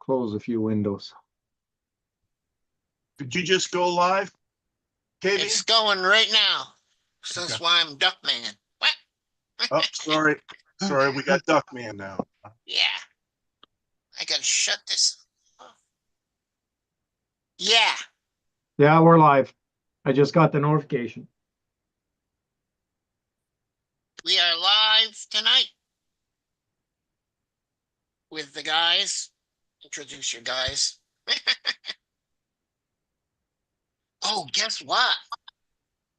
close a few windows. Did you just go live, KB? It's going right now. That's why I'm Duckman. What? Oh, sorry. Sorry, we got Duckman now. Yeah. I gotta shut this off. Yeah. Yeah, we're live. I just got the notification. We are live tonight with the guys. Introduce your guys. Oh, guess what?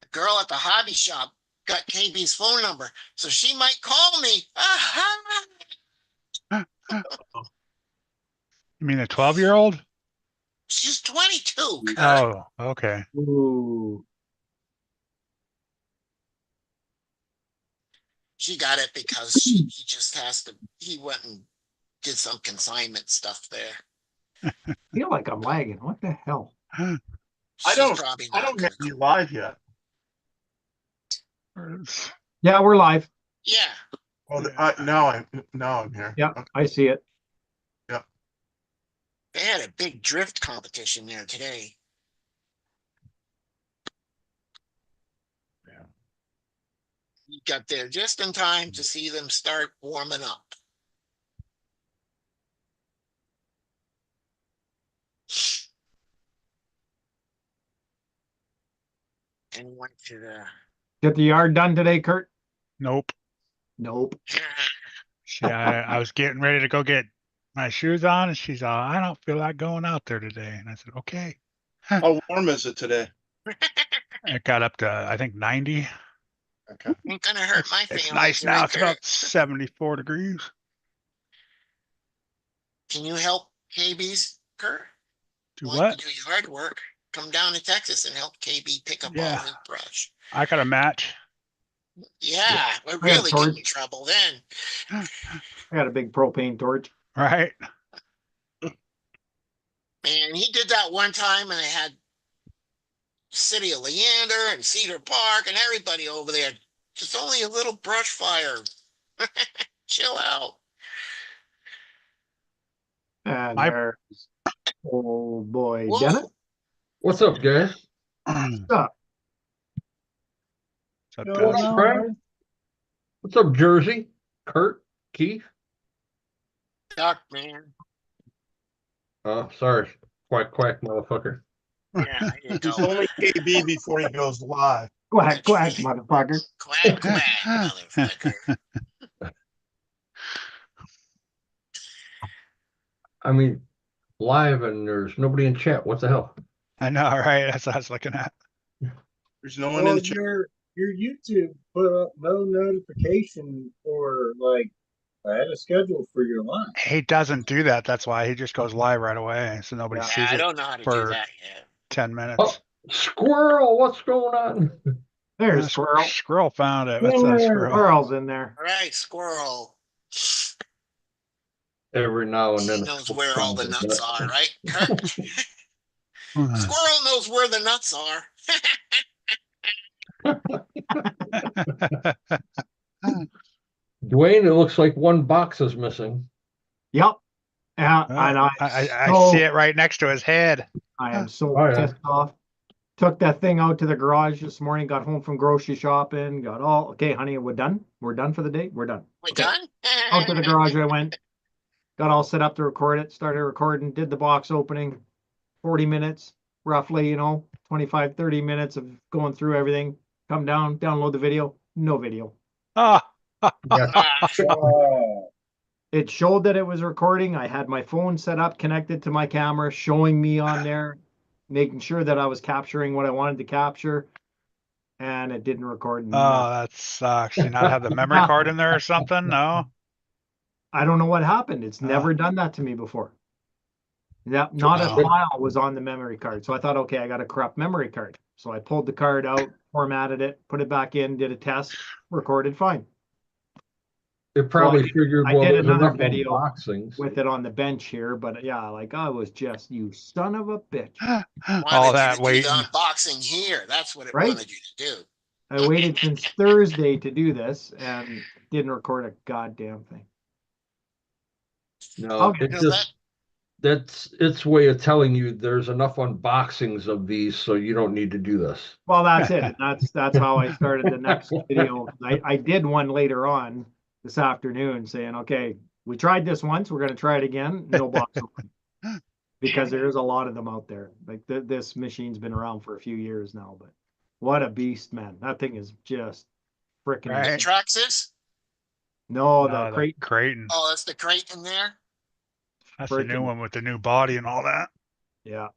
The girl at the hobby shop got KB's phone number, so she might call me. You mean a 12-year-old? She's 22. Kurt. Oh, okay. Ooh. She got it because he just has to. He went and did some consignment stuff there. I feel like I'm lagging. What the hell? I She's don't probably I not don't gonna have you live yet. Yeah, we're live. Yeah. Oh, now I'm here. Yeah, Okay. I see it. They had a big drift competition there today. Yeah. You got there just in time to see them start warming up. And went to the Get the yard done today, Kurt? Nope. Nope. I was getting ready to go get my shoes on, and she's all, I don't feel like going out there today. And I said, okay. How warm is it today? It got up to, I think, 90. Okay. Ain't gonna hurt my feelings. It's nice now. It's Kurt. about 74 degrees. Can you help KB's, Kurt? Do Want what? to do yard work? Come down to Texas and help KB pick up all Yeah. his brush. I got a match. Yeah, we're I got really getting torch. in trouble then. I got a big propane torch. Right? Man, he did that one time, and I had City of Leander and Cedar Park and everybody over there. Just only a little brush fire. Chill out. And My- there's, oh boy, Whoa. Dennis. What's up, guys? What's up? What's up, Frank? What's up, Jersey? Kurt? Keith? Duck, man. Oh, sorry. Quack, quack, motherfucker. Yeah, there you It's go. only KB before he goes live. Quack, quack, motherfucker. Quack, quack, motherfucker. I mean, live and there's nobody in chat. What the hell? I know, right? That's what I was looking at. There's no one in the chat. Your YouTube put up no notification for like I had a schedule for your line. He doesn't do that. That's why he just goes live right away. So nobody Yeah, sees Yeah, I it don't know how to do for that yet. 10 minutes. Oh, squirrel! What's going on? There's Squirrel. Squirrel found it. What's that squirrel? Squirrel's in there. All right, squirrel. Every now and He then. knows where all the nuts are, right? Kurt? Squirrel knows where the nuts are. Dwayne, it looks like one box is missing. Yep. And I see it right next to his head. I am so Oh, yeah. pissed off. Took that thing out to the garage this morning, got home from grocery shopping, got all, okay, honey, we're done. We're done for the day. We're done. We Okay. done? Out to the garage I went, got all set up to record it, started recording, did the box opening, 40 minutes, roughly, 25, 30 minutes of going through everything. Come down, download the video, no video. Oh, It showed that it was recording. I had my phone set up, connected to my camera, showing me on there, making sure that I was capturing what I wanted to capture, and it didn't record. oh, that sucks. You not have the memory card in there or something? No? I don't know what happened. It's never done that to me before. Not a Wow. file was on the memory card. So I thought, okay, I got a corrupt memory card. So I pulled the card out, formatted it, put it back in, did a test, recorded fine. It probably Well, figured, I well, did there's another enough video unboxings. with it on the bench here, but yeah, like I was just, you son of a bitch. All that wanted you to do waiting. the unboxing here. That's what it Right? wanted you to do. I waited since Thursday to do this and didn't record a goddamn thing. No, Okay. it You know just that's its way of telling you there's enough unboxings of these, so you don't need to do this. Well, that's it. And that's how I started the next video. I did one later on this afternoon saying, okay, we tried this once, we're gonna try it again. No box open. Because there is a lot of them out there. Like this machine's been around for a few years now, but what a beast, man. That thing is just freaking Right. insane. Traxxas? No, No, the the crate Creighton. Oh, that's the crate in there? That's the new freaking, one with the new body and all that. yeah.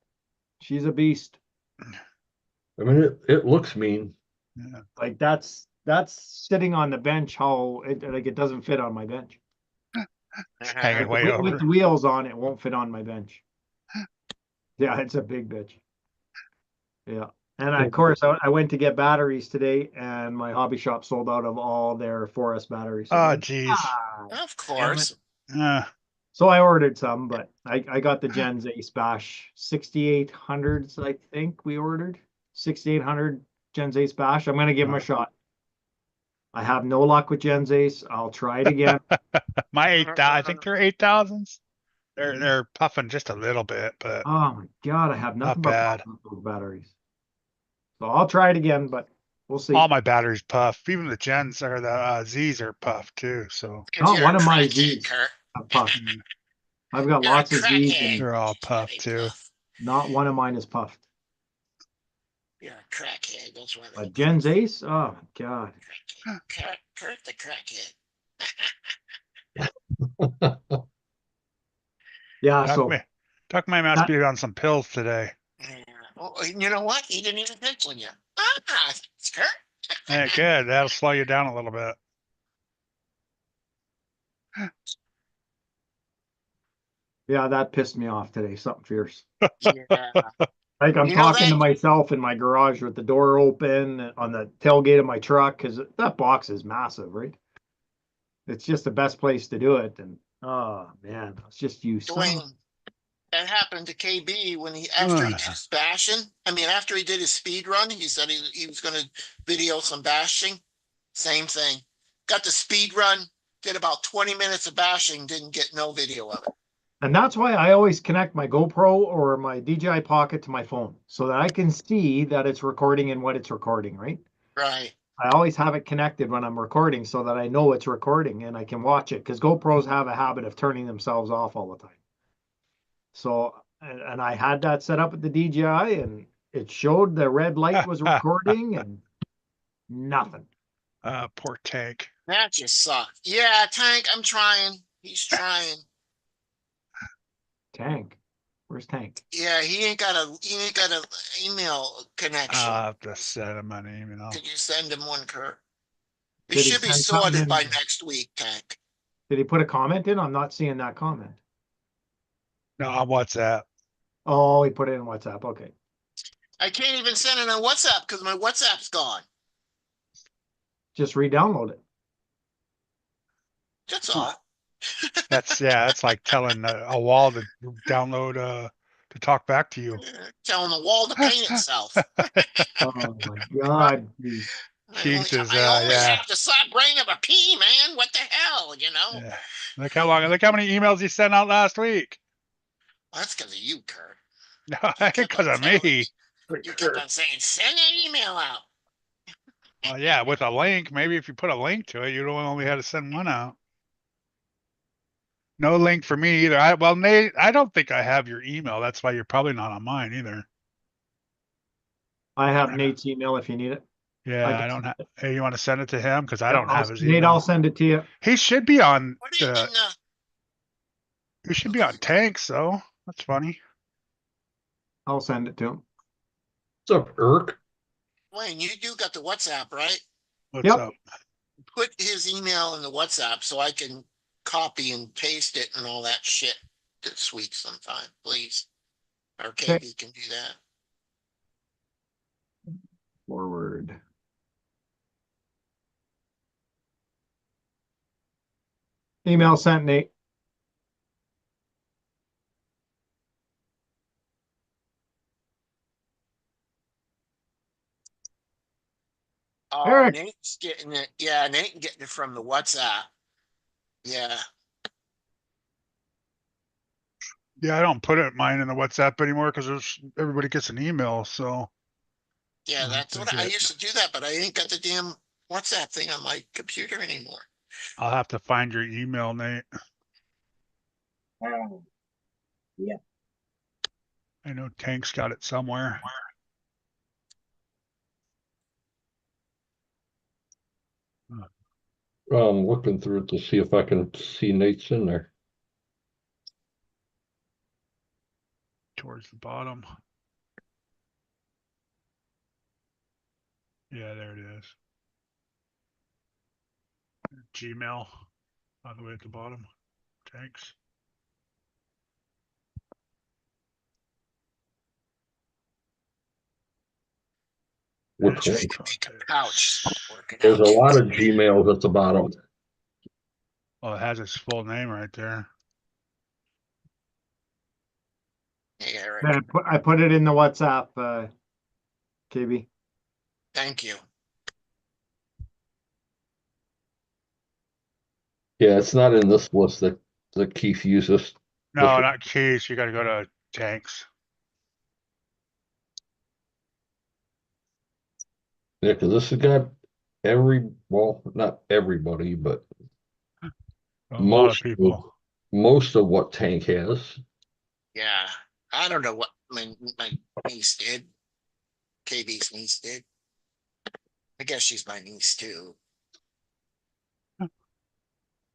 She's a beast. I mean, it looks mean. Yeah. Like that's sitting on the bench, how it doesn't fit on my bench. It's hanging With, way with over. the wheels on, it won't fit on my bench. Yeah, it's a big bitch. Yeah. And of course, I went to get batteries today, and my hobby shop sold out of all their Forest batteries. So I'm Oh, like, geez. Of course. so I ordered some, but I got the Gens Ace Bash 6800s, I think we ordered 6800 Gens Ace Bash. I'm gonna give them a shot. I have no luck with Gens Ace. I'll try it again. My 8,000, I think they're 8,000s. They're puffing just a little bit, but Oh my God, I have nothing not but bad. problems with those batteries. So I'll try it again, but we'll see. All my batteries puff. Even the gens or the Z's are puffed too. So 'Cause Not you're one a of my crackhead, Z's Kurt. have puffed. I've got You're a lots of Z's crackhead. and they're all That's why puffed they too. puff. not one of mine is puffed. You're a crackhead. That's why they A Gens Ace? Oh my God. Kurt, Kurt the crackhead. Yeah, Duck, so Duck may must be on some pills today. Yeah. Oh, you know what? He didn't even mention you. Ah, it's Kurt. Hey, good. That'll slow you down a little bit. yeah, that pissed me off today. Something fierce. Yeah. Like I'm You know talking that? to myself in my garage with the door open on the tailgate of my truck because that box is massive, right? It's just the best place to do it. And oh man, it's just you. Dwayne, that happened to KB when after he did his bashing. I mean, after he did his speed run, he said he was going to video some bashing. Same thing. Got the speed run, did about 20 minutes of bashing, didn't get no video of it. And that's why I always connect my GoPro or my DJI Pocket to my phone so that I can see that it's recording and what it's recording, right? Right. I always have it connected when I'm recording so that I know it's recording and I can watch it because GoPros have a habit of turning themselves off all the time. So, and I had that set up with the DJI and it showed the red light was recording and nothing. Poor Tank. That just sucked. Yeah, Tank, I'm trying. He's trying. Tank. Where's Tank? Yeah, he ain't got a email connection. I'll have to send him an email. Could you send him one, Kurt? It Did he should be send something sorted in? by next week, Tank. Did he put a comment in? I'm not seeing that comment. No, on WhatsApp. Oh, he put it in WhatsApp. Okay. I can't even send it on WhatsApp because my WhatsApp's gone. Just re-download it. That's all. That's like telling a wall to download to talk back to you. Telling the wall to paint itself. Oh my God. Geez. Keith is I only yeah. have the side brain of a pea, man. What the hell, you know? Yeah. Look how many emails he sent out last week. Well, that's because of you, Kurt. No, because of me. You kept on saying, send an email out. Well, yeah, with a link. Maybe if you put a link to it, you'd only had to send one out. No link for me either. Well, Nate, I don't think I have your email. That's why you're probably not on mine either. I have Nate's email if you need it. Yeah, I can don't send have. it. Hey, you want to send it to him? Because I Yeah, don't have his Nate, email. I'll send it to you. He should be on. What do you mean, He should be on Tanks, though. That's funny. I'll send it to him. What's up, Irk? Wayne, you do got the WhatsApp, right? What's Yep. up? Put his email in the WhatsApp so I can copy and paste it and all that shit this week sometime, please. Or Okay. KB can do that. Forward. Email sent, Nate. Oh, Eric. Nate's getting it. Yeah, Nate getting it from the WhatsApp. Yeah. Yeah, I don't put it mine in the WhatsApp anymore because everybody gets an email. So Yeah, I'll have that's to what I get- used to do that, but I ain't got the damn WhatsApp thing on my computer anymore. I'll have to find your email, Nate. Um, I know Tank's got it somewhere. Looking through it to see if I can see Nate's in there. Towards the bottom. Yeah, there it is. Gmail, all the way at the bottom. Thanks. Which Trying one? to make a pouch. Working There's out. a lot of Gmails at the bottom. Oh, it has its full name right there. Hey, Eric. I put it in the WhatsApp, KB. Thank you. Yeah, it's not in this list that Keith uses. No, This- not keys. You got to go to Tanks. Yeah, because this has got well, not everybody, but A lot of people. most of what Tank has. Yeah. I don't know what my niece did. KB's niece did. I guess she's my niece too.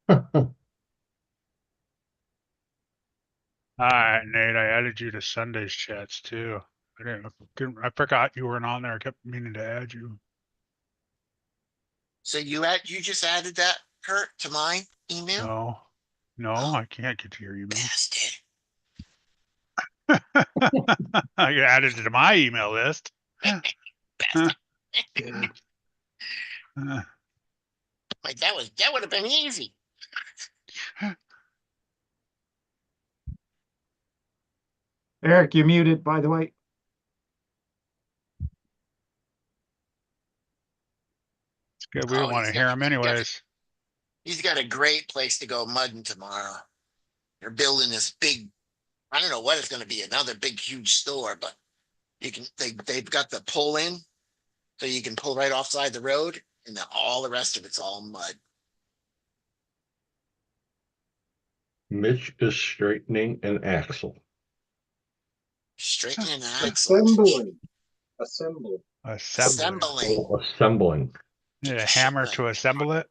All right, Nate, I added you to Sunday's chats too. I forgot you weren't on there. I kept meaning to add you. So you just added that, Kurt, to my email? No, no, I can't get to your email. Bastard. I added it to my email list. Bastard. Uh, Like that would have been easy. Eric, you muted, by the way. It's good. We don't Oh, want to hear him anyways. He's got a great place to go mudding tomorrow. They're building this big, I don't know what it's going to be, another big, huge store, but they've got the pull in, so you can pull right offside the road, and then all the rest of it's all mud. Mitch is straightening an axle. Straightening an axle. assembling. Assembly. Assembling. Assembling. Need a hammer to assemble it.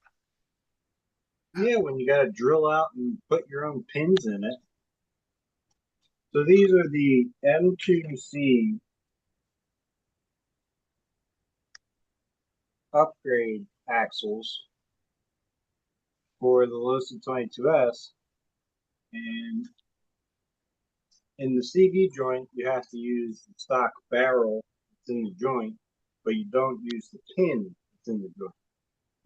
Yeah, when you gotta drill out and put your own pins in it. So these are the M2C upgrade axles for the Losi 22S. And in the CV joint, you have to use the stock barrel that's in the joint, but you don't use the pin that's in the joint.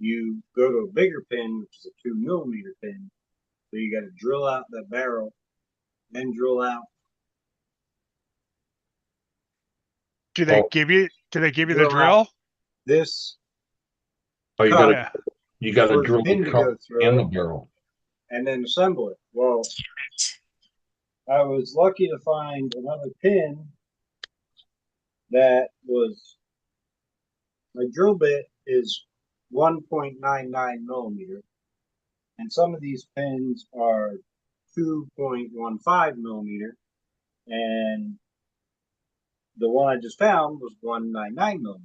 You go to a bigger pin, which is a 2mm pin. So you got to drill out that barrel, then drill out. Do they Oh. give you the Drill out. drill? This Oh, you cut gotta Yeah. you gotta for the drill pin the to cup go through and the it, barrel. and then assemble it. Well, I was lucky to find another pin that was, my drill bit is 1.99mm, and some of these pins are 2.15mm, and the one I just found was 199mm.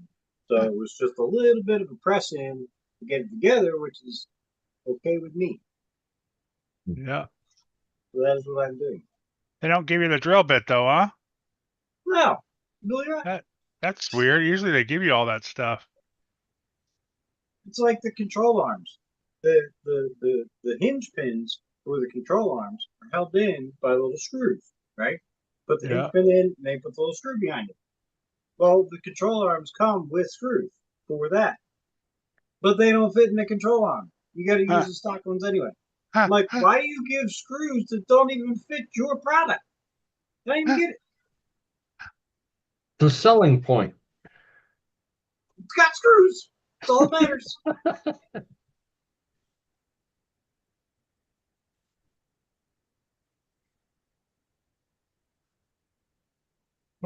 So it was just a little bit of a press in to get it together, which is okay with me. Yeah. So that is what I'm doing. They don't give you the drill bit though, huh? No, really not. That's weird. Usually they give you all that stuff. It's like the control arms. The hinge pins for the control arms are held in by little screws, right? Put the Yeah. hinge pin in, and they put the little screw behind it. Well, the control arms come with screws for that, but they don't fit in the control arm. You got to use the stock ones anyway. I'm like, why do you give screws that don't even fit your product? I don't even get it. The selling point. It's got screws. That's all that matters.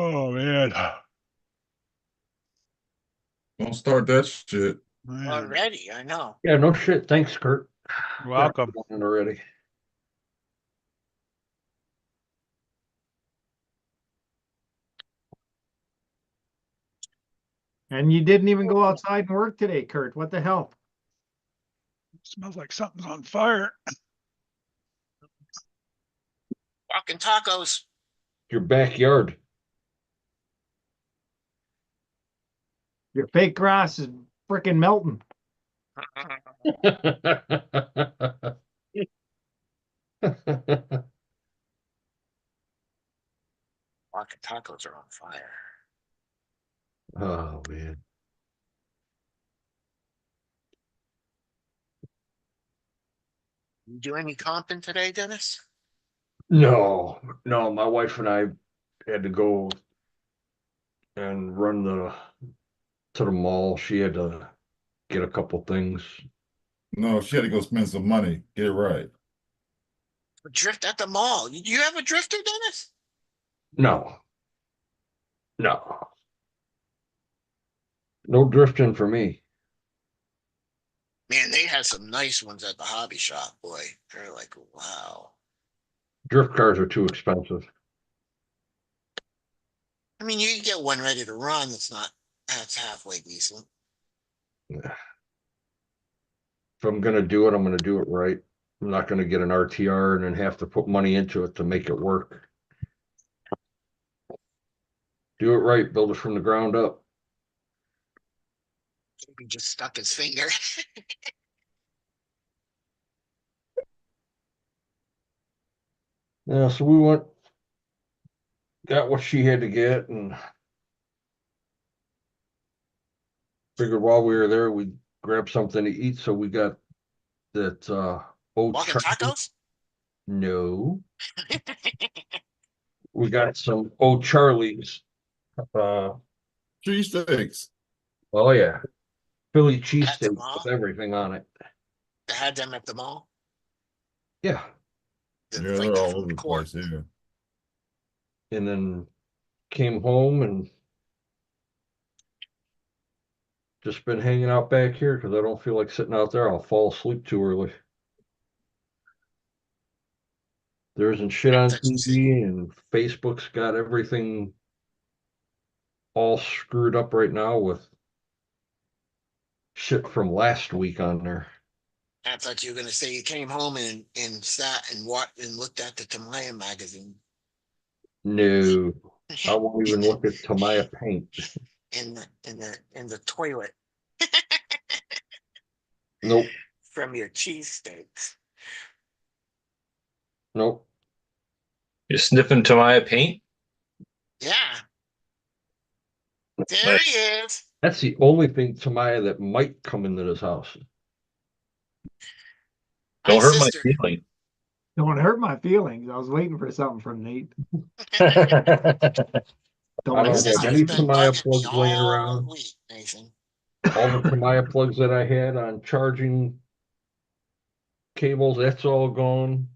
Oh man. Don't start that shit. Man, Already, I know. Yeah, no shit. Thanks, Kurt. you're welcome. One already. And you didn't even go outside and work today, Kurt. What the hell? Smells like something's on fire. Walking tacos. Your backyard. Your fake grass is freaking melting. Walking tacos are on fire. Oh man. You do any comping today, Dennis? No, my wife and I had to go and run to the mall. She had to get a couple things. No, she had to go spend some money. Get it right. Drift at the mall. You have a drifter, Dennis? No. No drifting for me. Man, they had some nice ones at the hobby shop, boy. They're like, wow. Drift cars are too expensive. I mean, you can get one ready to run that's halfway decent. If I'm gonna do it, I'm gonna do it right. I'm not gonna get an RTR and then have to put money into it to make it work. Do it right, build it from the ground up. He just stuck his finger. Yeah, so we got what she had to get, and figured while we were there, we'd grab something to eat. So we got that Walking Charlie. tacos? No, we got some Old Charlie's. Cheesesteaks. Oh yeah, Philly At the cheesesteak mall? with everything on it. They had them at the mall? Yeah, The, Yeah, like they're the all food over the court. place. Yeah. and then came home and just been hanging out back here because I don't feel like sitting out there. I'll fall asleep too early. There isn't shit on That's what you say. TV, and Facebook's got everything all screwed up right now with shit from last week on there. I thought you were gonna say you came home and sat and watched and looked at the Tamaya magazine. No, I won't in even the look at Tamaya paint. in the toilet Nope, from your cheesesteaks. nope. You're sniffing Tamaya paint? Yeah. There he is. That's the only thing Tamaya that might come into this house. My Don't hurt my sister, feeling. Don't hurt my feelings. I was waiting for something from Nate. Don't I my don't hurt have sister's my any been Tamaya bugging me plugs laying all around. week, Nathan. All the Tamaya plugs that I had on charging cables, that's all gone.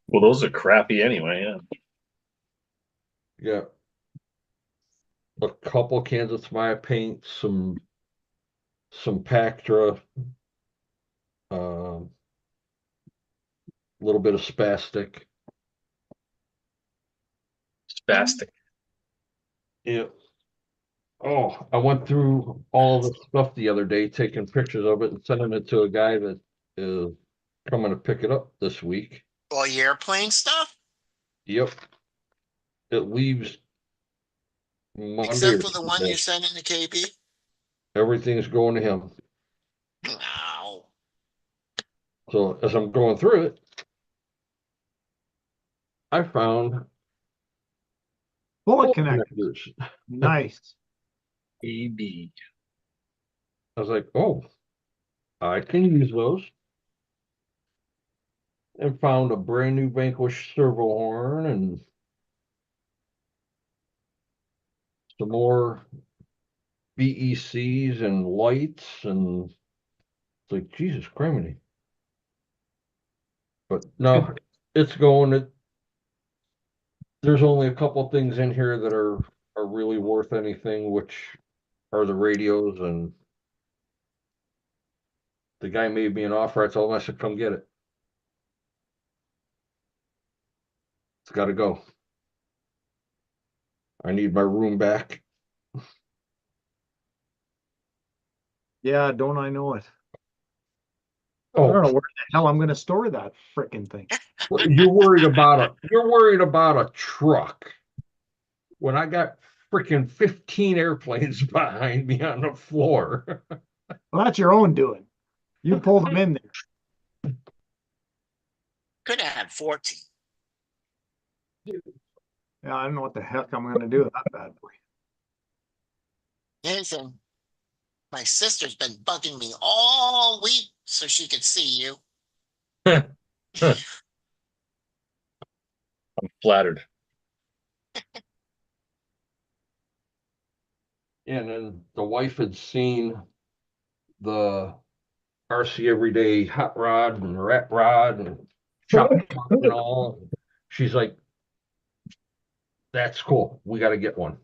Well, those are crappy anyway. Yeah. Got a couple cans of Tamaya paint, some Pactra, a little bit of Spastic. Spastic. Yeah. Oh, I went through all the stuff the other day, taking pictures of it and sending it to a guy that is coming to pick it up this week. All your airplane stuff? Yep. It leaves Monday Except or for the one Tuesday. you're sending to KB? Everything's going to him. No. So as I'm going through it, I found bullet bullet connector. connectors. Nice. AB. I was like, oh, I can use those. And found a brand new Vanquish servo horn and some more BECs and lights, and it's like, Jesus criminy. But no, it's going. There's only a couple things in here that are are really worth anything, which are the radios, and the guy made me an offer. I told him I should come get it. It's gotta go. I need my room back. Yeah, don't I know it? I don't know Oh, where the hell I'm gonna store that frickin' thing. you're worried about a truck. When I got freaking 15 airplanes behind me on the floor. Well, that's your own doing. You pulled them in there. Could have had 14. Yeah, I don't know what the heck I'm gonna do with that bad boy. Listen, my sister's been bugging me all week so she could see you. I'm flattered. And then the wife had seen the RC Everyday hot rod and rat rod and chop truck and all. She's like, that's cool. We got to get one.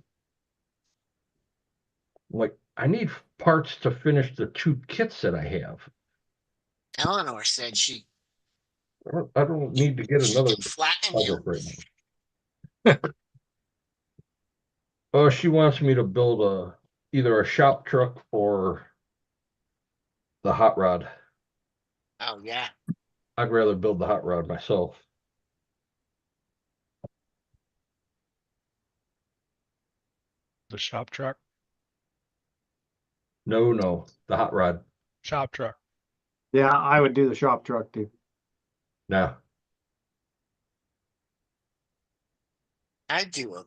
I'm like, I need parts to finish the 2 kits that I have. Eleanor said she I don't need to get another can flatten you. project right now. Oh, she wants me to build either a shop truck or the hot rod. Oh yeah. I'd rather build the hot rod myself. The shop truck. No, the hot rod. Shop truck. Yeah, I would do the shop truck too. No. I'd do a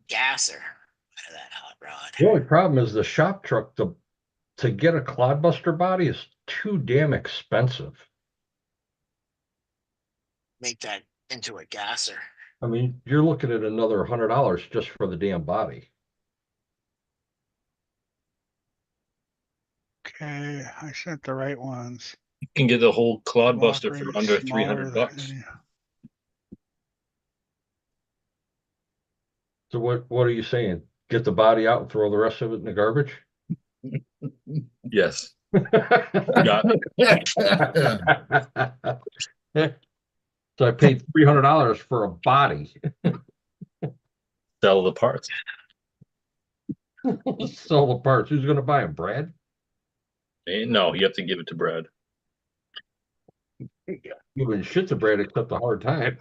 gasser out of that hot rod. The only problem is the shop truck, to get a clodbuster body is too damn expensive. Make that into a gasser. I mean, you're looking at another $100 just for the damn body. Okay, I sent the right ones. You can get the whole clodbuster Walk for range under smaller $300. than- So what are you saying? Get the body out and throw the rest of it in the garbage? Yes. Got So I paid $300 for a body. sell the parts. Sell the parts. Who's going to buy them, Brad? No, you have to give it to Brad. Giving shit to Brad except a hard time.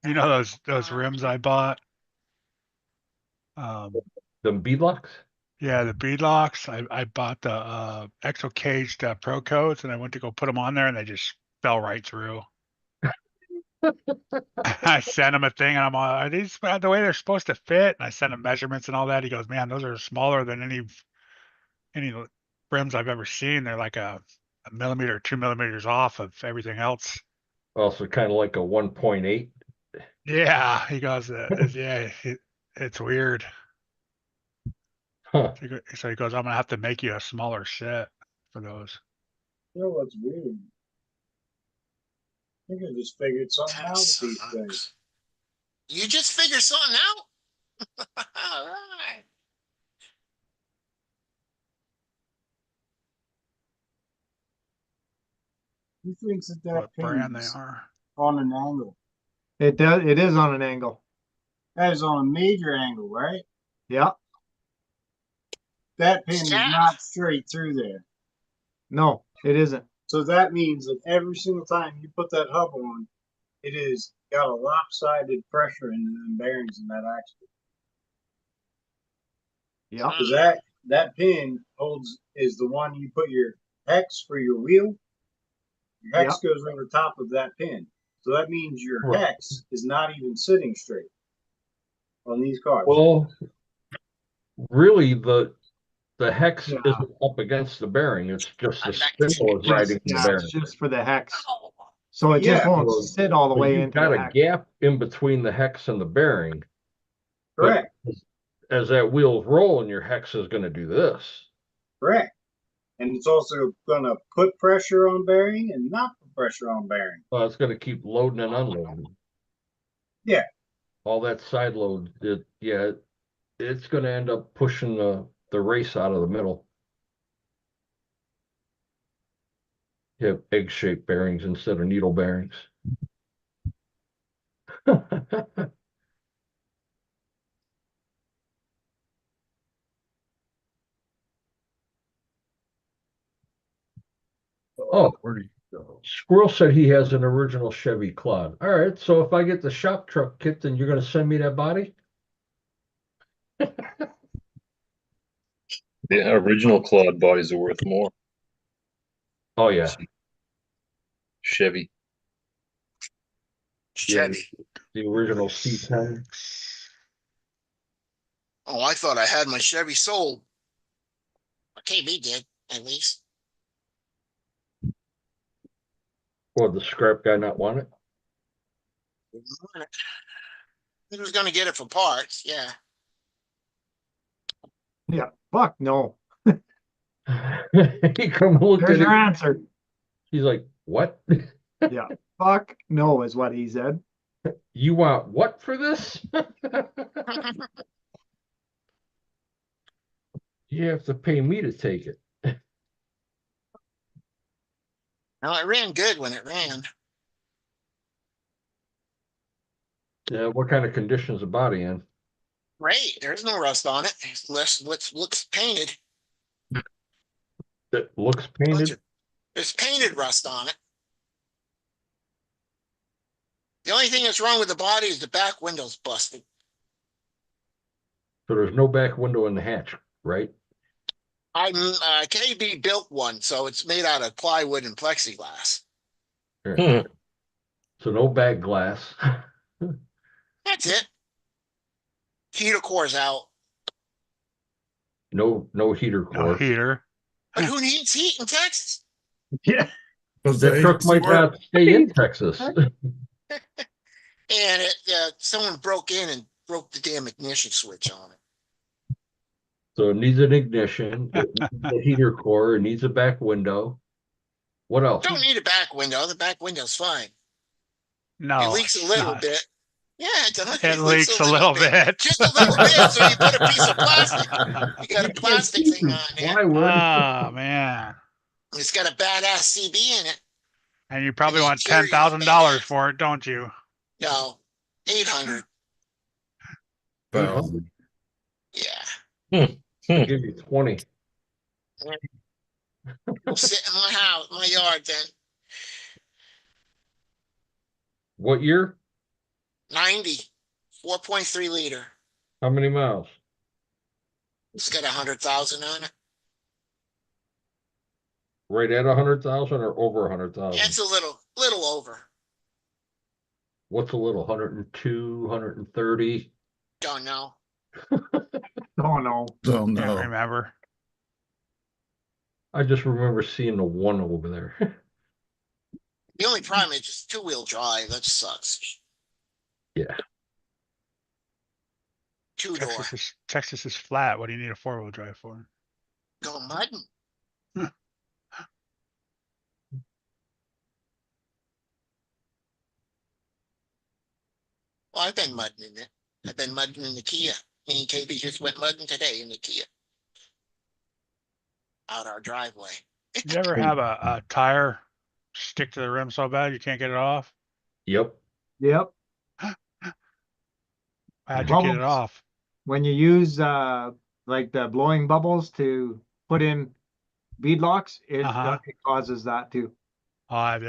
You know those rims I bought? Them beadlocks? Yeah, the beadlocks. I bought the Exo Caged Pro coats, and I went to go put them on there, and they just fell right through. I sent him a thing, and I'm all, are these the way they're supposed to fit? And I sent him measurements and all that. He goes, man, those are smaller than any rims I've ever seen. They're like a millimeter, 2 millimeters off of everything else. Also kind of like a 1.8. Yeah, he goes, yeah, it's weird. Huh. So he goes, I'm gonna have to make you a smaller set for those. You know what's weird? I think I just figured something That out with these sucks. things. You just figured something out? All right. Who thinks that What pin brand they is are? on an angle? It is on an angle. That is on a major angle, right? Yeah. That pin is Yeah. not straight through there. No, it isn't. So that means that every single time you put that hub on, it is got a lopsided pressure in the bearings in that axle. Yeah. Because that pin is the one you put your hex for your wheel. Your hex goes over top of that pin. So that means your hex is not even sitting straight on these cars. Well, really, the hex isn't up against the bearing. It's just the spindle is riding the bearing. It's just for the hex. So it just won't sit all the way You've into got the a hex. gap in between the hex and the bearing. Correct. But as that wheel's rolling, your hex is going to do this. Correct. And it's also going to put pressure on bearing and not put pressure on bearing. Well, it's gonna keep loading and unloading. Yeah. All that side load, it's gonna end up pushing the race out of the middle. You have egg-shaped bearings instead of needle bearings. Oh, Where do you go? Squirrel said he has an original Chevy Claude. All right, so if I get the shop truck kit, then you're gonna send me that body? The original Claude bodies are worth more. Oh, yeah. Chevy. Chevy. The original C10. Oh, I thought I had my Chevy sold. KB did, at least. Or the scrap guy not want it? He was gonna get it for parts, yeah. Yeah, fuck, no. He come look There's at your it. answer. He's like, what? Yeah, fuck, no is what he said. You want what for this? You have to pay me to take it. Now, it ran good when it ran. Yeah, what kind of condition's the body in? Great, there's no rust on it. It's looks painted. It looks painted. There's painted rust on it. The only thing that's wrong with the body is the back window's busted. So there's no back window in the hatch, right? KB built one, so it's made out of plywood and plexiglass. Here. So no back glass. That's it. Heater core's out. No heater No core. heater. But who needs heat in Texas? Yeah. That truck might not stay in Texas. And someone broke in and broke the damn ignition switch on it. So it needs an ignition, it needs a heater core, it needs a back window. What else? Don't need a back window. The back window's fine. No, It leaks a it's little not. bit. Yeah, It leaks a little bit. Just a little bit. So you put a piece of plastic. You got a plastic thing on there. Plywood. Oh man. It's got a badass CB in it. And you probably The want interior's $10,000 badass. for it, don't you? No, 800. Thousand. Yeah, I'll give you 20. we'll sit in my house, my yard then. What year? 90, 4.3 liter. How many miles? It's got 100,000 on it. Right at 100,000 or over 100,000? It's a little over. What's a little? 102, 130? Don't know. Oh, no. Don't Can't know. remember. I just remember seeing the one over there. The only problem is it's 2-wheel drive. That sucks. Yeah. 2-door. Texas is flat. What do you need a 4-wheel drive for? Go mudding. Well, I've been mudding in it. I've been mudding in the Kia. Me and KB just went mudding today in the Kia. Out our driveway. You ever have a tire stick to the rim so bad you can't get it off? Yep. Yep. How'd you get it Bubbles. off? When you use like the blowing bubbles to put in bead locks, it causes that too. I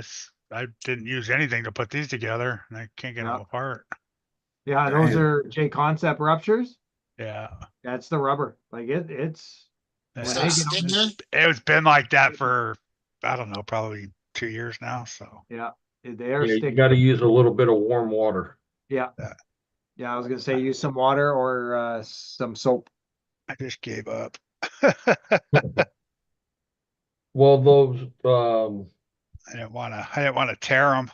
didn't use anything to put these together and I can't get Yeah. them apart. Yeah, those are J concept ruptures. Yeah. That's the rubber. Like it's when So they get sticky. on there, It's been like that for, I don't know, probably 2 years now. So yeah, they are Yeah, you sticky. got to use a little bit of warm water. Yeah. Yeah. Yeah, I was gonna say use some water or some soap. I just gave up. Well, those, I didn't want to tear them.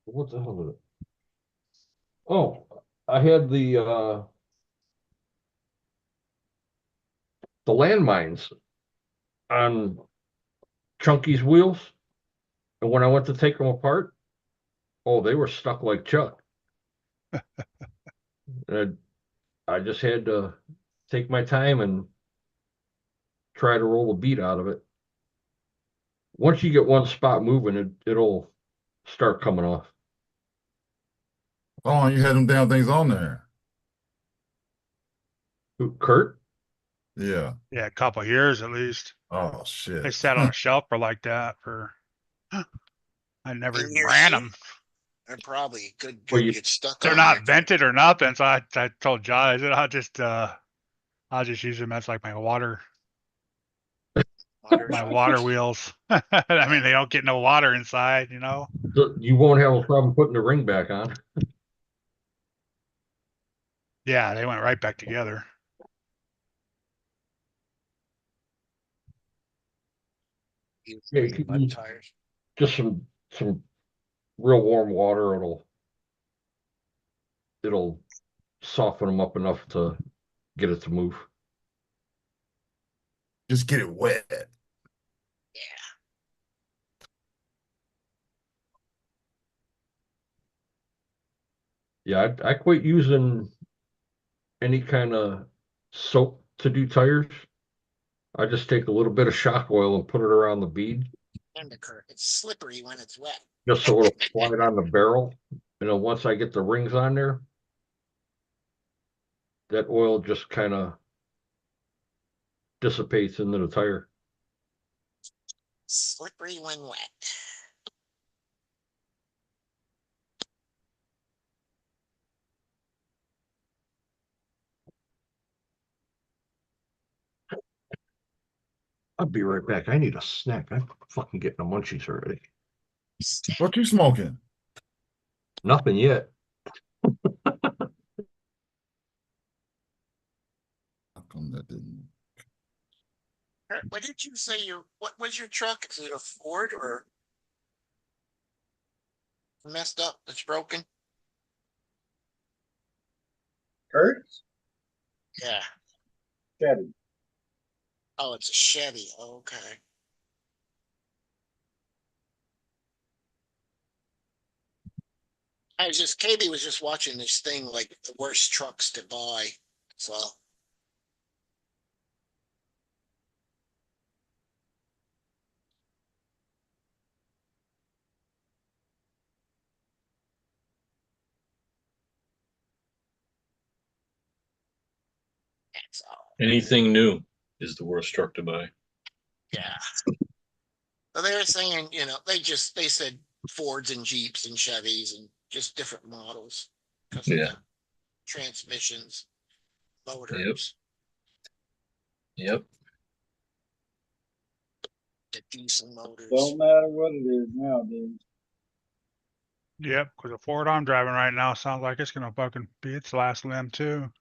what the hell is it? Oh, I had the landmines on Chunky's wheels. And when I went to take them apart, oh, they were stuck like Chuck. And I just had to take my time and try to roll a bead out of it. Once you get one spot moving, it'll start coming off. Oh, you had them damn things on there. Who, Kurt? Yeah. Yeah, a couple of years at least. Oh They shit. sat on a shelf for like that for. I never 10 even years ran too? them. They're probably could Well, you- get stuck They're on there. not vented or nothing, so I told John, I said I'll just use them as like my water wheels. I mean, they don't get no water inside, you know. You won't have a problem putting the ring back on. Yeah, they went right back together. You Yeah, you could mud use tires. just some real warm water. It'll soften them up enough to get it to move. Just get it wet. Yeah, I quit using any kind of soap to do tires. I just take a little bit of shock oil and put it around the bead, It's slippery when it's wet. just so it'll slide on the barrel. You know, once I get the rings on there, that oil just kind of dissipates into the tire. Slippery when wet. I'll be right back. I need a snack. I'm fucking getting the munchies already. What you smoking? Nothing yet. How come that didn't? What did you say what was your truck? Is it a Ford or messed up? It's broken? Kurtz? Yeah. Chevy. Oh, it's a Chevy. Okay. KB was just watching this thing like the worst trucks to buy. So that's all. Anything new is the worst truck to buy. Yeah. So they were saying, they said Fords and Jeeps and Chevys and just different models because of Yeah. the transmissions, motors, Yep. the diesel motors. Don't matter what it is nowadays. Yep, because the Ford I'm driving right now sounds like it's gonna fucking be its last limb too.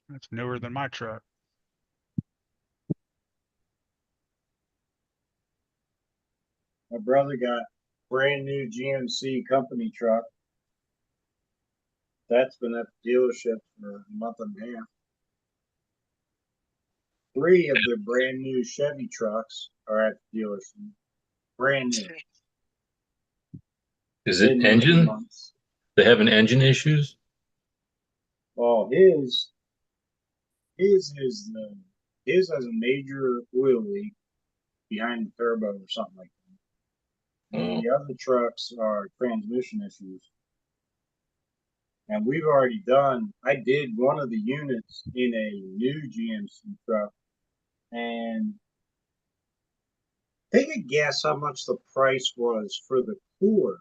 It's newer than my truck. My brother got brand new GMC company truck. That's been at the dealership for a month and a half. 3 of their brand new Chevy trucks are at the dealership. Brand new. Is Been it there engine? months. They having engine issues? Well, his has a major oil leak behind the turbo or something like that. And Oh. the other trucks are transmission issues. And we've already I did one of the units in a new GMC truck, and take a guess how much the price was for the core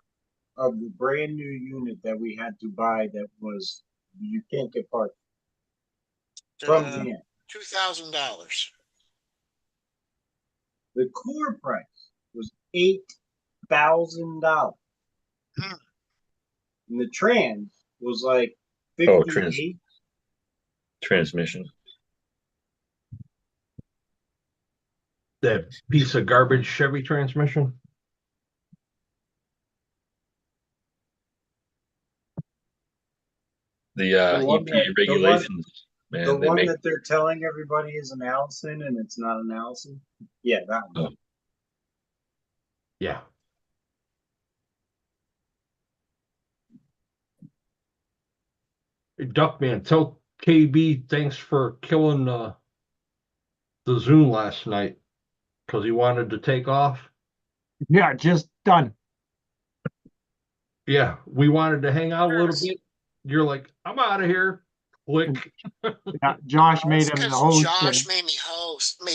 of the brand new unit that we had to buy that was, you can't get parts from GM. $2,000. The core price was $8,000. Hmm. And the trans was like Oh, 58. transmission. That piece of garbage Chevy transmission. The The one EPA that- regulations, The man, they one make that they're telling everybody is an Allison and it's not an Allison. Yeah, that one. Oh. Yeah. Hey, Duckman, tell KB thanks for killing the Zoom last night because he wanted to take off. Yeah, just done. Yeah, we wanted to hang out a little bit. You're like, I'm out of here. Click. Yeah, Josh Oh, made it's him the 'cause host. Josh and- made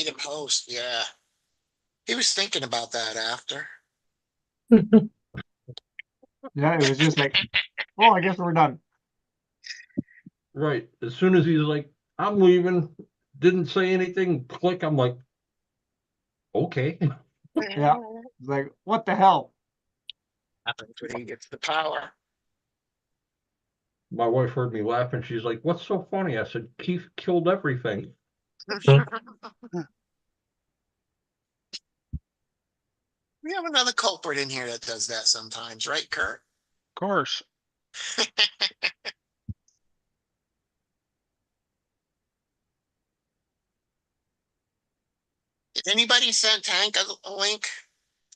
him host. Yeah. He was thinking about that after. Yeah, it was just like, oh, I guess we're done. Right. As soon as he's like, I'm leaving, didn't say anything, click. I'm like, okay. Yeah. It's like, what the hell? Happens when he gets the power. My wife heard me laughing. She's like, what's so funny? I said, Keith killed everything. We have another culprit in here that does that sometimes, right, Kurt? Of course. Did anybody send Tank a link?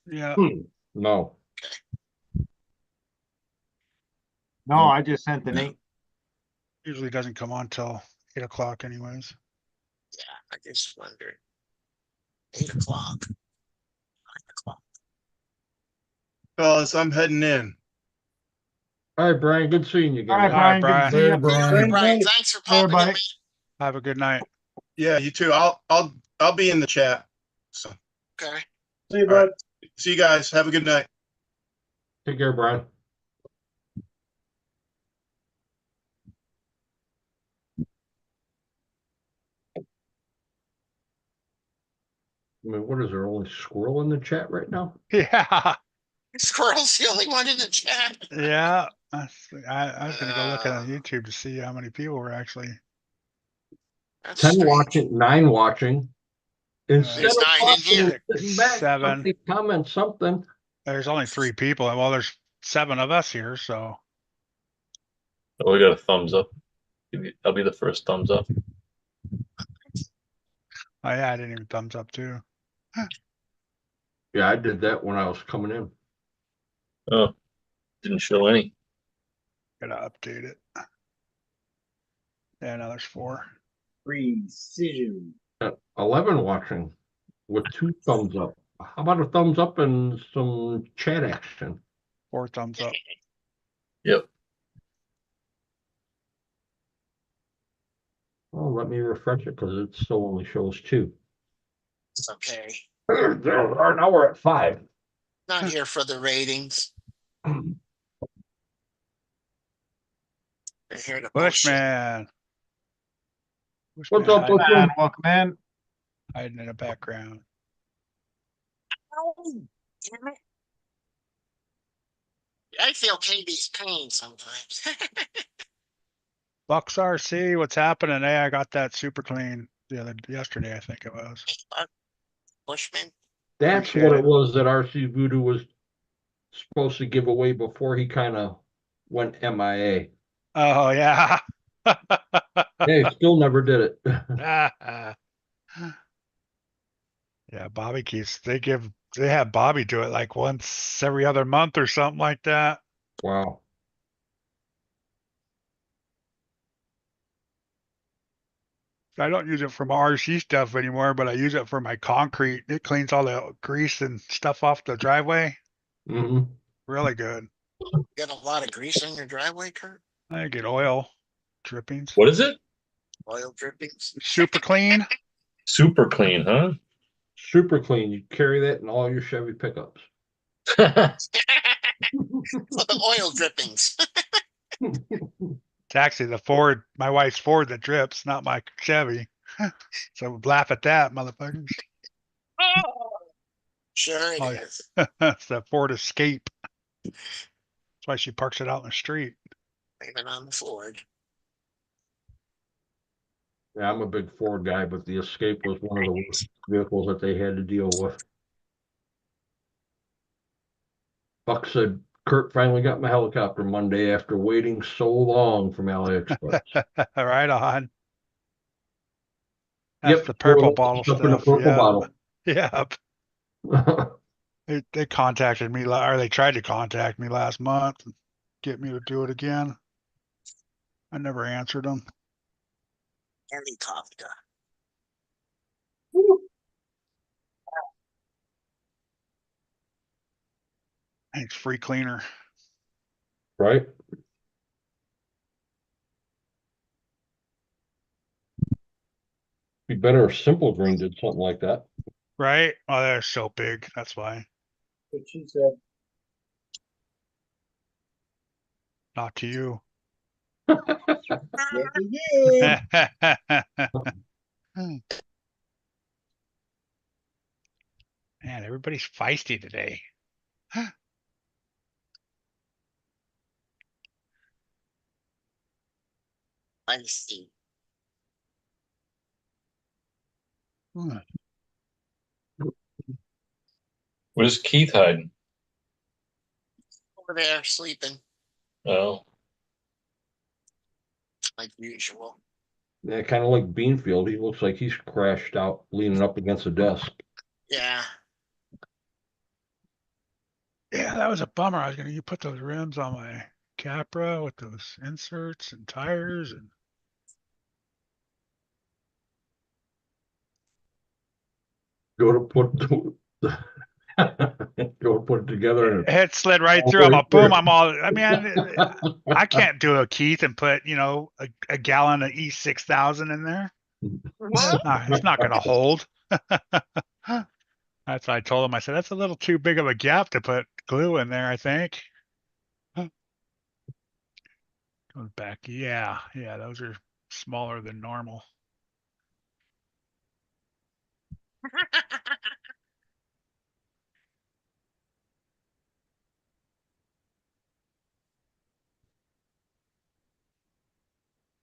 Yeah. No. No, No. I just sent the name. Usually doesn't come on till 8 o'clock anyways. Yeah, I just wondered. 8 o'clock. 9 o'clock. Fellas, I'm heading in. All right, Brian, good seeing you again. All right, man. Brian. Good to Brian. see Hey, you. Brian. Brian, thanks for popping in, everybody. man. Have a good night. Yeah, you too. I'll be in the chat. So Okay. See you, All right. bud. see you guys. Have a good night. Take care, Brian. I mean, what is there, only squirrel in the chat right now? Yeah. Squirrel's the only one in the chat. Yeah. I was gonna go look on Uh, YouTube to see how many people were actually. That's 10 strange. watching, 9 watching. Instead There's of 9 in watching here. and sitting back, 7. somebody comment something. There's only 3 people. Well, there's 7 of us here, so Oh, we got a thumbs up. I'll be the first thumbs up. oh yeah, I didn't even thumbs up too. Yeah, I did that when I was coming in. Oh, didn't show any. Gotta update it. Yeah, now there's 4. Precision. 11 watching with 2 thumbs up. How about a thumbs up and some chat action? 4 thumbs up. Yep. Oh, let me refresh it because it still only shows 2. It's okay. Now we're at 5. Not here for the ratings. They're here to bullshit. Bushman. What's up, hiding, Bushman? Welcome in. hiding in the background. Oh, damn it. I feel KB's pain sometimes. Bucks RC, what's happening? Hey, I got that super clean yesterday, I think it was. Bushman. That's Appreciate what it. it was that RC Voodoo was supposed to give away before he kind of went MIA. Oh yeah. Hey, still never did it. Yeah, Bobby keeps they have Bobby do it like once every other month or something like that. Wow. I don't use it for my RC stuff anymore, but I use it for my concrete. It cleans all the grease and stuff off the driveway. Hmm. Really good. You got a lot of grease on your driveway, Kurt? I get oil drippings. What is it? Oil drippings. Super clean. Super clean, huh? Super clean. You carry that in all your Chevy pickups. Oil drippings. It's actually the Ford, my wife's Ford that drips, not my Chevy. So laugh at that, motherfuckers. Sure it Oh, is. It's the Ford Escape. That's why she parks it out in the street. Even on the Ford. Yeah, I'm a big Ford guy, but the Escape was one of the worst vehicles that they had to deal with. Buck said, Kurt finally got my helicopter Monday after waiting so long from AliExpress. Right on. That's Yep, the purple pour bottle stuff in a stuff. purple Yeah. bottle. Yep. They contacted me, or they tried to contact me last month, and get me to do it again. I never answered them. Any coffee guy. It's free cleaner. Right? Be better if Simple Green did something like that. Right? Oh, they're so big. That's why. What she said. Not to you. Yes, he did. Man, everybody's feisty today. I see. Where's Keith hiding? Over there sleeping Oh, like usual. Yeah, kind of like Beanfield. He looks like he's crashed out, leaning up against a desk. Yeah. Yeah, that was a bummer. I was gonna put those rims on my Capra with those inserts and tires and Go to put go to put it together. And it slid right Oh, through. I'm right a boom. there. I'm all. I mean, I can't do a Keith and put a gallon of E6000 in there. It's not gonna hold. That's what I told him. I said that's a little too big of a gap to put glue in there. I think. Goes back. Yeah, those are smaller than normal.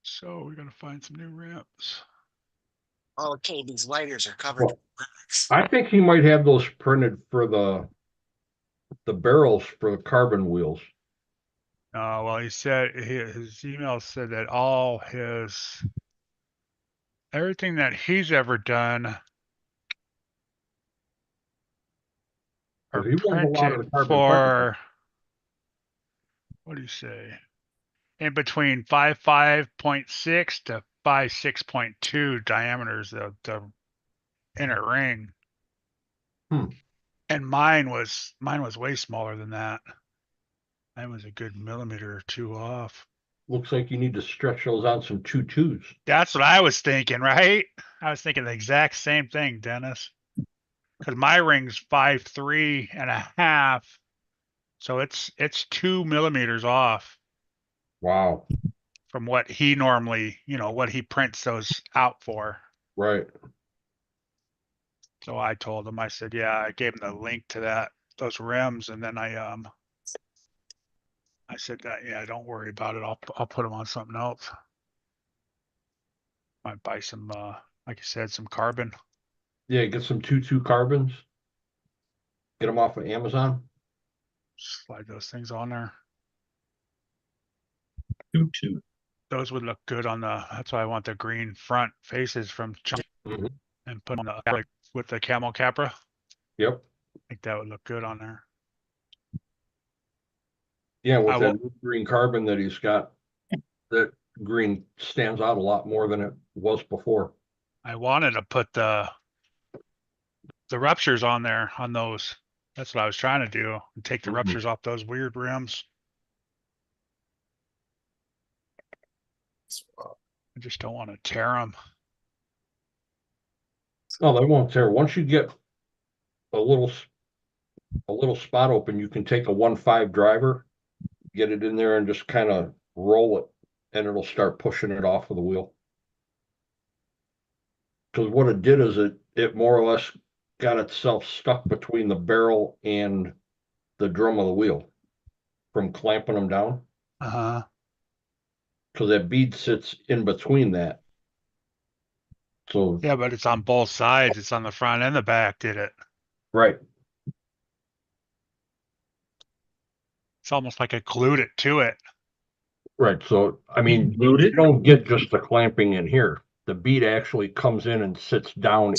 So we're gonna find some new ramps. Okay, these lighters are covered. Well, I think he might have those printed for the barrels for the carbon wheels. Well, he said his email said that everything that he's ever done are He runs a lot of printed the carbon fiber. for, what do you say? In between 5.6 to 5.6.2 diameters of the inner ring. And mine was way smaller than that. Mine was a good millimeter or two off. Looks like you need to stretch those out some 2.2s. That's what I was thinking, right? I was thinking the exact same thing, Dennis. Because my ring's 5.3.5, so it's 2 millimeters off Wow. from what he normally, what he prints those out for. Right. So I told him, I said, yeah, I gave him the link to those rims, and then I said that, yeah, don't worry about it. I'll put them on something else. Might buy some, like you said, some carbon. Yeah, get some 2.2 carbons. Get them off of Amazon. Slide those things on there. 2-2. Those would look good that's why I want the green front faces from China and put on with the camel Capra. Yep. I think that would look good on there. Yeah, with that green carbon that he's got, that green stands out a lot more than it was before. I wanted to put the ruptures on there on those. That's what I was trying to do, and take the ruptures off those weird rims. I just don't want to tear them. Oh, they won't tear. Once you get a little spot open, you can take a 1.5 driver, get it in there and just kind of roll it, and it'll start pushing it off of the wheel. Because what it did is it more or less got itself stuck between the barrel and the drum of the wheel from clamping them down. Uh-huh. Because that bead sits in between that. So yeah, but it's on both sides. It's on the front and the back, did it? Right. It's almost like I glued it to it. Right. So, I mean, you don't get just the clamping in here. The bead actually comes in and sits down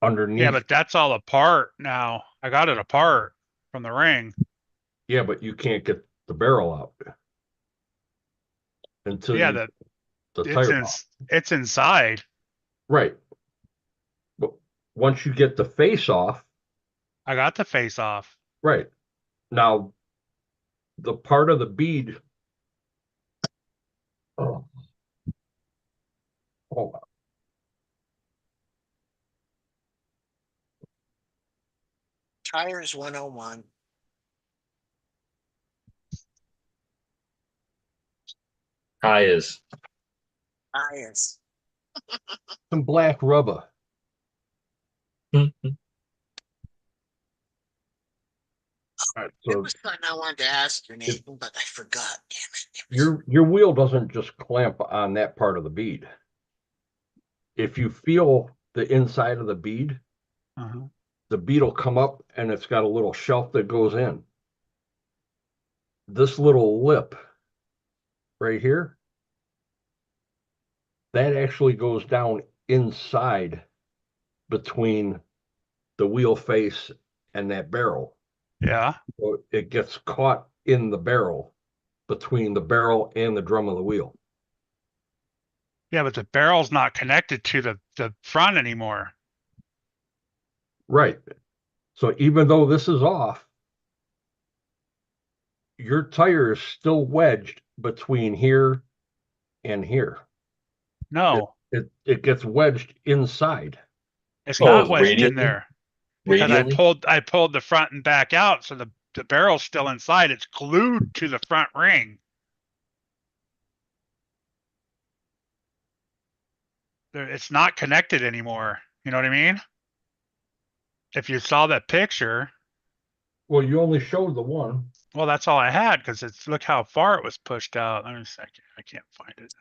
underneath. Yeah, but that's all apart now. I got it apart from the ring. Yeah, but you can't get the barrel out until Yeah, you the the tire off. it's inside. Right. But once you get the face off, I got the face off. right. Now the part of the bead. Oh, hold on. Tires 101. Tires. Tires. Some black rubber. Hmm. All right, There so was something I wanted to ask you, Nathan, but I forgot. Damn it. your wheel doesn't just clamp on that part of the bead. If you feel the inside of the bead, Uh-huh. the bead will come up and it's got a little shelf that goes in. This little lip right here, that actually goes down inside between the wheel face and that barrel. Yeah. So it gets caught in the barrel, between the barrel and the drum of the wheel. Yeah, but the barrel's not connected to the front anymore. Right. So even though this is off, your tire is still wedged between here and here. No, It gets wedged inside. it's Oh, not wedged in radially? there because Radially? I pulled the front and back out, so the barrel's still inside. It's glued to the front ring. It's not connected anymore. You know what I mean? If you saw that picture, Well, you only showed the one. well, that's all I had because it's look how far it was pushed out. Let me see. I can't find it.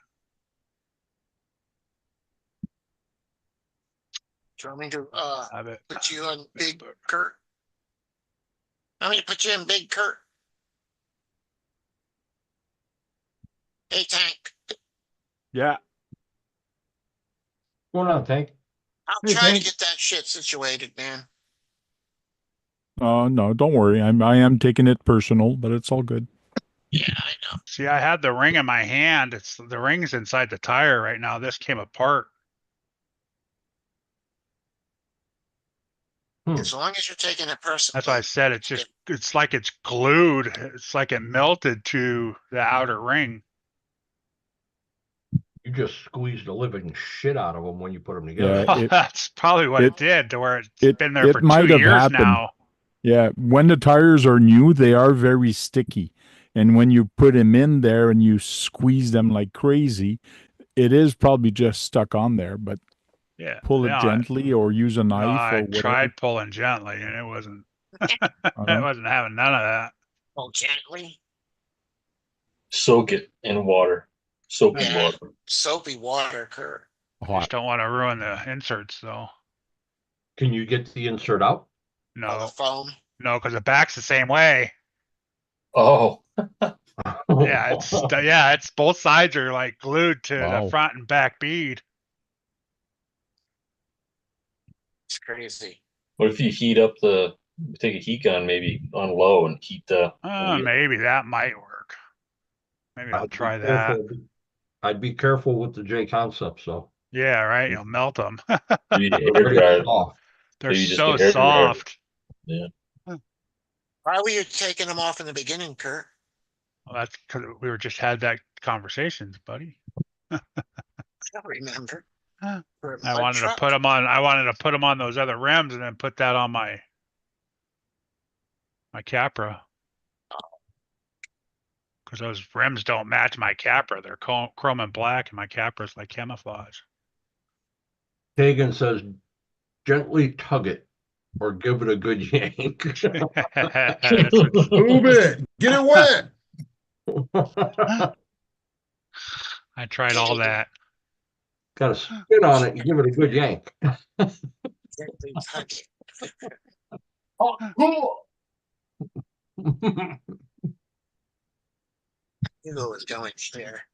Do you want me to Have it. put you on Big Kurt? I'm going to put you in Big Kurt. Hey, Tank. Yeah. What's going on, Tank? I'll Hey, try to Tank. get that shit situated, man. No, don't worry. I am taking it personal, but it's all good. Yeah, I know. See, I had the ring in my hand. It's the ring's inside the tire right now. This came apart. As long as you're taking it personally. That's why I said it's like it's glued. It's like it melted to the outer ring. You just squeezed the living shit out of them when you put them Yeah, together. That's probably what it it- did to where it's it been there for might 2 have years happened. now. Yeah, when the tires are new, they are very sticky. And when you put them in there and you squeeze them like crazy, it is probably just stuck on there, but Yeah. pull it No, gently or use a no, knife I or whatever. tried pulling gently and it wasn't it Uh-huh. wasn't having none of that. Oh, gently. Soak it in water. Soapy Yeah. water. Soapy water, Kurt. Just don't want to ruin the inserts though. Can you get the insert out? Oh, the No, foam. no, because the back's the same way. Oh, Yeah, it's both sides are like glued to the Wow. front and back bead. It's crazy. what if you heat up take a heat gun maybe on low and heat the wheel? Maybe that might work. Maybe I'll I'd be try that. careful. I'd be careful with the J concept. So Yeah, right. You'll melt them. Maybe the they're hair dryer. soft. They're Maybe just so the hair dryer. soft. Yeah. Why were you taking them off in the beginning, Kurt? Well, that's because we were just had that conversation, buddy. I don't remember. Huh. For a I mud wanted truck? to put them on. I wanted to put them on those other rims and then put that on my Capra. Because those rims don't match my Capra. They're chrome and black, and my Capra's like camouflage. Hagen says, gently tug it or give it a good yank. That's what- Move it. Get it wet. I tried all that. Got to spin on it and give it a good yank. Gently tug it. Hugo was going there.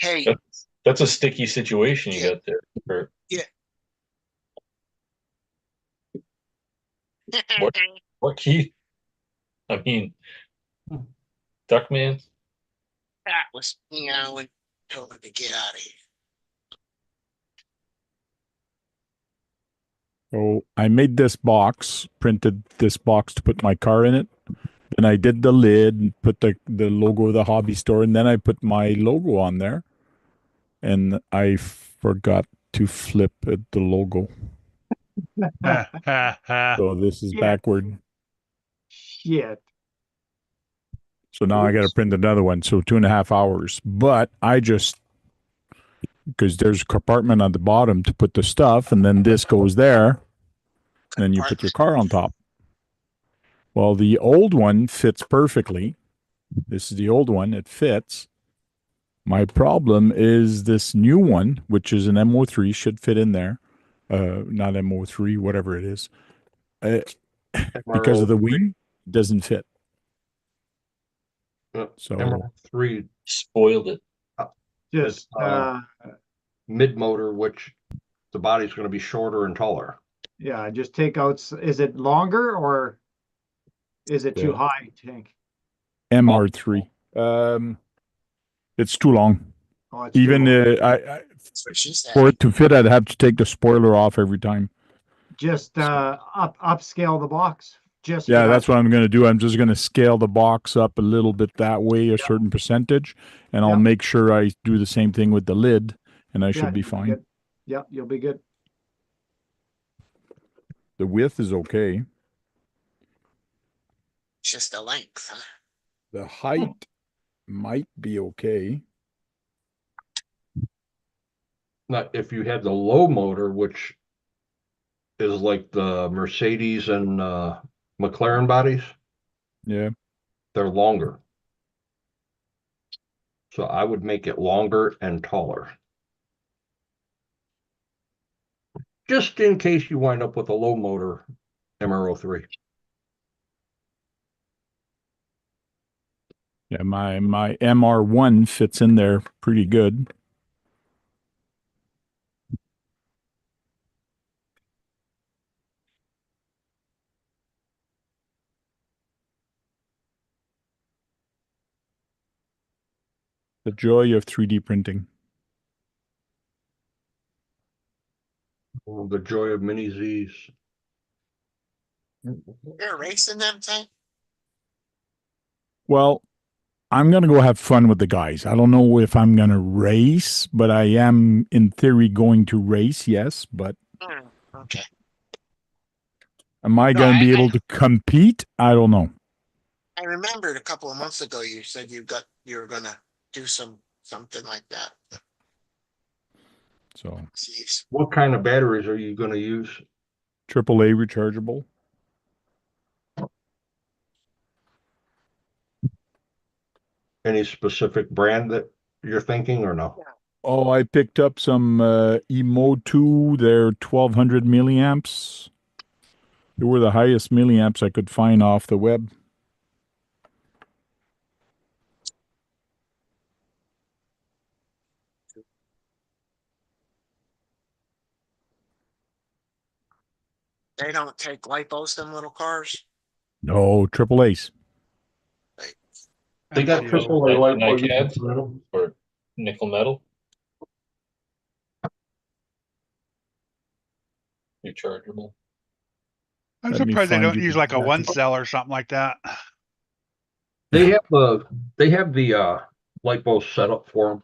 Hey, That's a sticky situation you Yeah. got there. Or what key? I mean, Duckman. that was and told me to get out of here. So I made this box, printed this box to put my car in it. Then I did the lid and put the logo of the hobby store, and then I put my logo on there. And I forgot to flip the logo. So this is Yeah. backward. Shit. So now I got to print another one. So 2.5 hours. But I just, because there's a compartment on the bottom to put the stuff, and then this goes there. And then you put your car on top. Well, the old one fits perfectly. This is the old one. It fits. My problem is this new one, which is an MO3, should fit in there. Not MO3, whatever it is. Because of the wing, it doesn't fit. So Emerald 3 Spoiled it. Just mid motor, which the body's going to be shorter and taller. yeah, just take out. Is it longer or is it too Yeah. high, Tank? MR3. It's too long. Oh, it's Even too long. That's what she said. for it to fit, I'd have to take the spoiler off every time. Just upscale the box. Just Yeah, for that's that. what I'm going to do. I'm just going to scale the box up a little bit that way, a certain percentage, and I'll Yeah. make sure I do the same thing with the lid, and I should be you'll fine. good. Yep, you'll be good. The width is okay. Just the length, huh? The height might be okay. Now, if you had the low motor, which is like the Mercedes and McLaren bodies, Yeah. they're longer. So I would make it longer and taller. Just in case you wind up with a low motor MRO3. Yeah, my MR1 fits in there pretty good. The joy of 3D printing. Oh, the joy of mini Z's. You're racing them thing? Well, I'm going to go have fun with the guys. I don't know if I'm going to race, but I am in theory going to race, yes, but Okay. am I No, going to be able to compete? I don't know. I remembered a couple of months ago you said you were gonna do something like that. So Jeez. What kind of batteries are you going to use? AAA rechargeable. Any specific brand that you're thinking or no? Oh, I picked up some Emo2. They're 1200 milliamps. They were the highest milliamps I could find off the web. They don't take lipos in little cars. No, AAA's. They got The old AAA lipo. NiCads or nickel metal. Rechargeable. I'm Let me surprised they find don't you use the like a one graphic. cell or something like that. They have the lipo set up for them.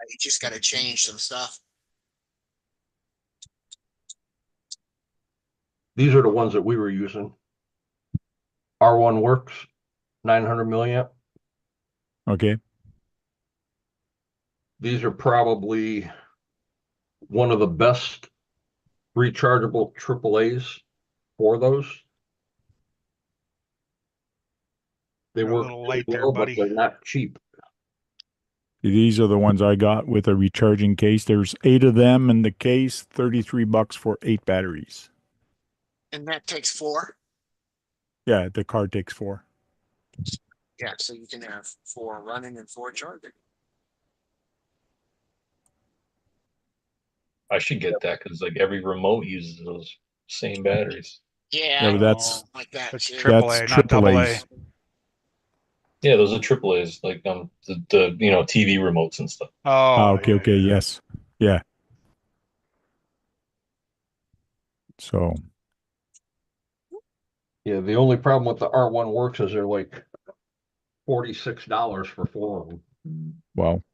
You just got to change some stuff. These are the ones that we were using. R1 Works, 900 milliamp. Okay. These are probably one of the best rechargeable AAAs for those. They You're a work little really late there, well, but buddy. they're not cheap. These are the ones I got with a recharging case. There's 8 of them in the case, $33 for 8 batteries. And that takes 4. Yeah, the car takes 4. Yeah, so you can have 4 running and 4 charging. I should get that because like every remote uses those same batteries. Yeah, Yeah, I but that's like that That's too. AAA, not triple double A. A's. Yeah, those are AAA's, like the TV remotes and stuff. Oh, Okay, yeah, okay, yeah. yes. Yeah. So, Yeah, the only problem with the R1 works is they're like $46 for 4 of them. well,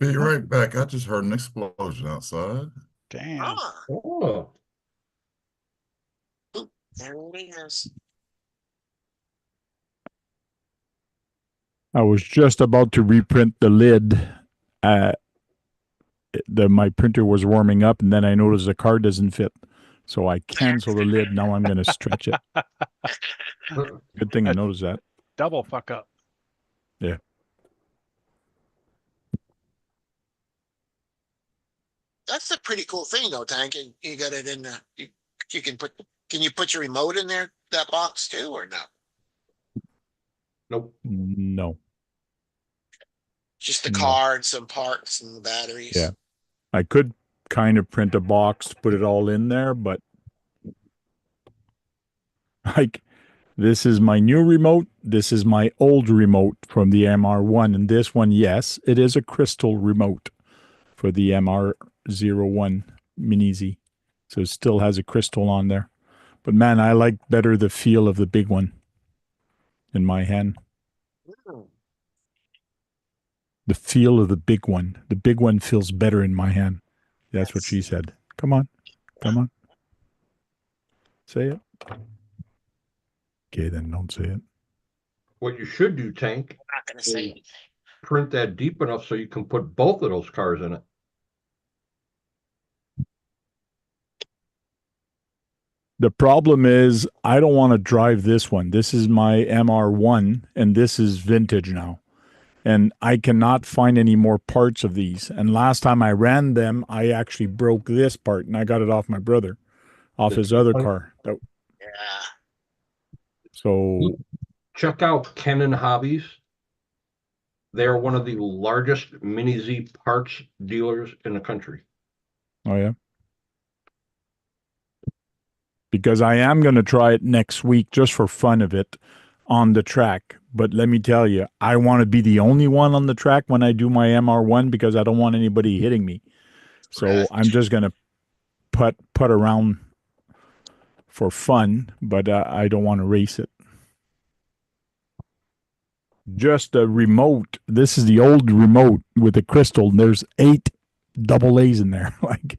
Be right back. I just heard an explosion outside. Damn. Ah, Oh, there it is. I was just about to reprint the lid. Uh, my printer was warming up, and then I noticed the car doesn't fit. So I cancel the lid. Now I'm going to stretch it. Good thing I noticed that. Double fuck up. Yeah. That's a pretty cool thing though, Tank. And you got it in the, you can you put your remote in there, that box too, or no? nope. No. Just the No. car and some parts and the batteries. Yeah. I could kind of print a box to put it all in there, but like this is my new remote. This is my old remote from the MR1. And this one, yes, it is a crystal remote for the MR01 Mini Z. So it still has a crystal on there. But man, I like better the feel of the big one in my hand. Hmm. The feel of the big one. The big one feels better in my hand. That's what she said. Come on. Come on. Say it. Okay, then don't say it. What you should do, Tank, I'm not gonna say is it. print that deep enough so you can put both of those cars in it. The problem is I don't want to drive this one. This is my MR1 and this is vintage now. And I cannot find any more parts of these. And last time I ran them, I actually broke this part and I got it off my brother, off The his other T20? car. Yeah. So, Check out Canon Hobbies. They are one of the largest Mini Z parts dealers in the country. oh yeah. Because I am going to try it next week just for fun of it on the track. But let me tell you, I want to be the only one on the track when I do my MR1 because I don't want anybody hitting me. So Correct. I'm just going to putt around for fun, but I don't want to race it. Just a remote. This is the old remote with the crystal. There's 8 double A's in there. Like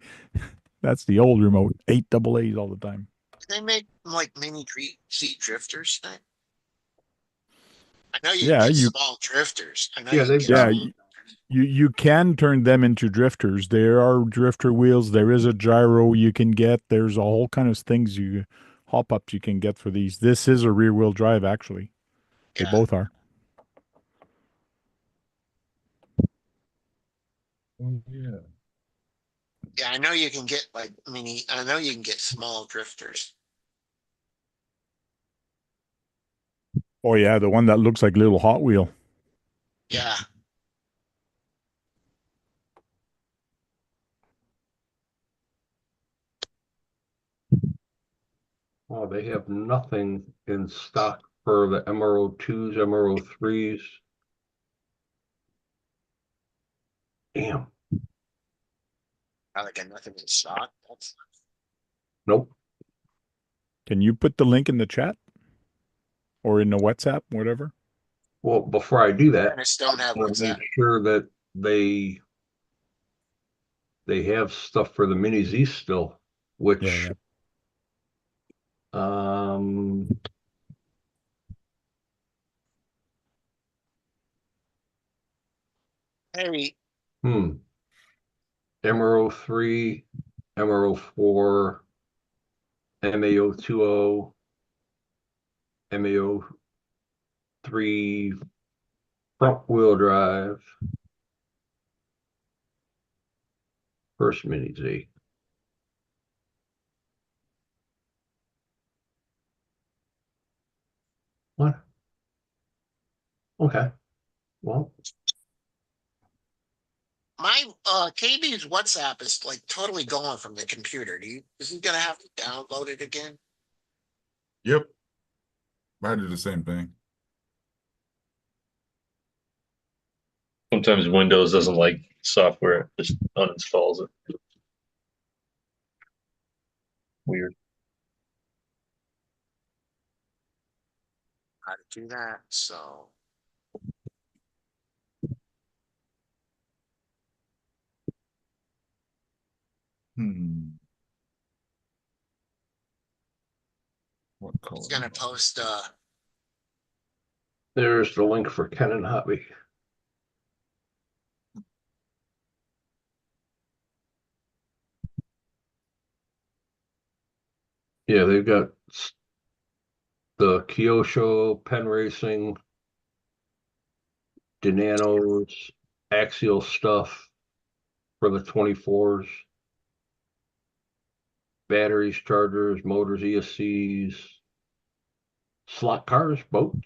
that's the old remote. 8 double A's all the time. Do they make like mini seat drifters? I know you Yeah, can get you small drifters. I know Yeah, you they've can get got yeah, you can turn them into drifters. There are drifter wheels. There is a gyro you can get. There's a whole kind of things hop ups you can get for these. This is a rear wheel drive actually. They Yeah. both are. yeah. Yeah, I know you can get like mini. I know you can get small drifters. Oh yeah, the one that looks like a little Hot Wheel. Yeah. Oh, they have nothing in stock for the MRO2s, MRO3s. Damn. I got nothing in stock. That's Nope. Can you put the link in the chat or in the WhatsApp, whatever? Well, before I do that, I just don't have I want to WhatsApp. make sure that they have stuff for the Mini Z still, which Yeah, yeah. Hey, MRO3, MRO4, MAO20, MAO3 front wheel drive, first Mini Z. Okay. Well, My KB's WhatsApp is like totally gone from the computer. Is he gonna have to download it again? Yep. I do the same thing. Sometimes Windows doesn't like software, it just uninstalls it. Weird. How to do that? So Hmm. What color? he's gonna post there's the link for Ken and Hobby. Yeah, they've got the Kyosho, Pen Racing, Denanos, Axial stuff for the 24s. Batteries, chargers, motors, ESCs, slot cars, boats,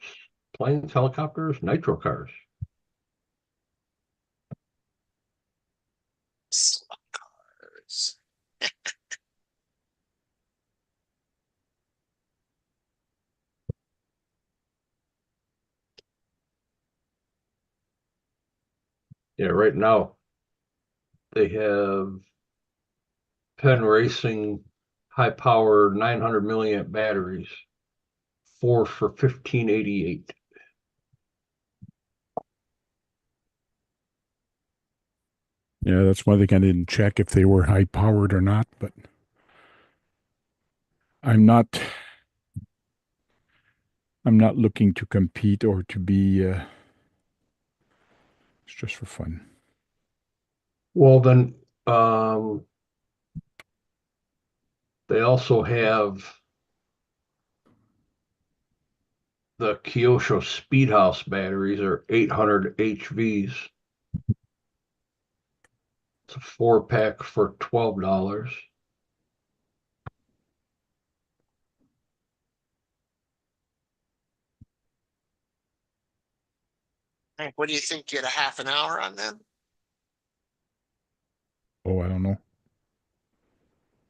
planes, helicopters, nitro cars. slot cards. Yeah, right now they have Pen Racing high power 900 milliamp batteries, 4 for 1588. Yeah, that's why they kind of didn't check if they were high powered or not. But I'm not. I'm not looking to compete or to be. It's just for fun. Well, then they also have the Kyosho Speedhouse batteries are 800 HVs. It's a 4-pack for $12. Hank, what do you think? Get a half an hour on them? Oh, I don't know.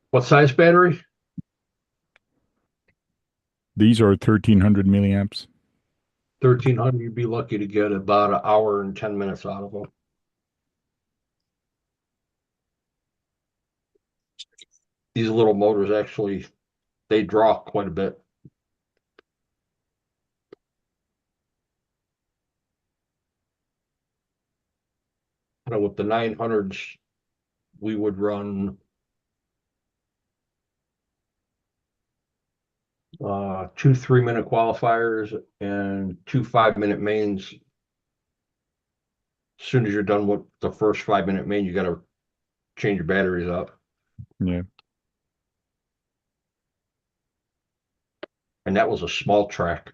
What size battery? These are 1300 milliamps. 1300. You'd be lucky to get about an hour and 10 minutes out of them. These little motors actually, they draw quite a bit. Now with the 900s, we would run 2 3-minute qualifiers and 2 5-minute mains. As soon as you're done with the first 5-minute main, you got to change your batteries out. Yeah. And that was a small track.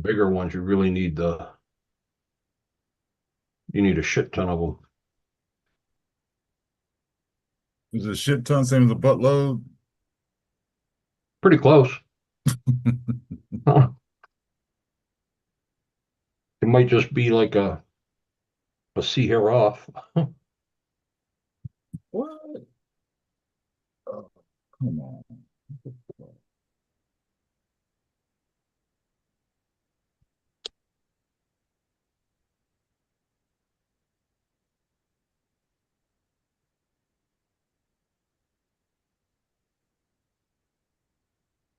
Bigger ones, you really need you need a shit ton of them. Is it a shit ton same as a buttload? Pretty close. Huh. It might just be like a see here off. What? Oh, come on.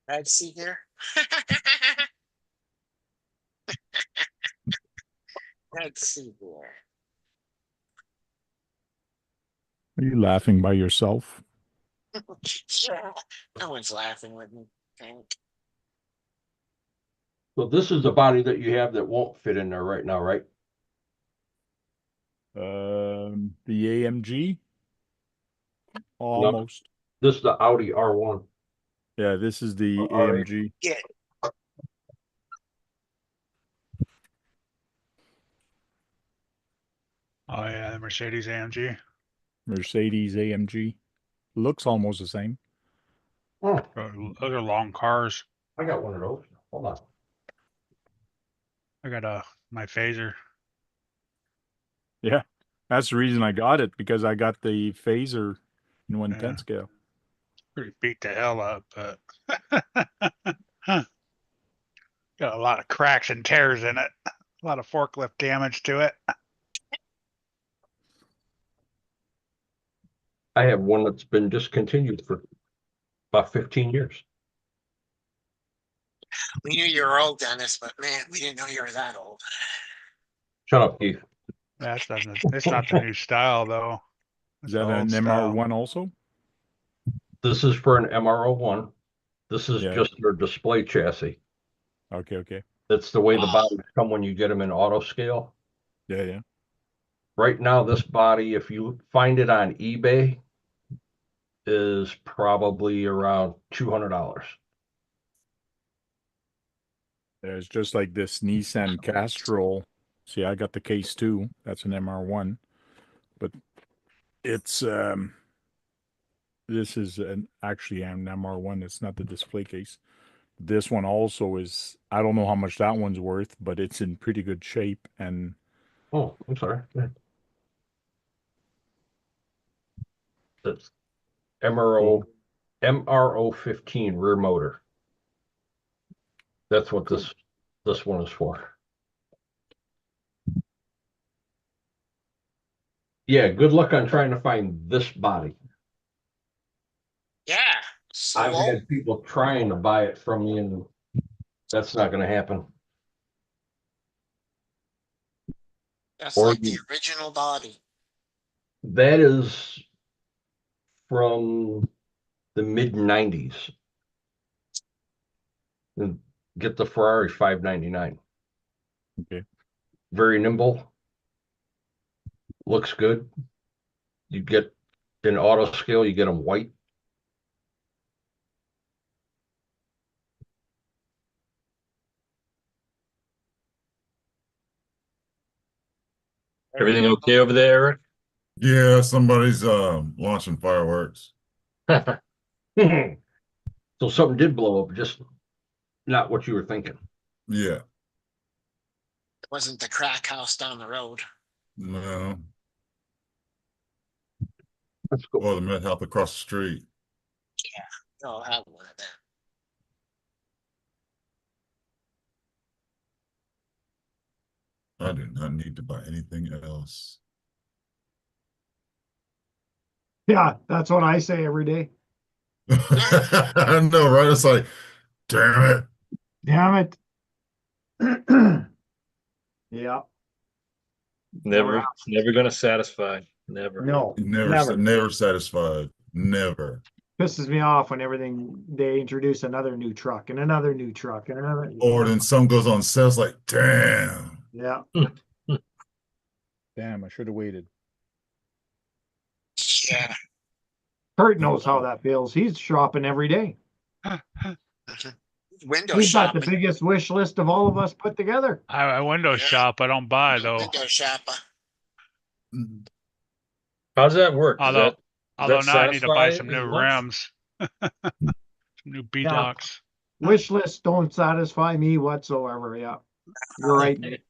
I'd see here. Let's see here. Are you laughing by yourself? Yeah, no one's laughing with me, Hank. So this is the body that you have that won't fit in there right now, right? The AMG? Almost. This is the Audi R1. Yeah, this is the Or R8. AMG. Yeah. Oh yeah, the Mercedes AMG. Mercedes AMG. Looks almost the same. Oh, Those are long cars. I got one of those. Hold on. I got my phaser. Yeah, that's the reason I got it, because I got the phaser in 110 Yeah. scale. Pretty beat the hell up, but got a lot of cracks and tears in it. A lot of forklift damage to it. I have one that's been discontinued for about 15 years. We knew you were old, Dennis, but man, we didn't know you were that old. Shut up, Keith. That's not it's not the new style though. Is It's that the an old style. MR1 also? This is for an MRO1. This is Yeah. just their display chassis. Okay. That's the way the bodies come when you get them in auto scale. Yeah. Right now, this body, if you find it on eBay, is probably around $200. It's just like this Nissan Castrol. See, I got the case too. That's an MR1, but it's this is actually an MR1. It's not the display case. This one also is. I don't know how much that one's worth, but it's in pretty good shape. And Oh, I'm sorry. That's MRO 15 rear motor. That's what this one is for. Yeah, good luck on trying to find this body. Yeah. So I've old. had people trying to buy it from me, and that's not going to happen. That's or like the you- original body. That is from the mid 90s. And get the Ferrari 599. Okay. Very nimble. Looks good. You get in auto scale, you get them white. Everything okay over there, Eric? Yeah, somebody's launching fireworks. So something did blow up, just not what you were thinking. Yeah. It wasn't the crack house down the road. No. Let's go. Or the med help across the street. I'll have one of them. I do not need to buy anything else. Yeah, that's what I say every day. I know, right? It's like, damn it. Damn it. Yeah, Never gonna satisfy. Never. no, Never, never satisfied. Never. pisses me off when everything they introduce another new truck and another new truck and another. Or then some goes on sale. It's like, damn. Yeah, damn, I should have waited. Yeah. Kurt knows how that feels. He's shopping every day. Window He's got shopping. the biggest wish list of all of us put together. I window Yeah. shop. I don't buy though. Window shopper. How's that work? Although now I need to buy satisfy some as new much? rims. Some new bead Yeah. locks. Wish lists don't satisfy me whatsoever. Yeah, you're right.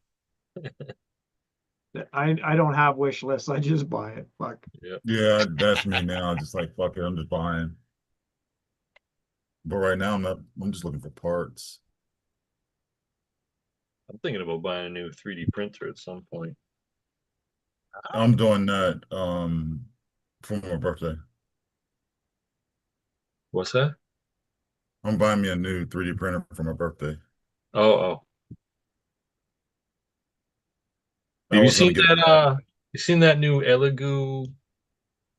I don't have wish lists. I just buy it. Fuck. Yeah, that's me now. Just like, fuck it, I'm just buying. But right now, I'm just looking for parts. I'm thinking about buying a new 3D printer at some point. I'm doing that for my birthday. What's that? I'm buying me a new 3D printer for my birthday. Oh. I Have you was gonna seen get that you seen that new Elegoo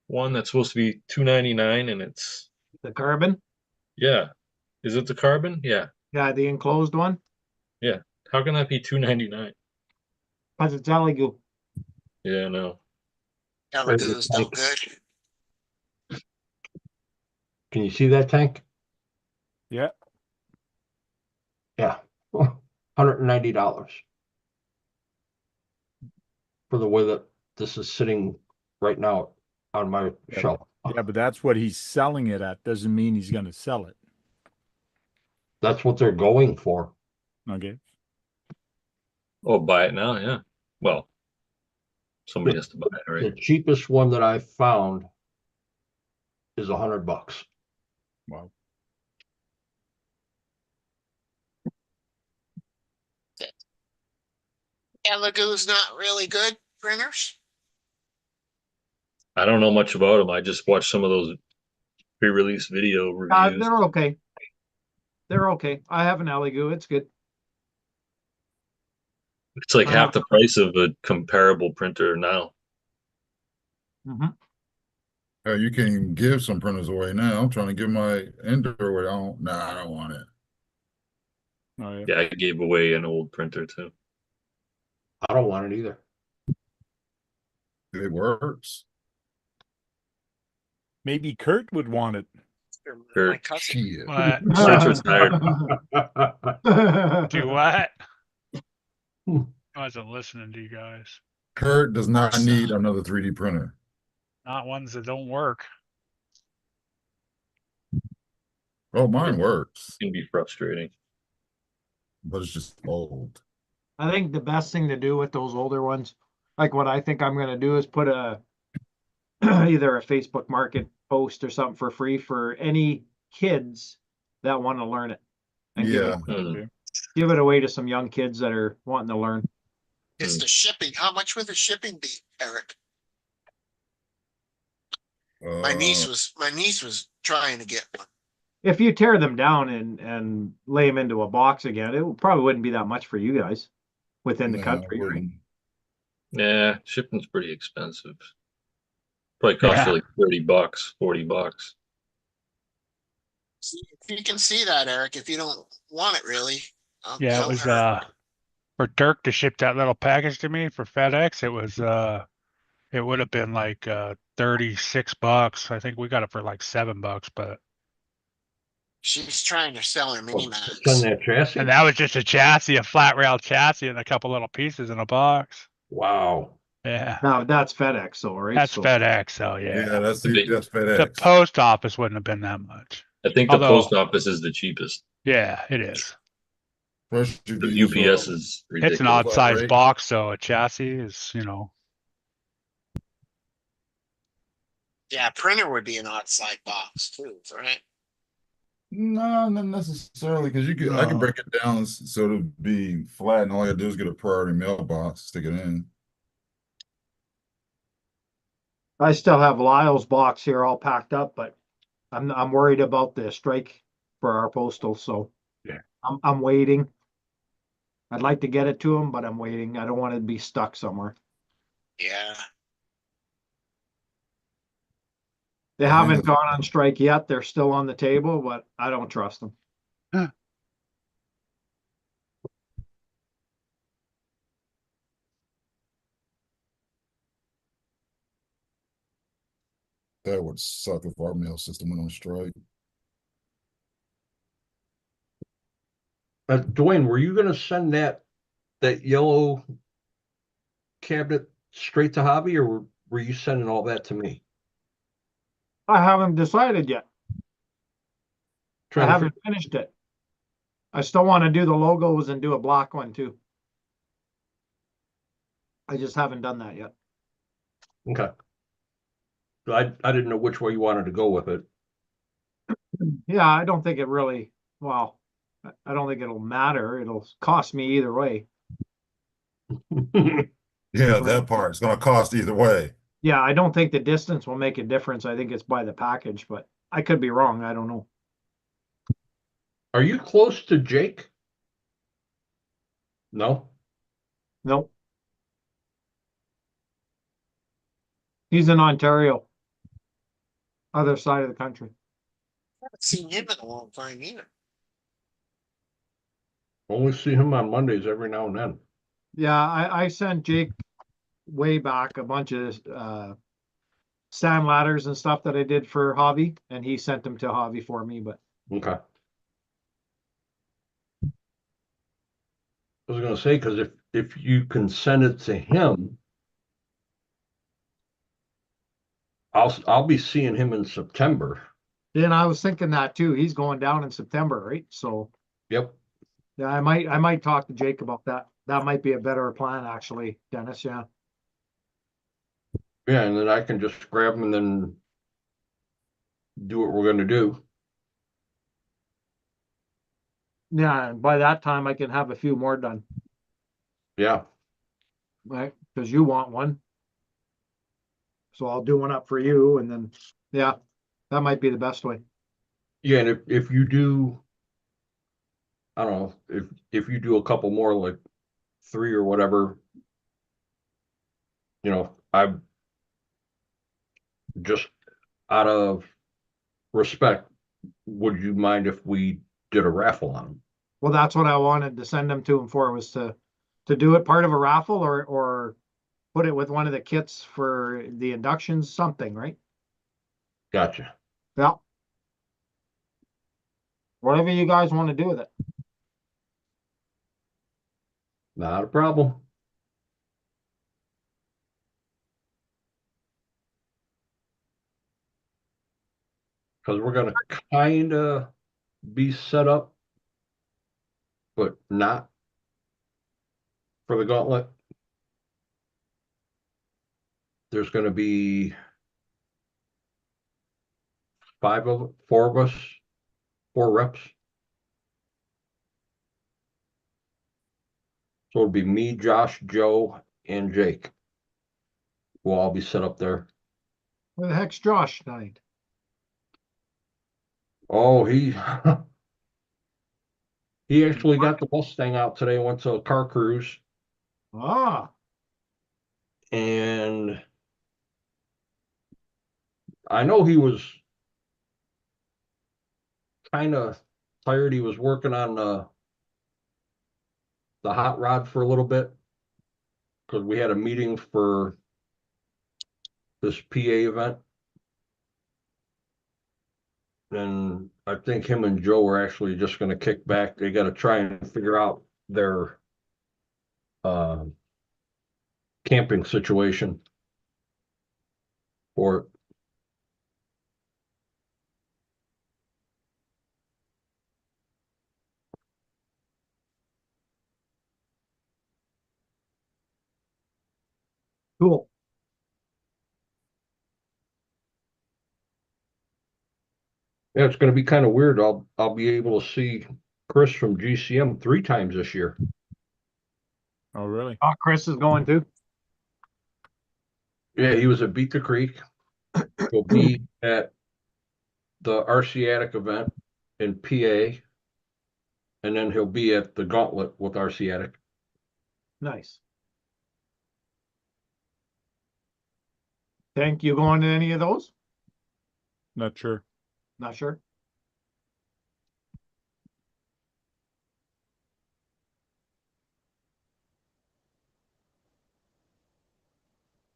one that's supposed to be $299 and it's The carbon. yeah. Is it the carbon? Yeah. Yeah, the enclosed one. How can that be $299? Because it's Elegoo. Yeah, no. Elegoo's no good. Can you see that tank? Yeah. Yeah. $190 for the way that this is sitting right now on my shelf. Yeah, but that's what he's selling it at. Doesn't mean he's going to sell it. That's what they're going for. Okay. Oh, buy it now, yeah. Well, somebody has to buy it, The right? cheapest one that I found is $100. Wow. Elegoo's not really good printers. I don't know much about them. I just watched some of those pre-release video reviews. They're okay. They're okay. I have an Elegoo. It's good. It's like half the price of a comparable printer now. Mhm. You can even give some printers away now. I'm trying to give my Ender away. I don't want it. Oh, yeah. Yeah, I gave away an old printer too. I don't want it either. It works. Maybe Kurt would want it. My cousin. Shit. What? Kurt's retired. Do what? I wasn't listening to you guys. Kurt does not need another 3D printer. Not ones that don't work. Oh, mine works, It can be frustrating. but it's just old. I think the best thing to do with those older ones, like what I think I'm gonna do is put a either a Facebook Market post or something for free for any kids that want to learn it. And Yeah. give it away to some young kids that are wanting to learn. It's the shipping. How much would the shipping be, Eric? My niece was trying to get one. If you tear them down and lay them into a box again, it probably wouldn't be that much for you guys within the No, country, it right? wouldn't. Yeah, shipping's pretty expensive. Probably cost you like $30, $40. If you can see that, Eric, if you don't want it really. Yeah, it tell was her. for Dirk to ship that little package to me for FedEx, it would have been like $36. I think we got it for like $7, but She's trying to sell her mini Send Max. that chassis. and that was just a chassis, a flat rail chassis and a couple little pieces in a box. Wow. Yeah. Now that's FedEx, though, right? That's So FedEx, so Yeah, yeah. that's The- that's The FedEx. post office wouldn't have been that much. I think Although- the post office is the cheapest. Yeah, it is. First you The use, UPS is ridiculous. It's an odd size rate. box, so a chassis is, Yeah, printer would be an odd side box too, right? No, not necessarily, because I can No. break it down so it'll be flat, and all I gotta do is get a priority mailbox, stick it in. I still have Lyle's box here all packed up, but I'm worried about the strike for our postal, so. Yeah. I'm waiting. I'd like to get it to him, but I'm waiting. I don't want it to be stuck somewhere. Yeah. They I think haven't that's- gone on strike yet. They're still on the table, but I don't trust them. That would suck if our mail system went on strike. Dwayne, were you gonna send that yellow cabinet straight to Hobby, or were you sending all that to me? I haven't decided yet. I Trying to haven't finished it. I still want to do the logos and do a black one too. I just haven't done that yet. Okay. So I didn't know which way you wanted to go with it. Yeah, I don't think it really, well, I don't think it'll matter. It'll cost me either way. Yeah, that part, it's gonna cost either way. Yeah, I don't think the distance will make a difference. I think it's by the package, but I could be wrong. I don't know. Are you close to Jake? No? Nope. He's in Ontario. Other side of the country. I haven't seen him in a long time either. Only see him on Mondays every now and then. Yeah, I sent Jake way back a bunch of stand ladders and stuff that I did for Hobby, and he sent them to Hobby for me, but Okay. I was gonna say, because if you can send it to him, I'll be seeing him in September. then I was thinking that too. He's going down in September, right? So Yep. Yeah, I might talk to Jake about that. That might be a better plan, actually, Dennis, yeah. Yeah, and then I can just grab them and then do what we're gonna do. Yeah, and by that time I can have a few more done, Yeah, right? Because you want one. So I'll do one up for you and then, yeah, that might be the best way. yeah, and if you do, I don't know, if you do a couple more, like 3 or whatever, I just out of respect, would you mind if we did a raffle on them? Well, that's what I wanted to send them to him for, was to do it part of a raffle or put it with one of the kits for the inductions, something, right? Gotcha. Yeah. Whatever you guys want to do with it. Not a problem. Because we're gonna kind of be set up, but not for the gauntlet. There's gonna be 4 of us, 4 reps. So it'll be me, Josh, Joe, and Jake. We'll all be set up there. Where the heck's Josh tonight? Oh, he he actually got the Mustang out today, went to a car cruise, Ah, and I know he was kind of tired. He was working on the hot rod for a little bit because we had a meeting for this PA event. And I think him and Joe are actually just going to kick back. They got to try and figure out their camping situation for it. cool. Yeah, it's going to be kind of weird. I'll be able to see Chris from GCM 3 times this year. Oh, really? Oh, Chris is going too. Yeah, he was at Beat the Creek. He'll be at the Arciatic event in PA, and then he'll be at the Gauntlet with Arciatic. Nice. Think you going to any of those? Not sure. Not sure.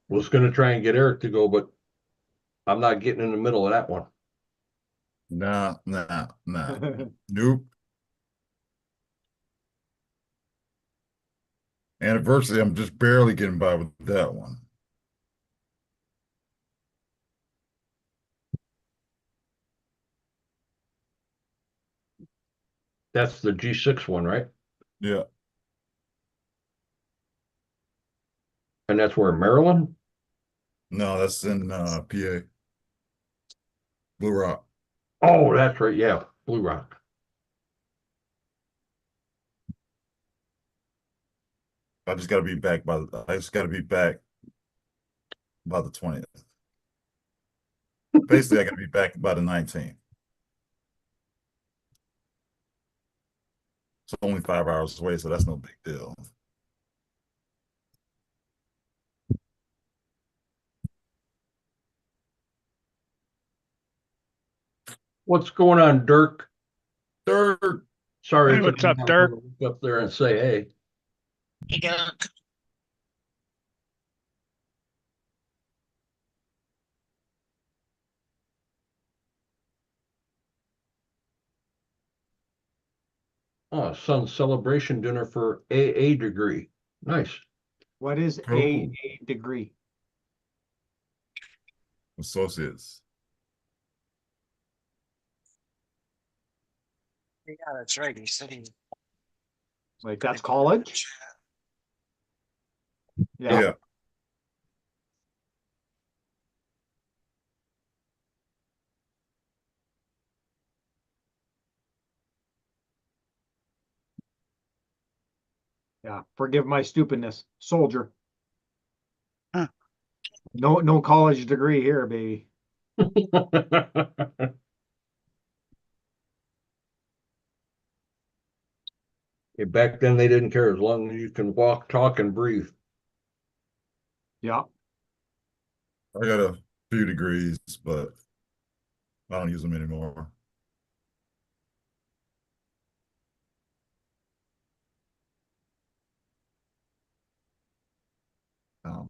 Was going to try and get Eric to go, but I'm not getting in the middle of that one. Nah. Nope. Anniversary, I'm just barely getting by with that one. That's the G6 one, right? Yeah. And that's where Maryland? No, that's in PA. Blue Rock. Oh, that's right. Yeah, Blue Rock. I just gotta be back by the 20th. Basically, I gotta be back by the 19th. It's only 5 hours away, so that's no big deal. What's going on, Dirk? Third, Sorry, Hey, it took what's me up, a Dirk? while to look up there and say, hey. Hey, Doc. Oh, son celebration dinner for AA degree. Nice. What is Oh. a degree? associates. Yeah, that's right. He said he Like that's college. Yeah. Yeah. Yeah. Forgive my stupidness. Soldier. Huh. No college degree here, baby. Yeah, back then they didn't care as long as you can walk, talk, and breathe. Yeah. I got a few degrees, but I don't use them anymore. Um,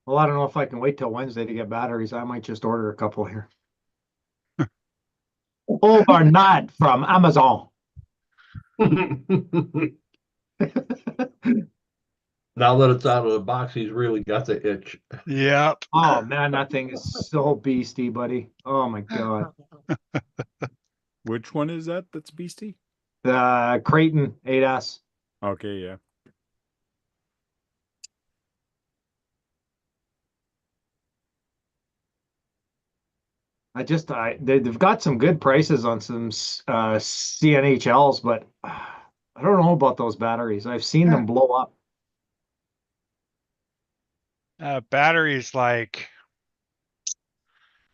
Well, I don't know if I can wait till Wednesday to get batteries. I might just order a couple here. Overnight from Amazon. Now that it's out of the box, he's really got the itch. Yep. Oh man, that thing is so beastie, buddy. Oh my God. Which one is that? That's beastie. The Creighton 8S. Okay, yeah. They've got some good prices on some CNHLs, but I don't know about those batteries. I've seen them blow up. Batteries like,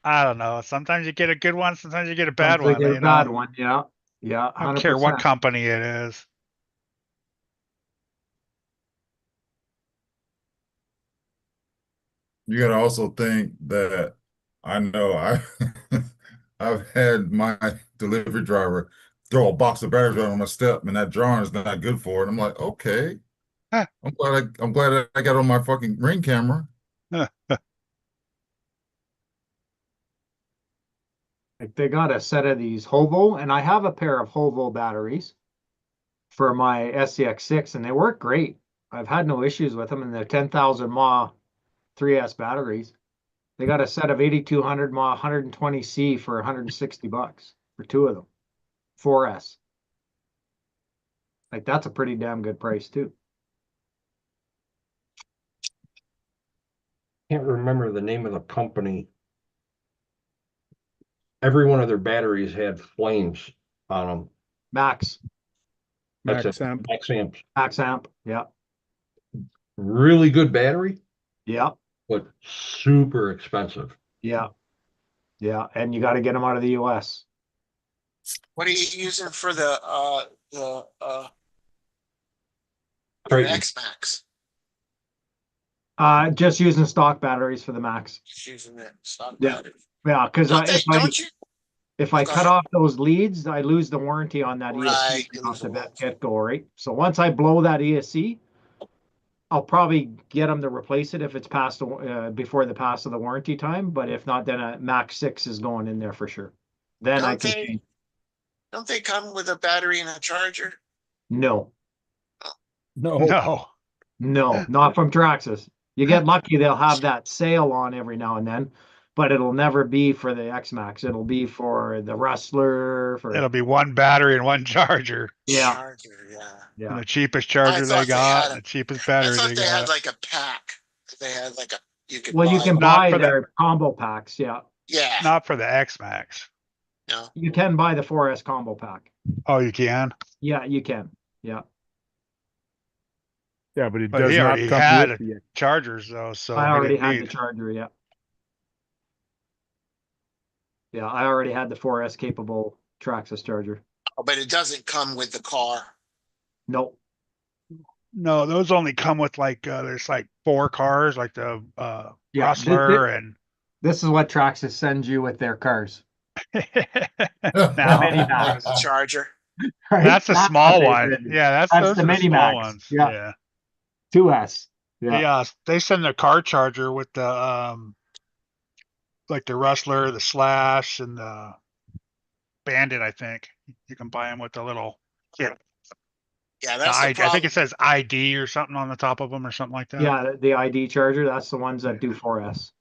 I don't know. Sometimes you get a good one, sometimes you get a bad Sometimes they one, get a you bad know. one. Yeah. Yeah. I don't care what 100%. company it is. you gotta also think that I know I've had my delivery driver throw a box of batteries right on my step, and that jar is not good for it. I'm like, okay. Huh. I'm glad I got on my fucking ring camera. Like they got a set of these Hovo, and I have a pair of Hovo batteries for my SCX6, and they work great. I've had no issues with them, and they're 10,000 mAh 3S batteries. They got a set of 8200 mAh 120C for $160 for two of them. 4S. Like that's a pretty damn good price too. Can't remember the name of the company. Every one of their batteries had flames on them. Max. That's Max it. amp. Max amps. Max amp. Yeah. Really good battery, Yeah. but super expensive. Yeah. Yeah. And you got to get them out of the US. What are you using for the Creighton. X-Max? Just using stock batteries for the Max. Just using it. Stock Yeah. battery. Yeah. Because Don't you? if I Go cut ahead. off those leads, I lose the warranty on that Right, ESC you off lose the the warranty. get-go, right? So once I blow that ESC, I'll probably get them to replace it if it's past before the pass of the warranty time. But if not, then a Max 6 is going in there for sure. Then I can change. Don't they come with a battery and a charger? No, No. no, not from Traxxas. You get lucky, they'll have that sale on every now and then, but it'll never be for the X-Max. It'll be for the Rustler, for It'll be one battery and one charger. yeah, Charger, yeah. And yeah. the cheapest I charger they thought they got, had and a- the cheapest I battery thought they they had got. like a pack. They had like a you could Well, you buy can them. Not buy for the their combo packs. Yeah, Yeah. not for the X Max. No. you can buy the 4S combo pack. Oh, you can? Yeah, you can. Yeah, Yeah, but it But does he not already come had with the. chargers though, so I he already didn't had the need. charger. Yeah, yeah, I already had the 4S capable Traxxas charger. But it doesn't come with the car. Nope. No, those only come with like there's like 4 cars, like the Yeah, Rustler and this is what Traxxas sends you with their cars. now Mini Like Max. the charger. Right? that's a That's small what they one. send you. Yeah, That's those the are the Mini small Max. ones. Yeah. Yeah. 2S. Yeah. Yeah, they send their car charger with the like the Rustler, the Slash, and the Bandit. I think you can buy them with the little kit. Yeah, that's the I think problem. it says ID or something on the top of them or something like that. Yeah, the ID charger, that's the ones that do 4S.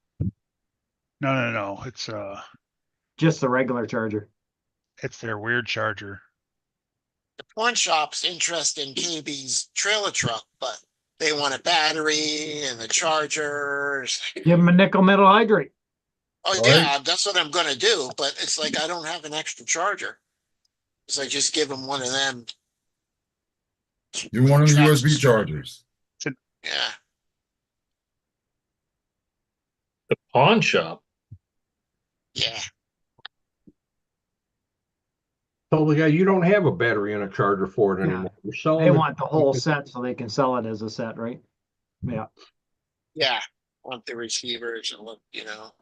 No. Just the regular charger. It's their weird charger. The pawn shop's interested in KB's trailer truck, but they want a battery and the chargers. Give them a nickel metal hydrate. Oh Right. yeah, that's what I'm gonna do, but it's like I don't have an extra charger. So I just give them one of them. You want them Tracks. USB chargers. Yeah. The pawn shop. Yeah. Told the guy, you don't have a battery and a charger for it Yeah. anymore. You're selling They it. want the whole set so they can sell it as a set, right? Yeah. Yeah. Want the receivers and look, you know.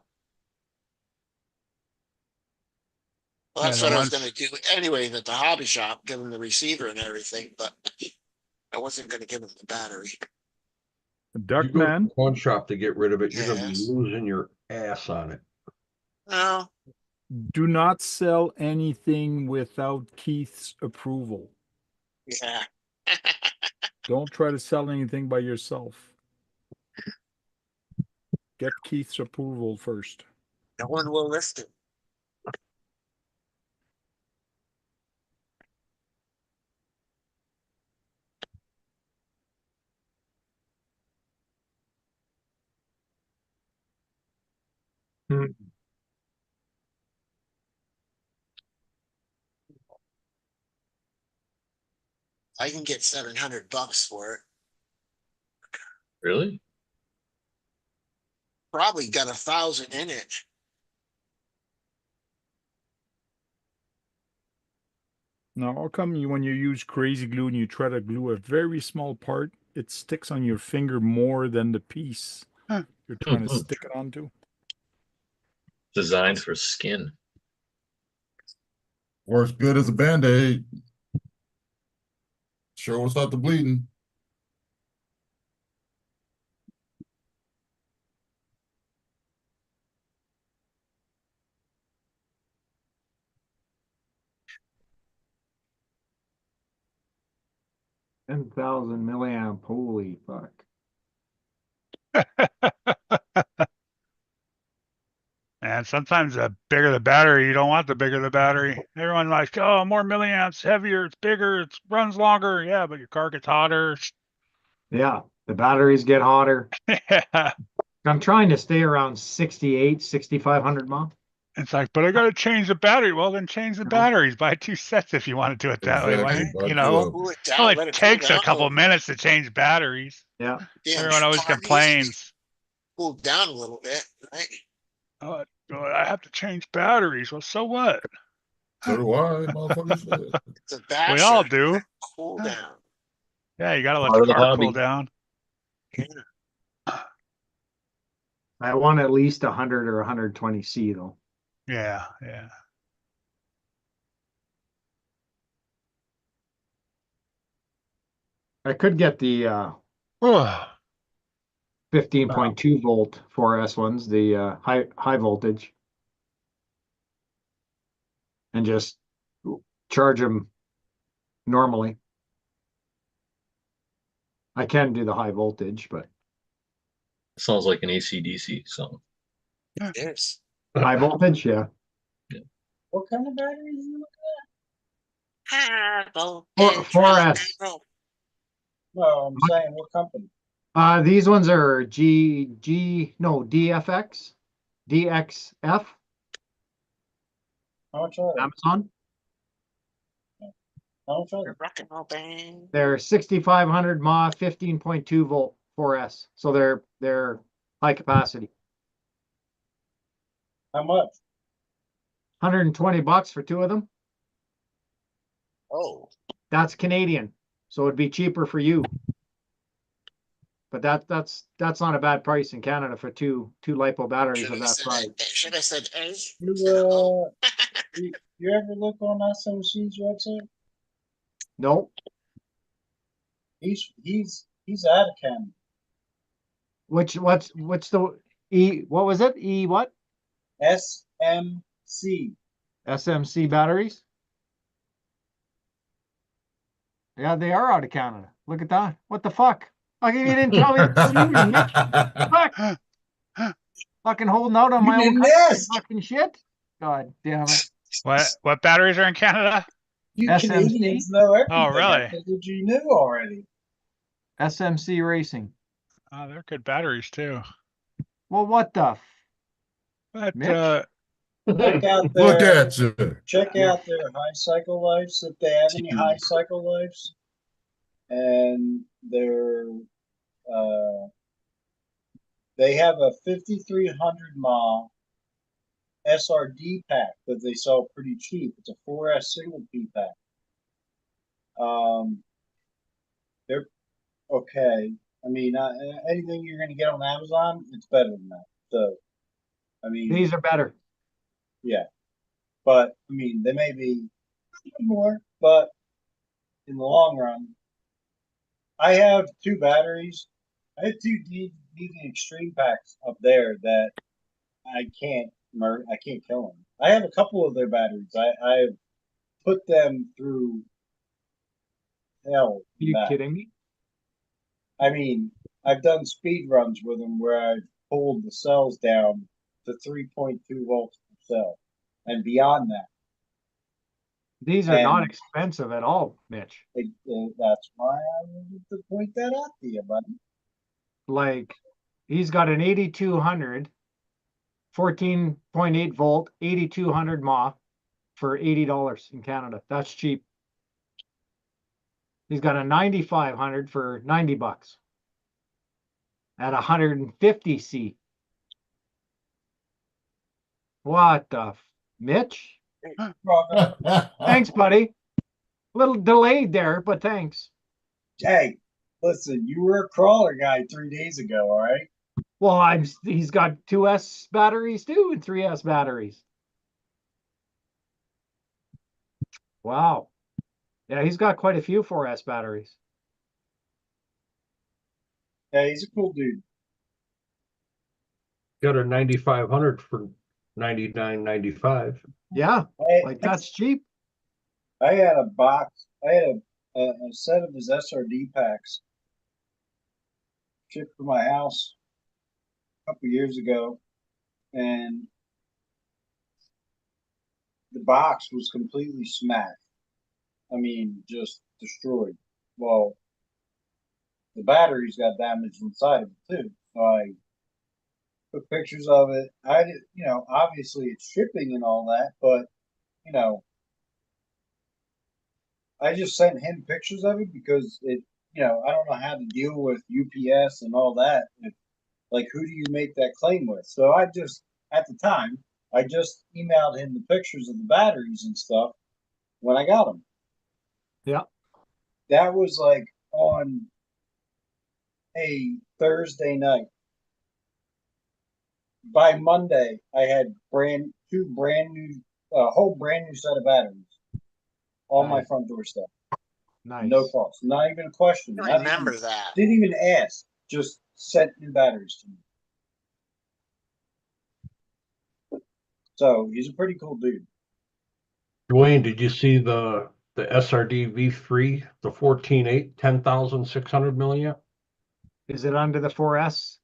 Well, Yeah, that's the what I was ones- gonna do anyway at the hobby shop, give them the receiver and everything, but I wasn't gonna give them the battery. You Duck go to man. the pawn shop to get rid of it, you're gonna be Yes. losing your ass on it. No, Do not sell anything without Keith's approval. yeah. Don't try to sell anything by yourself. Get Keith's approval first. No one will list it. I can get $700 for it. Really? Probably got 1,000 in it. Now, how come you, when you use crazy glue and you try to glue a very small part, it sticks on your finger more than the piece you're trying to stick it onto? Designed for skin. Works good as a Band-Aid. Sure will stop the bleeding. Ten 10,000 milliamp. Holy fuck. And sometimes the bigger the battery, you don't want the bigger the battery. Everyone like, oh, more milliamps, heavier, it's bigger, it runs longer. Yeah, but your car gets hotter. Yeah. The batteries get hotter. Yeah. I'm trying to stay around 68, 6,500 miles. It's like, but I got to change the battery. Well, then change the No. batteries. Buy 2 sets if you want to do it that way. Why Exactly. didn't- Buy you two know, of 'em. Cool it it down, only let it takes cool a couple down. minutes to change batteries. Yeah. Damn, Everyone always car needs to be complains. cooled down a little bit, right? Oh, I have to change batteries. Well, so what? So do I, motherfucker. Shit. It's a basher. We all do. Cool down. Yeah, you got to let Part the of the car hobby. cool down. I want at least 100 or 120C though. Yeah, yeah. I could get the Oh, 15.2 volt 4S ones, the high voltage, and just charge them normally. I can do the high voltage, but Sounds like an AC/DC song. It is. high voltage, yeah. What kind of batteries you looking Ah, well, 4S. at? No, I'm saying what company? These ones are DFX, DXF, How much are they? Amazon. How much are they? Rock and roll band. They're 6,500 mAh, 15.2 volt 4S. So they're high capacity. How much? $120 for 2 of them. Oh, That's Canadian, so it'd be cheaper for you. But that's not a bad price in Canada for two lipo batteries should of have that said size. A. Should have said A. You instead of O. you ever look on SMC's website? Nope. He's out of Canada. What's the what was it? What? SMC. SMC batteries? Yeah, they are out of Canada. Look at that. What the fuck? Fucking you didn't tell me this evening, Mitch. Fuck. Fucking holding out on You my own didn't country ask. fucking shit. God damn it. What batteries are in Canada? You SMC? Canadians know everything. Oh, really? I figured you knew already. SMC Racing. Oh, they're good batteries too. Well, what the? But Mitch? Check out Look their at you. high cycle lives if they have any high cycle lives, and they have a 5,300 mile SRD pack that they sell pretty cheap. It's a 4S single P pack. They're okay. I mean, anything you're going to get on Amazon, it's better than that. So, I mean, These are better. yeah. But I mean, they may be more, but in the long run, I have two batteries. I have two DV Extreme packs up there that I can't I can't kill them. I have a couple of their batteries. I've put them through hell. Are you back. kidding me? I mean, I've done speed runs with them where I've pulled the cells down to 3.2 volts per cell and beyond that. These are not And expensive at all, Mitch. that's why I wanted to point that out to you, buddy. Like, he's got an 8200, 14.8 volt, 8200 mAh for $80 in Canada. That's cheap. He's got a 9500 for $90 at 150 C. What the Mitch? Thanks, buddy. A little delayed there, but thanks. Hey, listen, you were a crawler guy 3 days ago, all right? Well, he's got 2S batteries too and 3S batteries. Wow. Yeah, he's got quite a few 4S batteries. Yeah, he's a cool dude. Got a 9,500 for 99.95. Yeah, like that's cheap. I had a box. I had a set of his SRD packs shipped to my house a couple years ago, and the box was completely smashed. I mean, just destroyed. Well, the batteries got damaged inside of it too. So I took pictures of it. I did, obviously it's shipping and all that, but you know, I just sent him pictures of it because I don't know how to deal with UPS and all that. Like, who do you make that claim with? So at the time, I just emailed him the pictures of the batteries and stuff when I got them. Yeah. That was like on a Thursday night. By Monday, I had two brand new, whole brand new set of batteries on my Nice. front doorstep. Nice. No cost, not even a question. I remember that. Didn't even ask. Just sent new batteries to me. So he's a pretty cool dude. Dwayne, did you see the SRD V3, the 14.8, 10,600 milliamp? Is it under the 4S?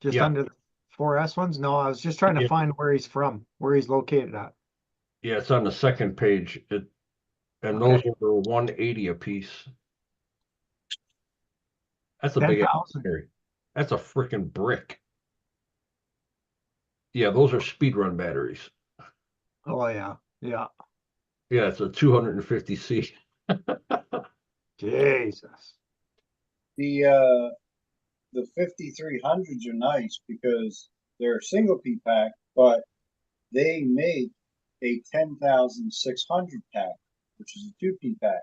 Just Yeah. under the 4S ones? No, I was just trying to Yeah. find where he's from, where he's located at. Yeah, it's on the second page. And Okay. those are 180 a piece. That's a big 10,000. battery. That's a freaking brick. Yeah, those are speed run batteries. Oh yeah. Yeah. Yeah, it's a 250C. Jesus. The 5300s are nice because they're a single P pack, but they make a 10,600 pack, which is a 2P pack.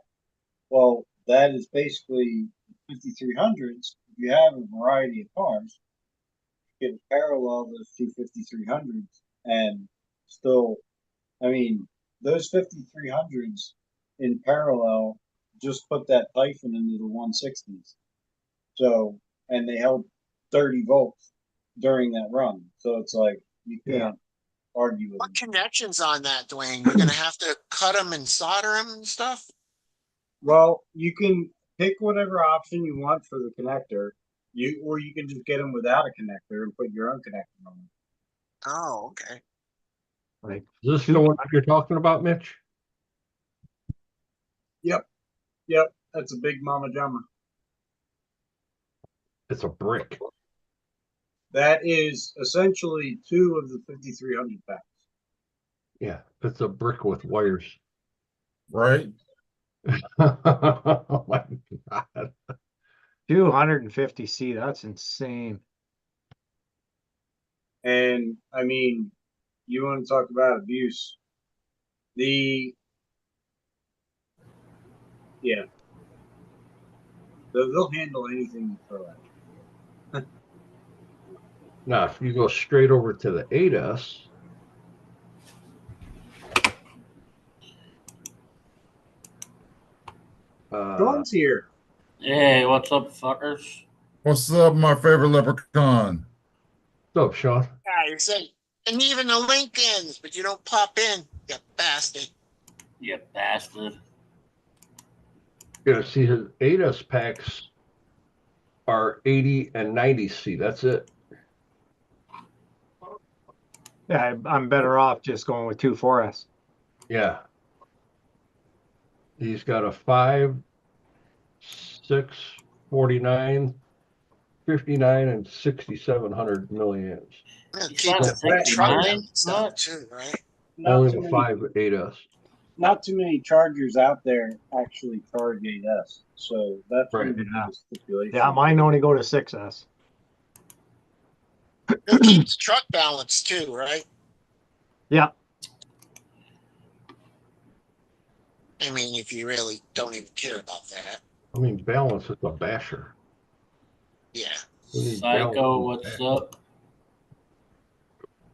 Well, that is basically 5300s. If you have a variety of cars, you can parallel those two 5300s and still, I mean, those 5300s in parallel just put that Typhon into the 160s. So, and they held 30 volts during that run. So it's like, you can't argue with What them. connections on that, Dwayne? You're gonna have to cut them and solder them and stuff. Well, you can pick whatever option you want for the connector. Or you can just get them without a connector and put your own connector on them. Oh, okay. Like Is this the one you're talking about, Mitch? Yep, that's a big mama jama. It's a brick. That is essentially 2 of the 5300 packs. Yeah, it's a brick with wires. Right? Oh my God. 250C. That's insane. And I mean, you want to talk about abuse? They'll handle anything you throw at them. Now, if you go straight over to the 8S, Dawn's here. Hey, what's up, fuckers? What's up, my favorite leprechaun? what's up, Sean? Yeah, you said, and even the Lincolns, but you don't pop in, you bastard. You bastard. Yeah, see, his 8S packs are 80 and 90C. That's it. Yeah, I'm better off just going with 2 4S. Yeah. He's got a 5, 6, 49, 59, and 6,700 milliamps. Yeah, You keep got the big truck 69? down stuff What? too, right? Not Only too the many, 5 8S. not too many chargers out there actually charge 8S. So that's Right. going to be the stipulation. Yeah, mine only go to 6S. It keeps truck balance too, right? Yeah. I mean, if you really don't even care about that. I mean, balance is a basher. Yeah. We need Psycho, balance. what's up?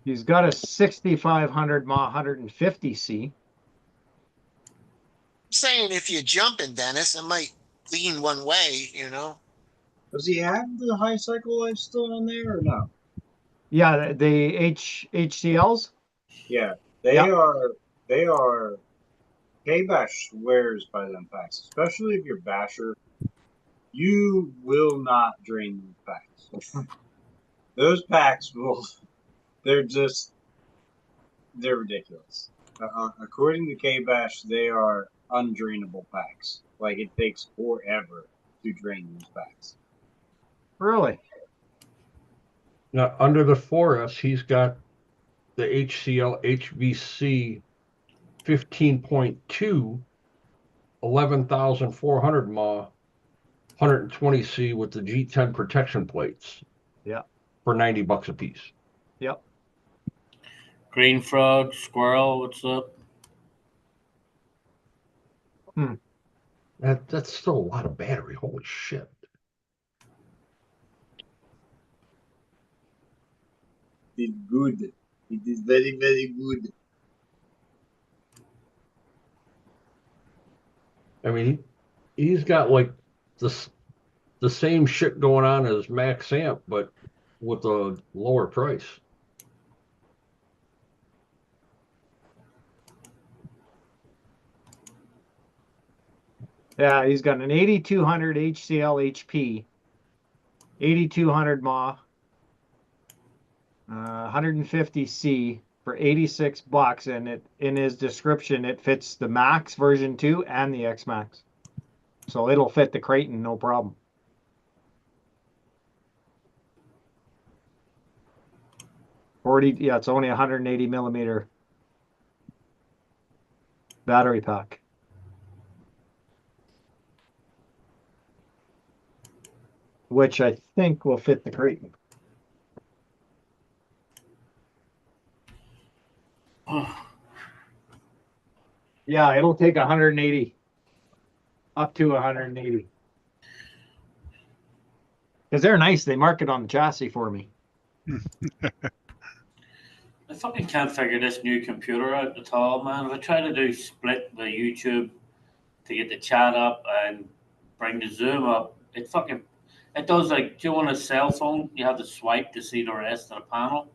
He's got a 6500 mAh 150C. I'm saying if you're jumping, Dennis, it might lean one way, you know? Does he have the high cycle life still on there or no? Yeah, the HCLs. Yeah, they Yep. are K-Bash swears by them packs, especially if you're Basher. You will not drain these packs. Those packs they're ridiculous. According to K-Bash, they are undrainable packs. Like it takes forever to drain these packs. Really? Now, under the 4S, he's got the HCL HVC 15.2, 11,400 mAh, 120C with the G10 protection plates. Yeah. For $90 a piece. Yep. Green Frog, Squirrel, what's up? That's still a lot of battery. Holy shit. It's good. It is very, very good. I mean, he's got like the same shit going on as Max Amp, but with a lower price. Yeah, he's got an 8200 HCL HP, 8200 mAh, 150C for $86, and it in his description it fits the Max version 2 and the X Max, so it'll fit the Creighton no problem. Yeah, it's only 180 millimeter battery pack. Which I think will fit the Creighton. Yeah, it'll take 180 up to 180. Because they're nice. They mark it on the chassis for me. I fucking can't figure this new computer out at all, man. If I try to do split the YouTube to get the chat up and bring the Zoom up, it does like, do you want a cell phone? You have to swipe to see the rest of the panel.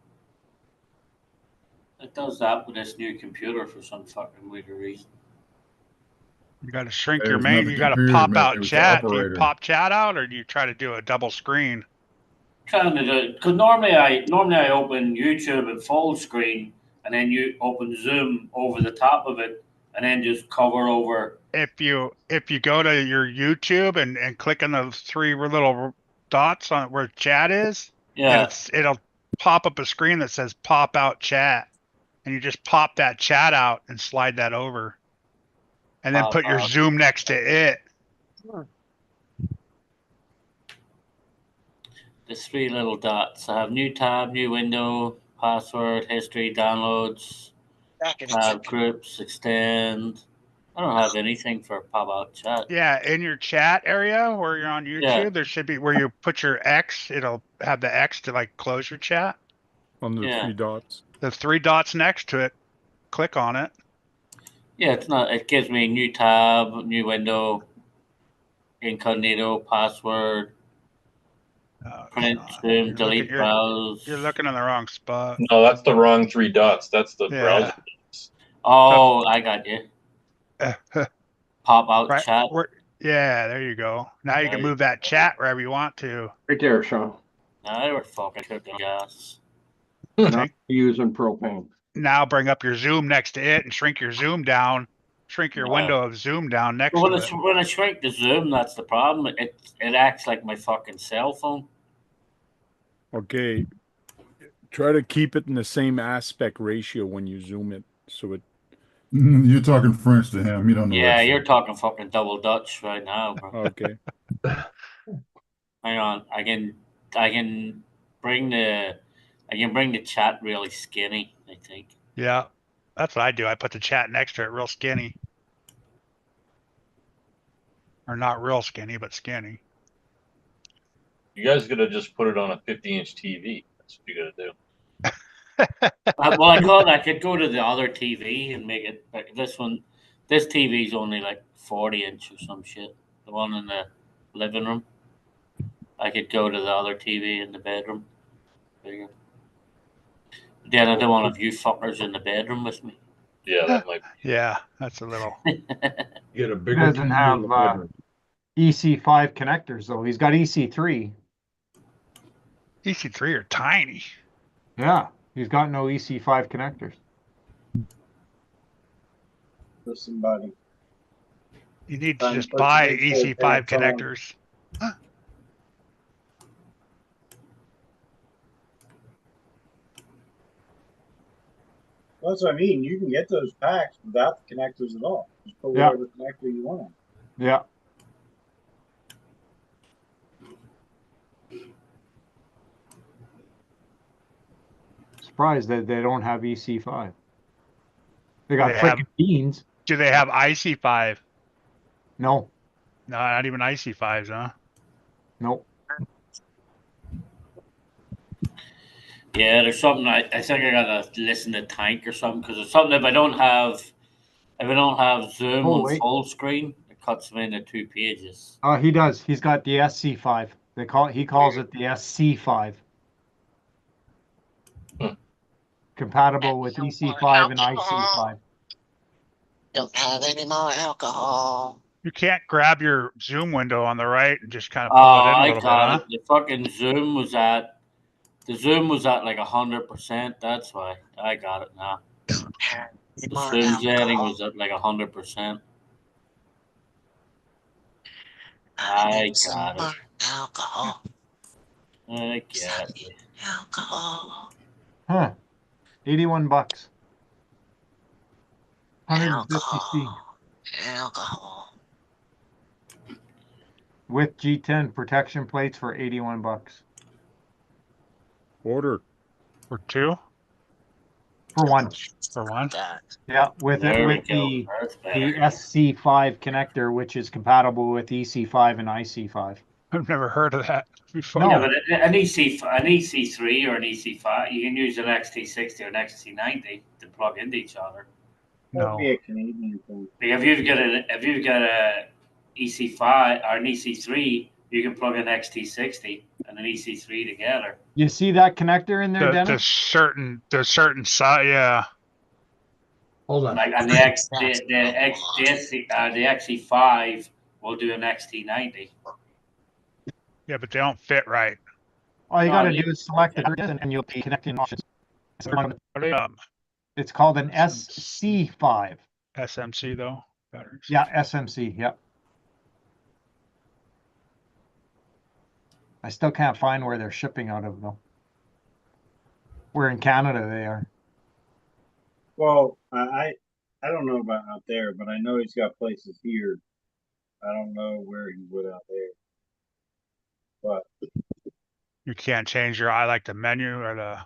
It does that with this new computer for some fucking weird reason. You got to shrink Hey, your it's main. not the You got to computer, pop man, out it was the chat. Do you operator. pop chat out, or do you try to do a double screen? Trying to do, because normally I open YouTube at full screen and then you open Zoom over the top of it and then just cover over. If you go to your YouTube and click on those three little dots on where chat is, Yeah. it'll pop up a screen that says pop out chat, and you just pop that chat out and slide that over, and then Pop put your out. Zoom next to it. The three little dots. I have new tab, new window, password, history, downloads, tab, groups, extend. I don't have anything for pop out chat. Yeah, in your chat area where you're on YouTube, Yeah. there should be where you put your X. It'll have the X to like close your chat. On the Yeah. 3 dots. The three dots next to it. Click on it. Yeah, it's not. It gives me new tab, new window, incognito, password, print, zoom, delete, browse. You're looking in the wrong spot. No, that's the wrong three dots. That's the Yeah. browser. Oh, I got you. Pop out Right. chat. Yeah, there you go. Now you can move that chat wherever you want to. Right there, Sean. Now they were fucking cooking gas. Not using propane. Now bring up your Zoom next to it and shrink your Zoom down. Shrink your window of Zoom down next Well, to it. when I shrink the Zoom, that's the problem. It acts like my fucking cell phone. Okay. Try to keep it in the same aspect ratio when you zoom it, so it. You're talking French to him. You don't know. Yeah, that you're shit. talking fucking double Dutch right now, bro. Okay. Hang on, I can bring the chat really skinny, I think. Yeah, that's what I do. I put the chat next to it real skinny. Or not real skinny, but skinny. You guys gotta just put it on a 50-inch TV. That's what you gotta do. Well, I could go to the other TV and make it like this one. This TV's only like 40-inch or some shit. The one in the living room. I could go to the other TV in the bedroom. Bigger. Then I don't want to have you fuckers in the bedroom with me. Yeah, that might be. Yeah, that's a little. Get a He bigger doesn't TV in have the bedroom. EC5 connectors though. He's got EC3. EC3 are tiny. Yeah, he's got no EC5 connectors. For somebody. You need to Trying to just put buy some info EC5 pants on. connectors. Well, that's what I mean. You can get those packs without the connectors at all. Just put Yeah. whatever connector you want. Yeah. Surprised that they don't have EC5. They got They have- freaking beans. Do they have IC5? No, No, not even IC5s, huh? no. Yeah, there's something I think I gotta listen to Tank or something because there's something if I don't have Zoom Oh, on wait. full screen, it cuts me into 2 pages. He does. He's got the SC5. He calls it the SC5. Compatible with EC5 and IC5. Don't have any more alcohol. You can't grab your Zoom window on the right and just kind of Oh, pull it in a I little bit, got huh? it. The fucking Zoom was at like 100%. That's why I got it now. Don't have any The more Zoom setting alcohol. was at like 100%. I I need some got more it. alcohol. I get it. Alcohol. Huh. $81. 150C Alcohol. with G10 protection plates for $81 Order. For two? for one. For one? Yeah, with There we it with go. the That's better. SC5 connector, which is compatible with EC5 and IC5. I've never heard of that before. No. Yeah, but an EC3 or an EC5, you can use an XT60 or an XT90 to plug into each other. That'd No. be a Canadian thing. Like if you've got a EC5 or an EC3, you can plug an XT60 and an EC3 together. You see that connector in there, The Dennis? certain size, yeah. Hold on. Like, and the XC5 will do an XT90. Yeah, but they don't fit right. All you No, gotta they- do is select the and you'll be connecting options. What are they, It's called an SC5. SMC though? Batteries. Yeah, SMC, yep. I still can't find where they're shipping out of though. Where in Canada they are. Well, I don't know about out there, but I know he's got places here. I don't know where he would out there. But You can't change your I like the menu or the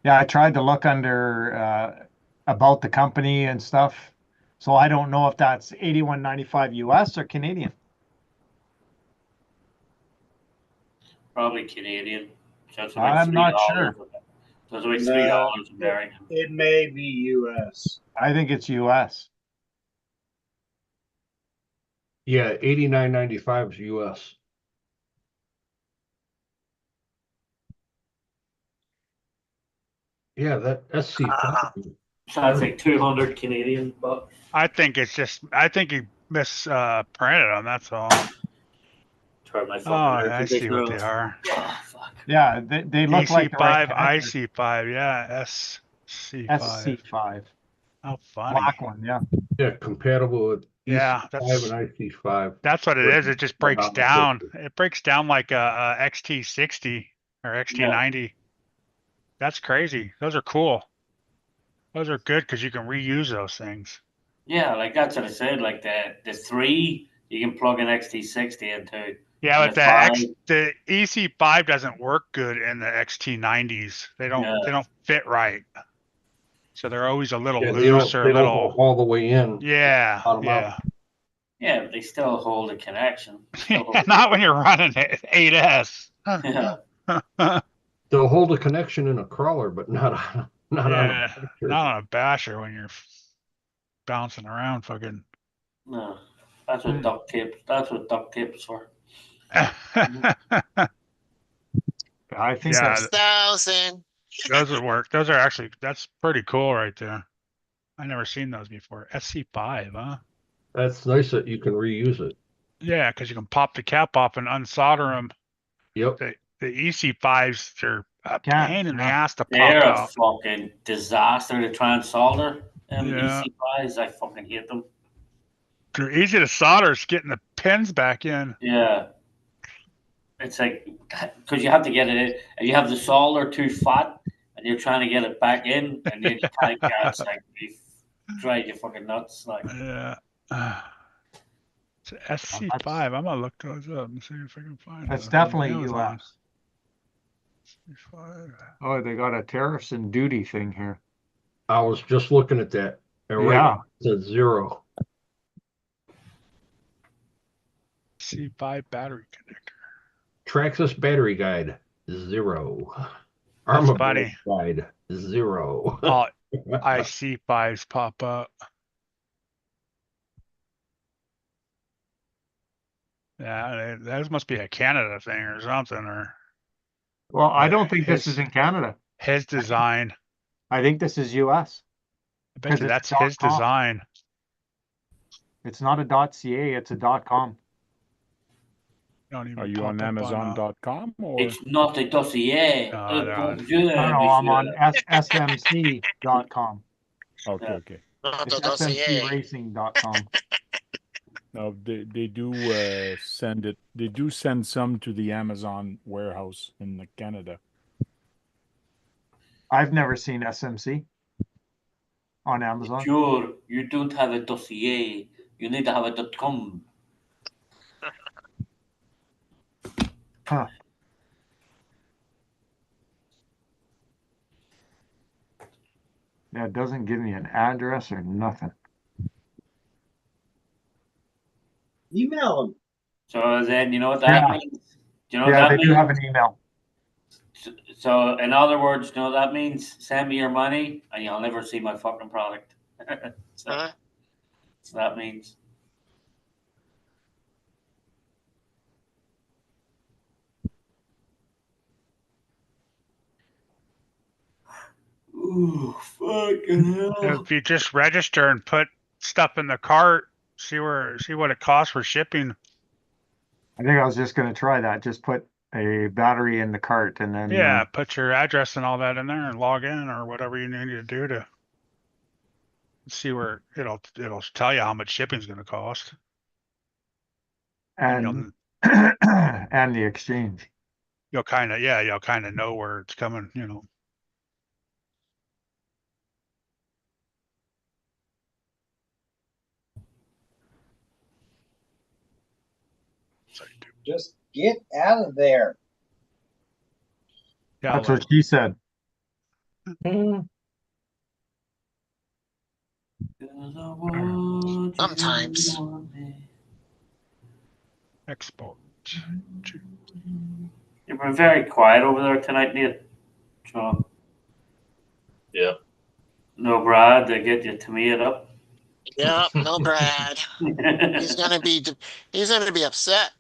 Yeah, I tried to look under about the company and stuff. So I don't know if that's 81.95 US or Canadian. Probably Canadian. So it's about I'm not $3. sure. So it's about No, $3 American. it may be US. I think it's US. Yeah, 89.95 is US. Yeah, that SC5. So I think 200 Canadian bucks. I think it's just I think he printed them, that's all. Turn my Oh, fucking air I see what they conditioner are. off. Oh, fuck. Yeah, they look like the right EC5, connector. IC5, yeah, SC5. SC5. How funny. Black one, yeah. Yeah, compatible with Yeah, EC5 that's and IC5. that's what it is. It just breaks down. It breaks down like a XT60 or XT90. That's crazy. Those are cool. Those are good because you can reuse those things. Yeah, like that's what I said. Like the 3, you can plug an XT60 into. Yeah, and but the EC5 doesn't work good in the XT90s. They don't fit right. So they're always a little loose or they a don't little go all the way in. yeah, Bottom yeah. out. Yeah, but they still hold a connection. Not when you're running it 8S. Yeah. They'll hold a connection in a crawler, but not on Not a on a basher when you're bouncing around fucking. No, that's what duct tape. That's what duct tape is for. I think Yeah, 6,000. those would work. Those are actually that's pretty cool right there. I never seen those before. SC5, huh? That's nice that you can reuse it. Yeah, because you can pop the cap off and unsolder them. Yep. The EC5s are a pain in the ass to pop They're a out. fucking disaster to try and solder. Yeah. EC5s, I fucking hate them. They're easy to solder. It's getting the pins back in. Yeah. It's like, because you have to get it in, and you have the solder too fat, and you're trying to get it back in, and then you can't get it. It's like, you drive you fucking nuts. Like, yeah. It's SC5. I'm gonna look those up and see if I can find That's those on definitely Amazon. US. SC5. Oh, they got a tariffs and duty thing here. I was just looking at that. And right now it says 0. C5 battery connector. Traxxas battery guide 0. That's Armor funny. guide 0. Oh, IC5s pop up. Yeah, that must be a Canada thing or something, or Well, I don't think this is in Canada. his design. I think this is US. I bet you that's his .com. design. It's not a .ca, it's a .com. Don't even Are you on Amazon.com or? it's not a dossier. No, they're on- No, I'm on smc.com. Okay, okay. Not It's the dossier. smcracing.com. No, they do send it. They do send some to the Amazon warehouse in Canada. I've never seen SMC on Amazon. Sure, you don't have a dossier. You need to have a .com. Huh. Yeah, it doesn't give me an address or nothing. Email them. So then, you know what that Yeah. means? Do you know what Yeah, that they means? do have an email. So, in other words, you know what that means? Send me your money, and you'll never see my fucking product. So that means. Ooh, fucking hell. If you just register and put stuff in the cart, see what it costs for shipping. I think I was just gonna try that. Just put a battery in the cart and then Yeah, put your address and all that in there and log in or whatever you need to do to see where it'll tell you how much shipping's going to cost. and You'll and the exchange. you'll kind of know where it's coming, you know. Just get out of there. Yeah, That's like, what she said. Sometimes. export. You've been very quiet over there tonight, Nate. Sean. Yeah. No Brad to get your tomato up. Yep, no Brad. He's gonna be upset.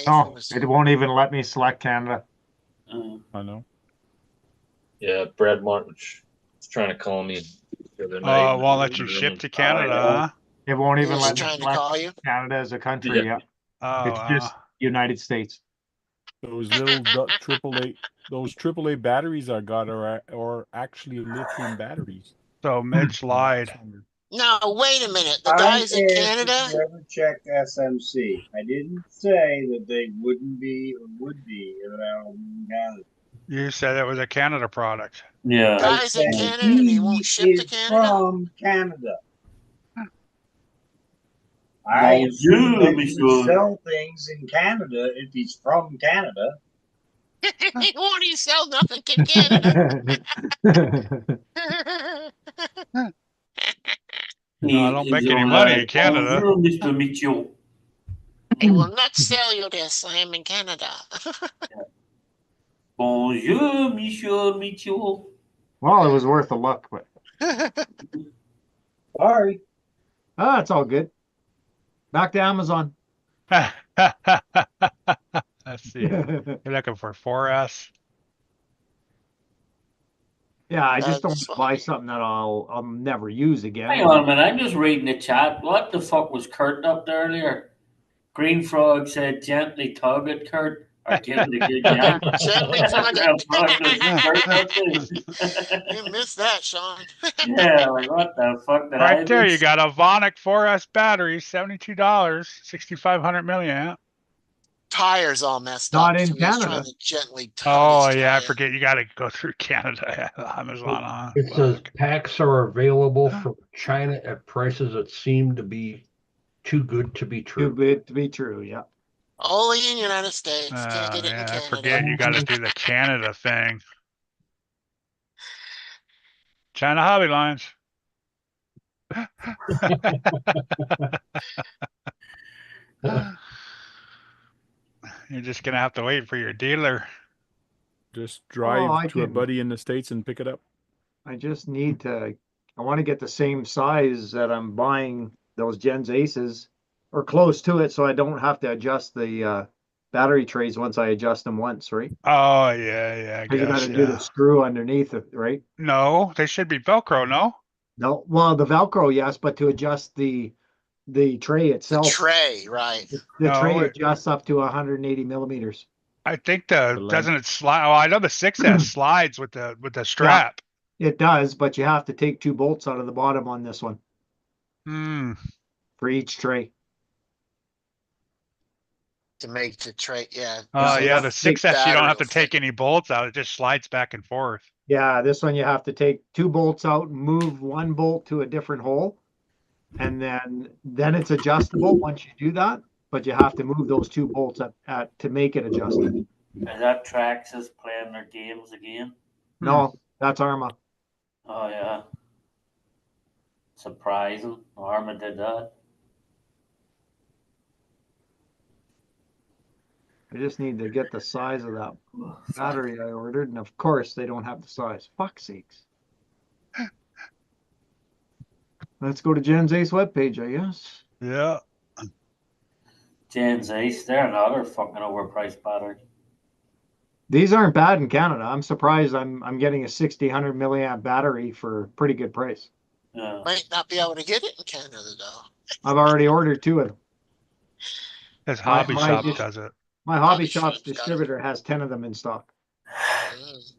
Oh, it won't even let me select Canada. I know. Yeah, Brad Martin was trying to call me the other night. Oh, it won't let you ship to Canada, huh? It won't even He's let me trying to select call you. Canada as a country. Yeah. Yeah, Oh, it's just United States. Those little AAA, those AAA batteries I got are actually lithium batteries. so Mitch lied. No, wait a minute. The I guys in asked Canada. if you ever checked SMC. I didn't say that they wouldn't be or would be available in Canada. You said it was a Canada product. Yeah. Guys in Canada, they won't ship to Is Canada. from Canada. I assume Bonjour, that he would monsieur. sell things in Canada if he's from Canada. He won't even sell nothing in Canada. No, I don't make any money in Canada. Bonjour, Mr. Mitchell. He will not sell you this. I am in Canada. Bonjour, Monsieur Mitchell. Well, it was worth a look, but Sorry. it's all good. Back to Amazon. Let's see. You're looking for 4S. Yeah, I just don't That's want to buy something that I'll never use again. Hang on a minute, I'm just reading the chat. What the fuck was Kurt up there earlier? Green Frog said gently tug it, Kurt, or give it a good yank. Gently tug it. You missed that, Sean. Yeah, like what the fuck did I Right there, miss? you got a Vonic 4S battery, $72, 6,500 milliamp. Tires all messed Not up. in So he's trying Canada. to gently tug Oh his yeah, I tire. forget you got to go through Canada. Amazon. It says packs are available from China at prices that seem to be too good to be Too true. good to be true. Yeah. Only in the United States. Can't get it in Yeah, I Canada. forget you got to do the Canada thing. China Hobby Lines. You're just gonna have to wait for your dealer. Just drive I to a can- buddy in the States and pick it up. I just need to. I want to get the same size that I'm buying those Gens Aces, or close to it, so I don't have to adjust the battery trays once I adjust them once, right? Oh yeah, I Because you got guess to do yeah. the screw underneath it, right? No, they should be Velcro. No. No, well, the Velcro, yes, but to adjust the tray The itself, tray, right. the tray No, adjusts up to 180 millimeters. I think length. doesn't it slide? Oh, I know the 6S slides with the strap. It does, but you have to take 2 bolts out of the bottom on this one Hmm. for each tray. To make the tray, yeah. Oh So yeah, you the have to take 6S you don't have to battery take any bolts out. It just slides back and forth. Yeah, this one you have to take 2 bolts out and move 1 bolt to a different hole. And then it's adjustable once you do that, but you have to move those 2 bolts at to make it adjusted. Is that Traxxas playing their games again? No, that's Arma. Oh yeah. Surprising. Arma did that. I just need to get the size of that battery I ordered, and of course they don't have the size. Fuck sakes. Let's go to Jen's Ace webpage, I guess. Yeah. Gens Ace, they're another fucking overpriced battery. These aren't bad in Canada. I'm surprised I'm getting a 100 milliamp battery for a pretty good price. Yeah. Might not be able to get it in Canada though. I've already ordered 2 of them. His My- hobby my shop dis- does it. My hobby Hobby shop's shop's got it. distributor has 10 of them in stock. Mm.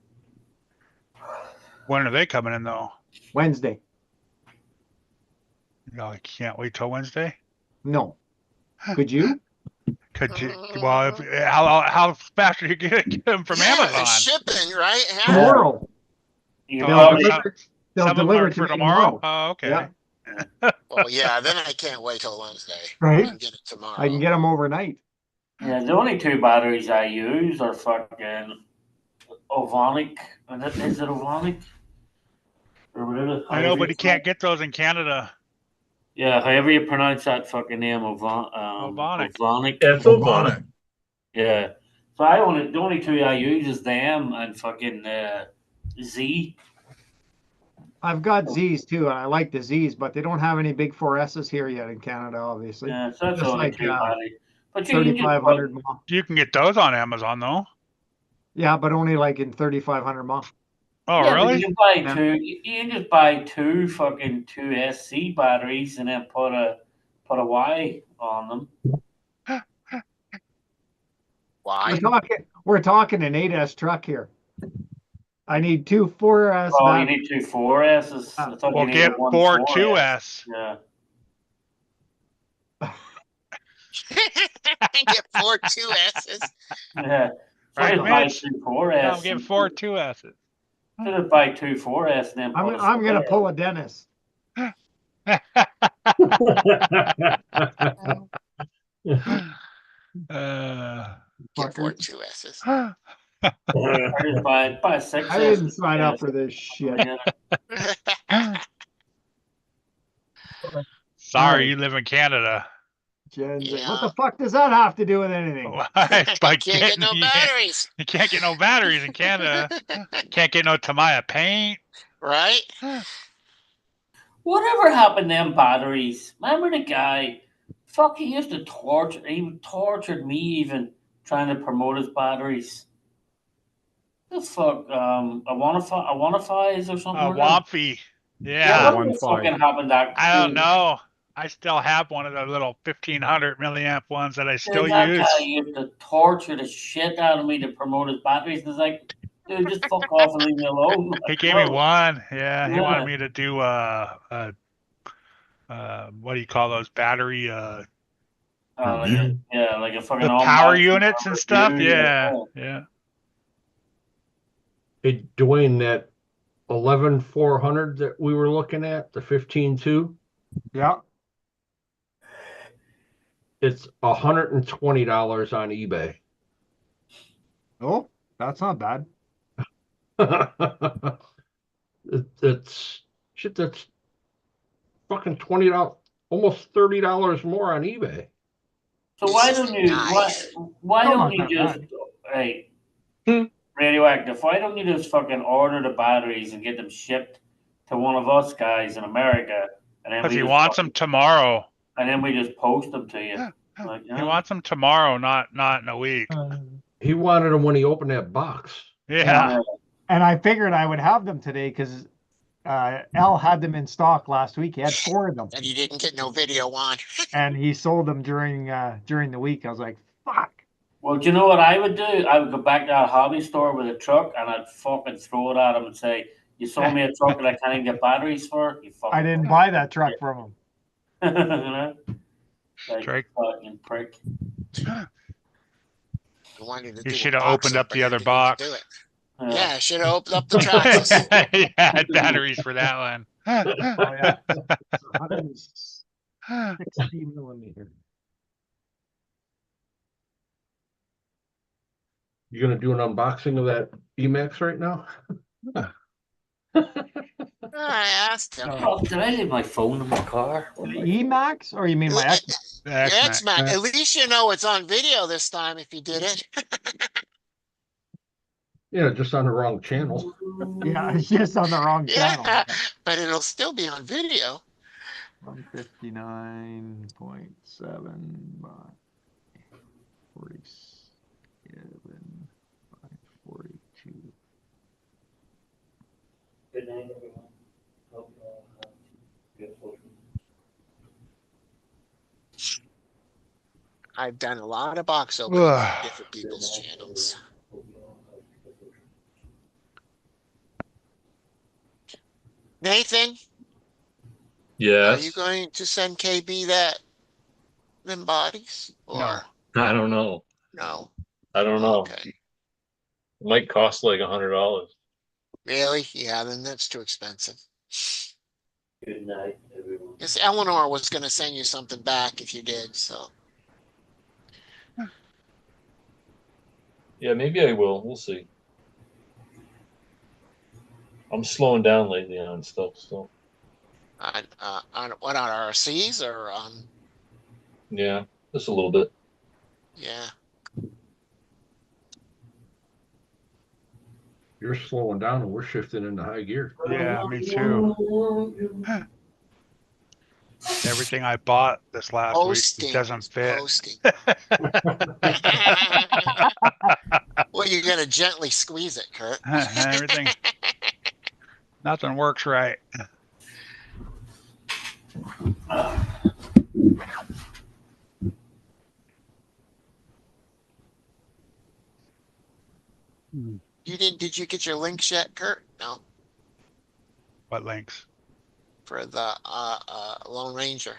When are they coming in though? Wednesday. No, I can't wait till Wednesday. No. Could you? Could you? Well, if, how fast are you gonna get them from Yeah, Amazon? the shipping, right? Yeah. Tomorrow. You They'll probably, deliver, they'll Some of them deliver are to for me tomorrow. Oh, okay. Yeah. Well, yeah, then I can't wait till Wednesday. Right. I can get it tomorrow. I can get them overnight. yeah, the only 2 batteries I use are fucking Ovonic. Is it Ovonic? Or whatever. I know, but you can't get those in Canada. Yeah, however you pronounce that fucking name, Ovonic. Ovonic. Yeah, it's Ovonic. Yeah. So the only 2 I use is them and fucking Z. I've got Z's too, and I like the Z's, but they don't have any big 4S's here yet in Canada, obviously. Yeah, so that's Just only like 2 batteries. But you can just 3,500 put, mAh. You can get those on Amazon though. Yeah, but only like in 3,500 mAh. Oh, yeah, but really? you can buy Yeah. 2. You can just buy 2 fucking 2SC batteries and then put a Y on them. Why? We're talking an 8S truck here. I need 2 4S Oh, you batteries. need 2 4S's. I thought Well, you get needed 1 4 4S. 2S. Yeah. Get 4 2S's. Yeah. So Right, just buy Mitch? 2 No, 4S. get 4 2S's. So just buy 2 4S and then put I'm a gonna spare. pull a Dennis. Get 4 Fuckers. 2S's. I just buy 6S. I didn't sign up for this shit. Sorry, you live in Canada. Jen's like, Yeah. what the fuck does that have to do with anything? It's by Can't get no batteries. You can't get no batteries in Canada. Can't get no Tamiya paint. Right? Whatever happened to them batteries? Remember the guy? Fuck, he used to torture. He tortured me even trying to promote his batteries. The fuck, Awanifies or something. like that? Wampy. Yeah, Yeah. what the fucking happened to that? I don't know. I still have one of the little 1500 milliamp ones that I still Dude, that use. guy used to torture the shit out of me to promote his batteries. And it's like, dude, just fuck off and leave me alone. He Like, gave me no. one. Yeah, he Yeah. wanted me to do what do you call those battery Like Review. like a fucking the power unboxing units and stuff? review, Yeah. Yeah. Hey, Dwayne, that 11400 that we were looking at, the 15.2, Yeah. it's $120 on eBay. Oh, that's not bad. It's shit. That's fucking $20, almost $30 more on eBay. So why don't you Nice. why Still don't not you that just hey radioactive? Why don't you just fucking order the batteries and get them shipped to one of us guys in America, and then Because we he just wants them tomorrow. and then we just post them to you. Like, you He know? wants them tomorrow, not in a week. He wanted them when he opened that box. Yeah. And I figured I would have them today because Al had them in stock last week. He had 4 of them, And you didn't get no video on. and he sold them during the week. I was like, fuck. Well, do you know what I would do? I would go back to that hobby store with a truck and I'd fucking throw it at him and say, "You sold me a truck that I can't even get batteries for? You fucking I didn't buy that truck from him. you know? Like, Strike. fucking prick. I wanted to You do a should have box opened up the opening, other didn't box. do it. Yeah, I should have opened up the Traxxas. Yeah, I had batteries for that one. Oh yeah, 160 millimeter. You gonna do an unboxing of that Emax right now? I asked him. Oh, did I leave my phone in my car? The Emax, or you mean my X? The X-Max. X-Mac. At least you know it's on video this time if you did it. Yeah, just on the wrong channel. Yeah, it's just on the wrong channel. Yeah, but it'll still be on video. 159.7 by 47 by 42. Good night, everyone. Hope you all have a good weekend. I've done a lot of box openings on different people's channels. Nathan, are Yes. you going to send KB them bodies or No. I don't know. no? I don't know. Okay. It might cost like $100. Really? Yeah, then that's too expensive. Good night, everyone. Yes, Eleanor was going to send you something back if you did. So Yeah, maybe I will. We'll see. I'm slowing down lately on stuff, so on what, on RCs or yeah, just a little bit. yeah. You're slowing down and we're shifting into high gear. Yeah, me too. Everything I bought this last week doesn't fit. Hosting. Well, you got to gently squeeze it, Kurt. Everything. Nothing works right. Did you get your links yet, Kurt? No, What links? for the Lone Ranger.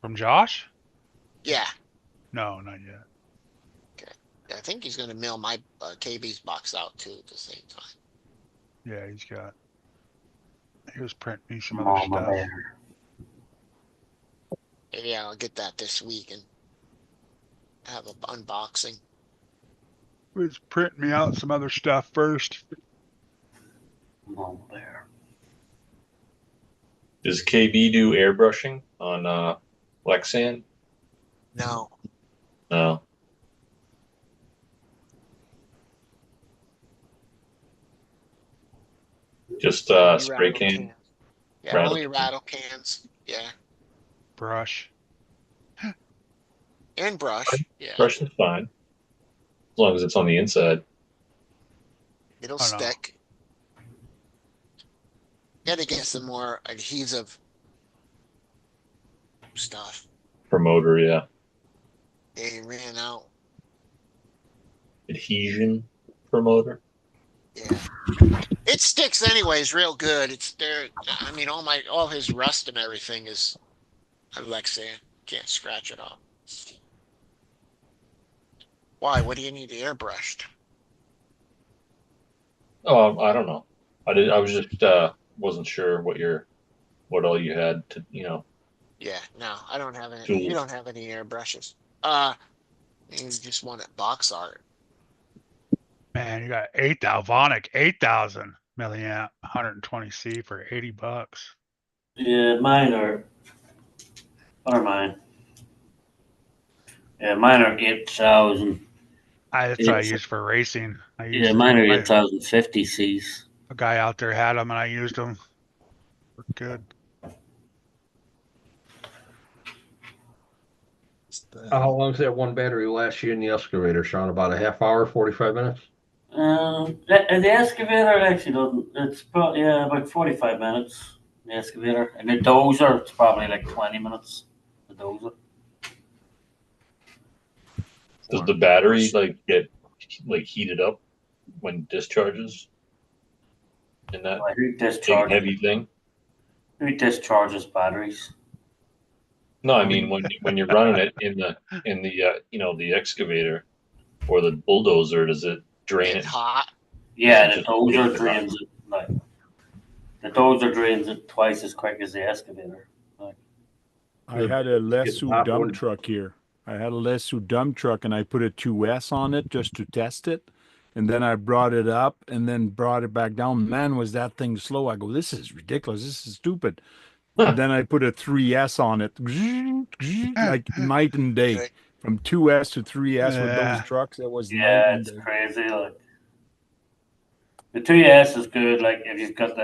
From Josh? Yeah, No, not yet. I think he's going to mail my KB's box out too at the same time. Yeah, he was printing me some other stuff. Yeah, I'll get that this week and have an unboxing. He was printing me out some other stuff first. Mama bear. Does KB do airbrushing on Lexan? No, No. Just only spray rattle can. cans. Yeah, Rattle only can. rattle cans. Yeah, Brush. and brush. Yeah, Brush is fine as long as it's on the inside. it'll Oh, no. stick. Got to get some more adhesive stuff. Promoter, yeah. They ran out. Adhesion promoter. Yeah. It sticks anyways real good. It's there. I mean, all his rust and everything is Alexa. Can't scratch it off. Why? What do you need airbrushed? Oh, I don't know. I was just wasn't sure what all you had to Yeah, no, I don't have any. Tools. You don't have any airbrushes. You just want it box art. Man, you got 8,000 milliamp 120C for $80. Yeah, mine are. What are mine? Yeah, mine are 8,000. That's what I use for racing. Yeah, mine are 8,050 Cs. A guy out there had them and I used them. Worked good. How long does that one battery last you in the excavator, Sean? About a half hour, 45 minutes? The excavator actually doesn't. It's probably about 45 minutes. The excavator and the dozer, it's probably like 20 minutes. The dozer. Does the battery get heated up when discharges? In that Who big discharges? heavy thing? Who discharges batteries? No, I mean when you're running it in the the excavator or the bulldozer, does it drain It's it? hot. Yeah, Is the it just dozer really drains it. Like the dozer drains it twice as quick as the excavator. I had a Lesu hot dump one. truck here. I had a Lesu dump truck and I put a 2S on it just to test it. And then I brought it up and then brought it back down. Man, was that thing slow. I go, this is ridiculous. This is stupid. And then I put a 3S on it. Like night and day. Okay. From 2S to 3S with Yeah. those trucks, it was night Yeah, and it's day. crazy. Like the 2S is good. Like if you've got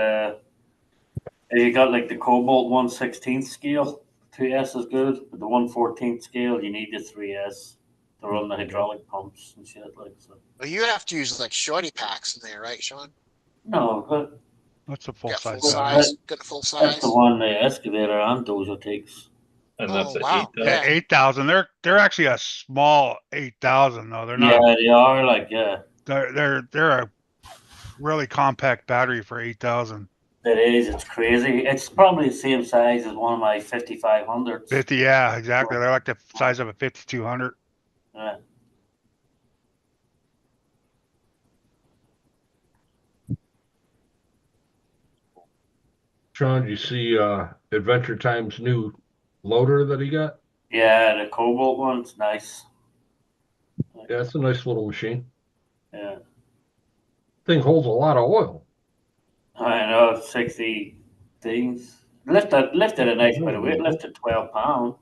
like the Cobalt 1/16 scale, 2S is good. But the 1/14 scale, you need the 3S. to run the hydraulic pumps and shit like so. Well, you have to use like shorty packs in there, right, Sean? No, but What's a full Got full size that- size. Got a full that's size. the one the excavator and dozer takes. And Oh, that's a wow. 8,000. Yeah. 8,000. They're actually a small 8,000 though. They're Yeah, not. they are like They're a really compact battery for 8,000. it is. It's crazy. It's probably the same size as one of my 5500s. 50. Yeah, exactly. They're like the size of a 5200. Yeah. Sean, did you see Adventure Time's new loader that he got? Yeah, the Cobalt one's nice. Yeah, it's a nice little machine. Yeah. Thing holds a lot of oil. I know, 60 things. Lifted a nice bit of weight, lifted 12 pounds.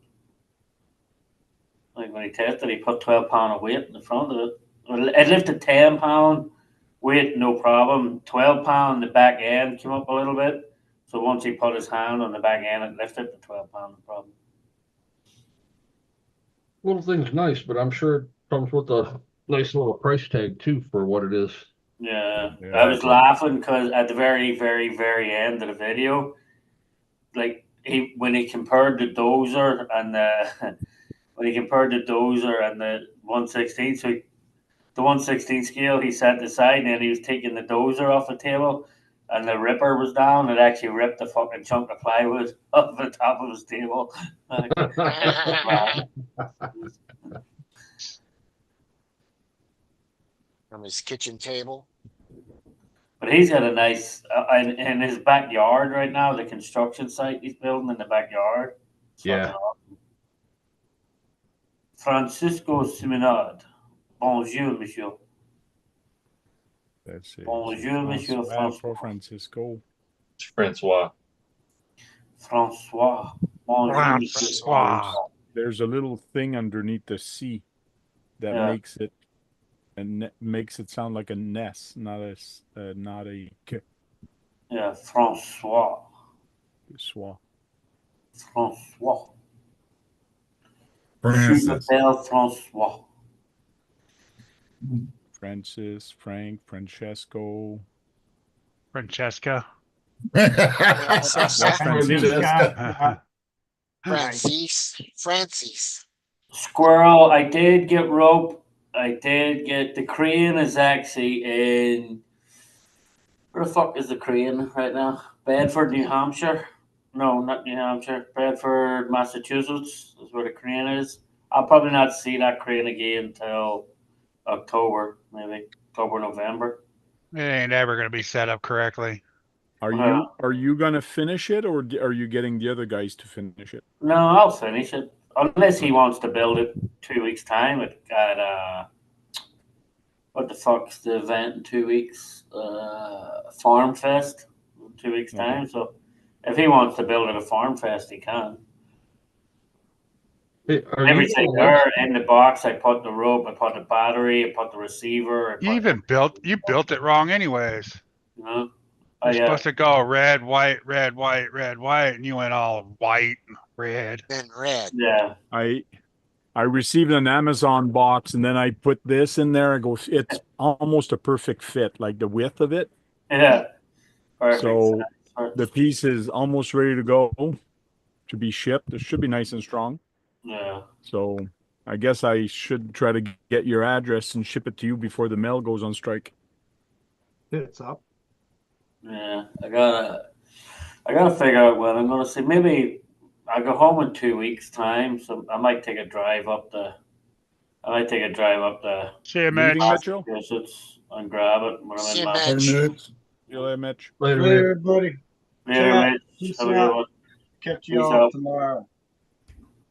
Like when he tested, he put 12 pound of weight in the front of it. Well, it lifted 10 pound weight, no problem. 12 pound, the back end came up a little bit. So once he put his hand on the back end, it lifted the 12 pound, no problem. Little thing's nice, but I'm sure it comes with a nice little price tag too for what it is. Yeah, Yeah. I was laughing because at the very, very, very end of the video, like when he compared the dozer and the when he compared the dozer and the 116, so the 116 scale he set aside, and then he was taking the dozer off the table, and the ripper was down. It actually ripped the fucking chunk of plywood off the top of his table. From his kitchen table. But he's got a nice in his backyard right now. The construction site he's building in the backyard. It's Yeah. fucking awesome. Francisco Simonard. Bonjour, monsieur. Let's see. Bonjour, monsieur Francois. Francisco. It's Francois. Francois. Bonjour, monsieur Francois. There's a little thing underneath the C that Yeah. makes it makes it sound like a ness, not a k. Yeah, Francois. Swa. Francois. Francis. Je m'appelle Francois. Francis, Frank, Francesco. Francesca. Francesca. Francis. Squirrel, I did get rope. I did get the crane is actually in where the fuck is the crane right now? Bedford, New Hampshire. No, not New Hampshire. Bedford, Massachusetts is where the crane is. I'll probably not see that crane again until October, maybe October, November. It ain't ever going to be set up correctly. Are you gonna finish it, or are you getting the other guys to finish it? No, I'll finish it unless he wants to build it 2 weeks time at what the fuck's the event in 2 weeks? Farm Fest in 2 weeks time. So if he wants to build it a Farm Fest, he can. Hey, are you Everything going there in the box. I put the rope, I put the battery, I put the receiver. You built it wrong anyways. You know? You're supposed to go red, white, red, white, red, white, and you went all white, red. Then red. Yeah. I received an Amazon box, and then I put this in there. It goes, it's almost a perfect fit, like the width of it. Yeah. Perfect. So the piece is almost ready to go to be shipped. It should be nice and strong. Yeah. So I guess I should try to get your address and ship it to you before the mail goes on strike. It's up. Yeah. I gotta figure out when I'm gonna see. Maybe I go home in 2 weeks time, so I might take a drive up the. See you, Meeting, Mitch. Mitchell. Massachusetts and grab it when I'm See in you, Massachusetts. Mitch. See you later, Mitch. Later, Later, man. everybody. Later, Chat. Mitch. Peace Have a good out. one. Catch Peace y'all out. tomorrow.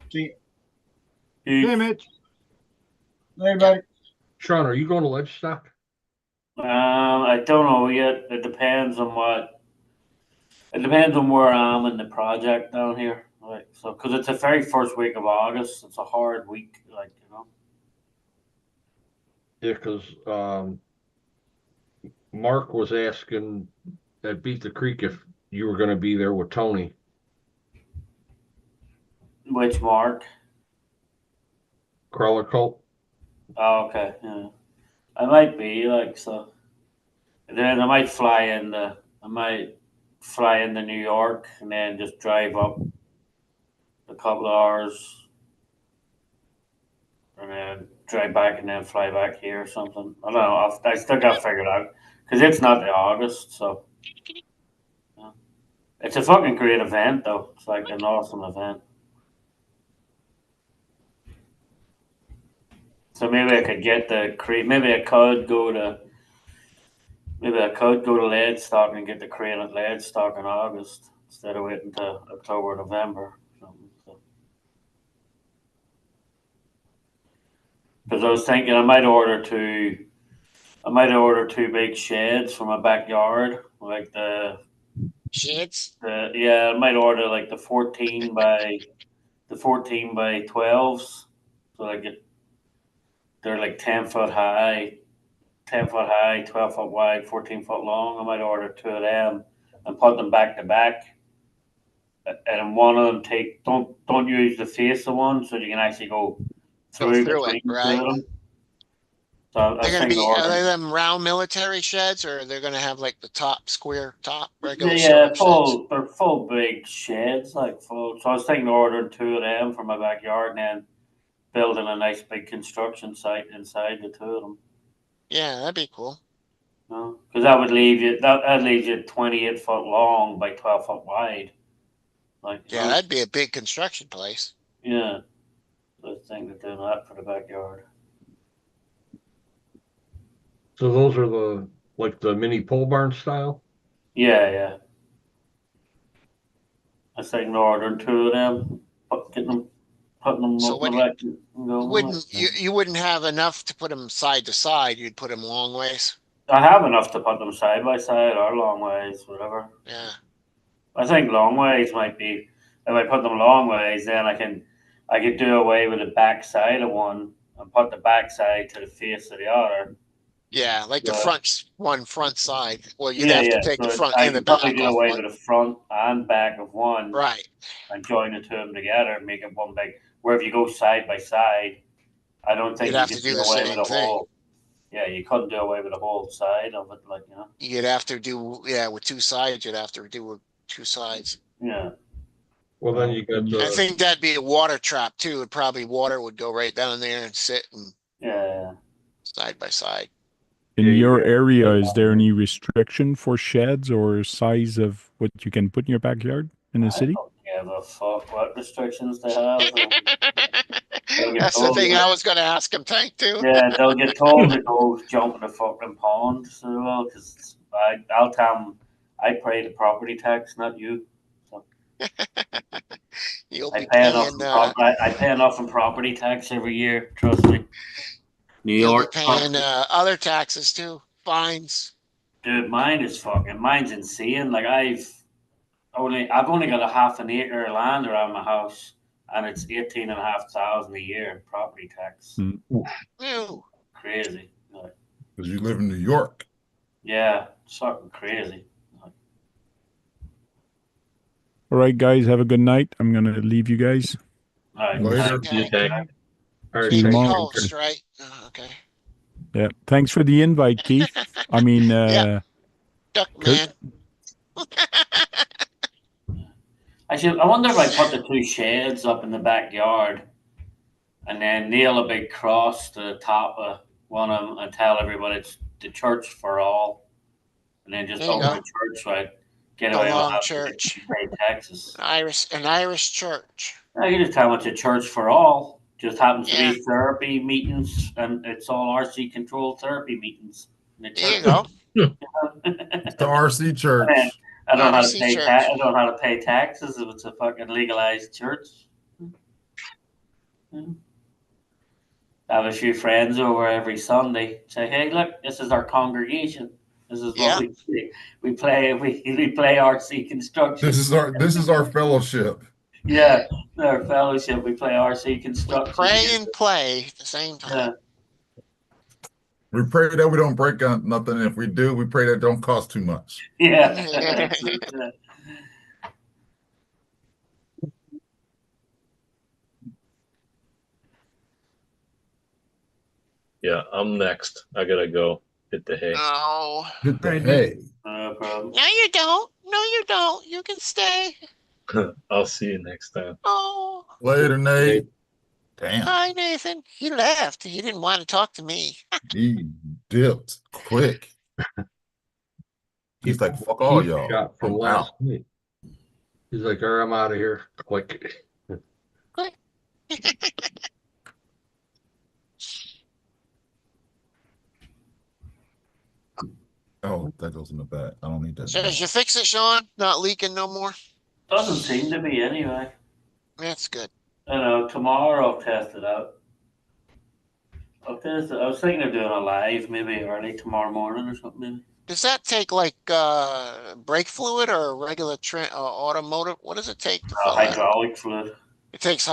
See Peace. Hey, Mitch. you, everybody. Sean, are you going to ledge stock? I don't know yet. It depends on where I am in the project down here. Like so, because it's the very first week of August. It's a hard week, like you know. Yeah, because Mark was asking at Beat the Creek if you were going to be there with Tony. Which Mark? Crawler Cult. Oh, okay, yeah. I might be like so. And then I might fly into New York and then just drive up a couple of hours and then drive back and then fly back here or something. I don't know. I still got to figure it out because it's not the August, so yeah. It's a fucking great event though. It's like an awesome event. So maybe I could get the crate. Maybe I could go to Leadstock and get the crane at Leadstock in August instead of waiting until October, November. Because I was thinking I might order two big sheds for my backyard, like Sheds. I might order like the 14 by 12s. So they're like 10 foot high, 12 foot wide, 14 foot long. I might order two of them and put them back to back. And one of them don't use the face of one, so you can actually go through through it, between two right? of them. So I They're was gonna thinking be, are order. they them round military sheds, or they're gonna have like the top square top regular Yeah, storage sheds? they're full big sheds, like full. So I was thinking of ordering two of them for my backyard and then building a nice big construction site inside the two of them. Yeah, that'd be cool. Because that leaves you 28 foot long by 12 foot wide. Like Yeah, that'd be a big construction place. yeah. So I was thinking of doing that for the backyard. So those are the mini pole barn style? Yeah. I was thinking of ordering two of them, putting them So up my what back and going. you wouldn't have enough to put them side to side. You'd put them long ways. I have enough to put them side by side or long ways, whatever. Yeah. I think long ways might be. If I put them long ways, then I could do away with the back side of one and put the back side to the face of the other. Yeah, like the front side. Well, you'd have to Yeah. take the So front I and the could probably back do off away one. with the front and back of one Right. and join the two of them together and make it one big. Where if you go side by side, I don't think You'd you have to could do do the away with same the thing. whole. Yeah, you couldn't do away with the whole side of it, like You'd have to do with two sides. You'd have to do with two sides. Yeah. Well, then you got I think that'd be a water trap too. Probably water would go right down there and sit and Yeah. side by side. In Yeah, you your got- area, is there any restriction for sheds or size of what you can put in your backyard in the city? I don't give a fuck what restrictions they have. They'll get That's the told thing that- I was going to ask him, Tank, too. Yeah, they'll get told to go jump in the fucking pond. So well, because I'll tell them I pay the property tax, not you. So You'll I be pay enough. paying, I pay enough in property tax every year. Trust me. New you'll be York, paying other taxes too, fines. dude, mine's insane. Like I've only got a half an acre of land around my house, and it's 18,500 a year in property tax. Ew. Crazy. Like, Because you live in New York. yeah, it's fucking crazy. All right, guys, have a good night. I'm going to leave you guys. All right. Later. Okay. All right, See you Keep thanks. tomorrow. host, right? Oh, okay. Yeah. Thanks for the invite, Keith. I mean, Yeah. Duck Kurt? man. I wonder if I put the two sheds up in the backyard and then nail a big cross to the top of one of them and tell everybody it's the church for all. And then just There you open go. the church right. Get The away with long having church. to pay taxes. An Irish church. I can just tell them it's a church for all. Just happens to Yeah. be therapy meetings, and it's all RC controlled therapy meetings. There you go. It's the RC church. I don't know how to RC pay church. I don't know how to pay taxes if it's a fucking legalized church. I have a few friends over every Sunday. Say, hey, look, this is our congregation. This is Yeah. what we play. We play RC construction. This is our fellowship. Yeah, our fellowship. We play RC construction. Pray and play at the same time. Yeah. We pray that we don't break out nothing. If we do, we pray that it don't cost too much. Yeah. Yeah, I'm next. I gotta go hit the hay. Oh, Hit the Right, hay. No problem. no, you don't. No, you don't. You can stay. I'll see you next time. Oh, Later, Nate. Damn, hi, Nathan. He left. He didn't want to talk to me. he dipped quick. He's like, fuck all Keith y'all. shot from I'm last out. night. He's like, all right, I'm out of here. Click. Oh, that goes in the back. I don't need that. So did you fix it, Sean? Not leaking no more? Doesn't seem to be anyway. That's good. I know. Tomorrow I'll test it out. I'll test it. I was thinking of doing a live maybe early tomorrow morning or something. Maybe. Does that take like brake fluid or regular automotive? What does it take to fill that? Hydraulic fluid. It takes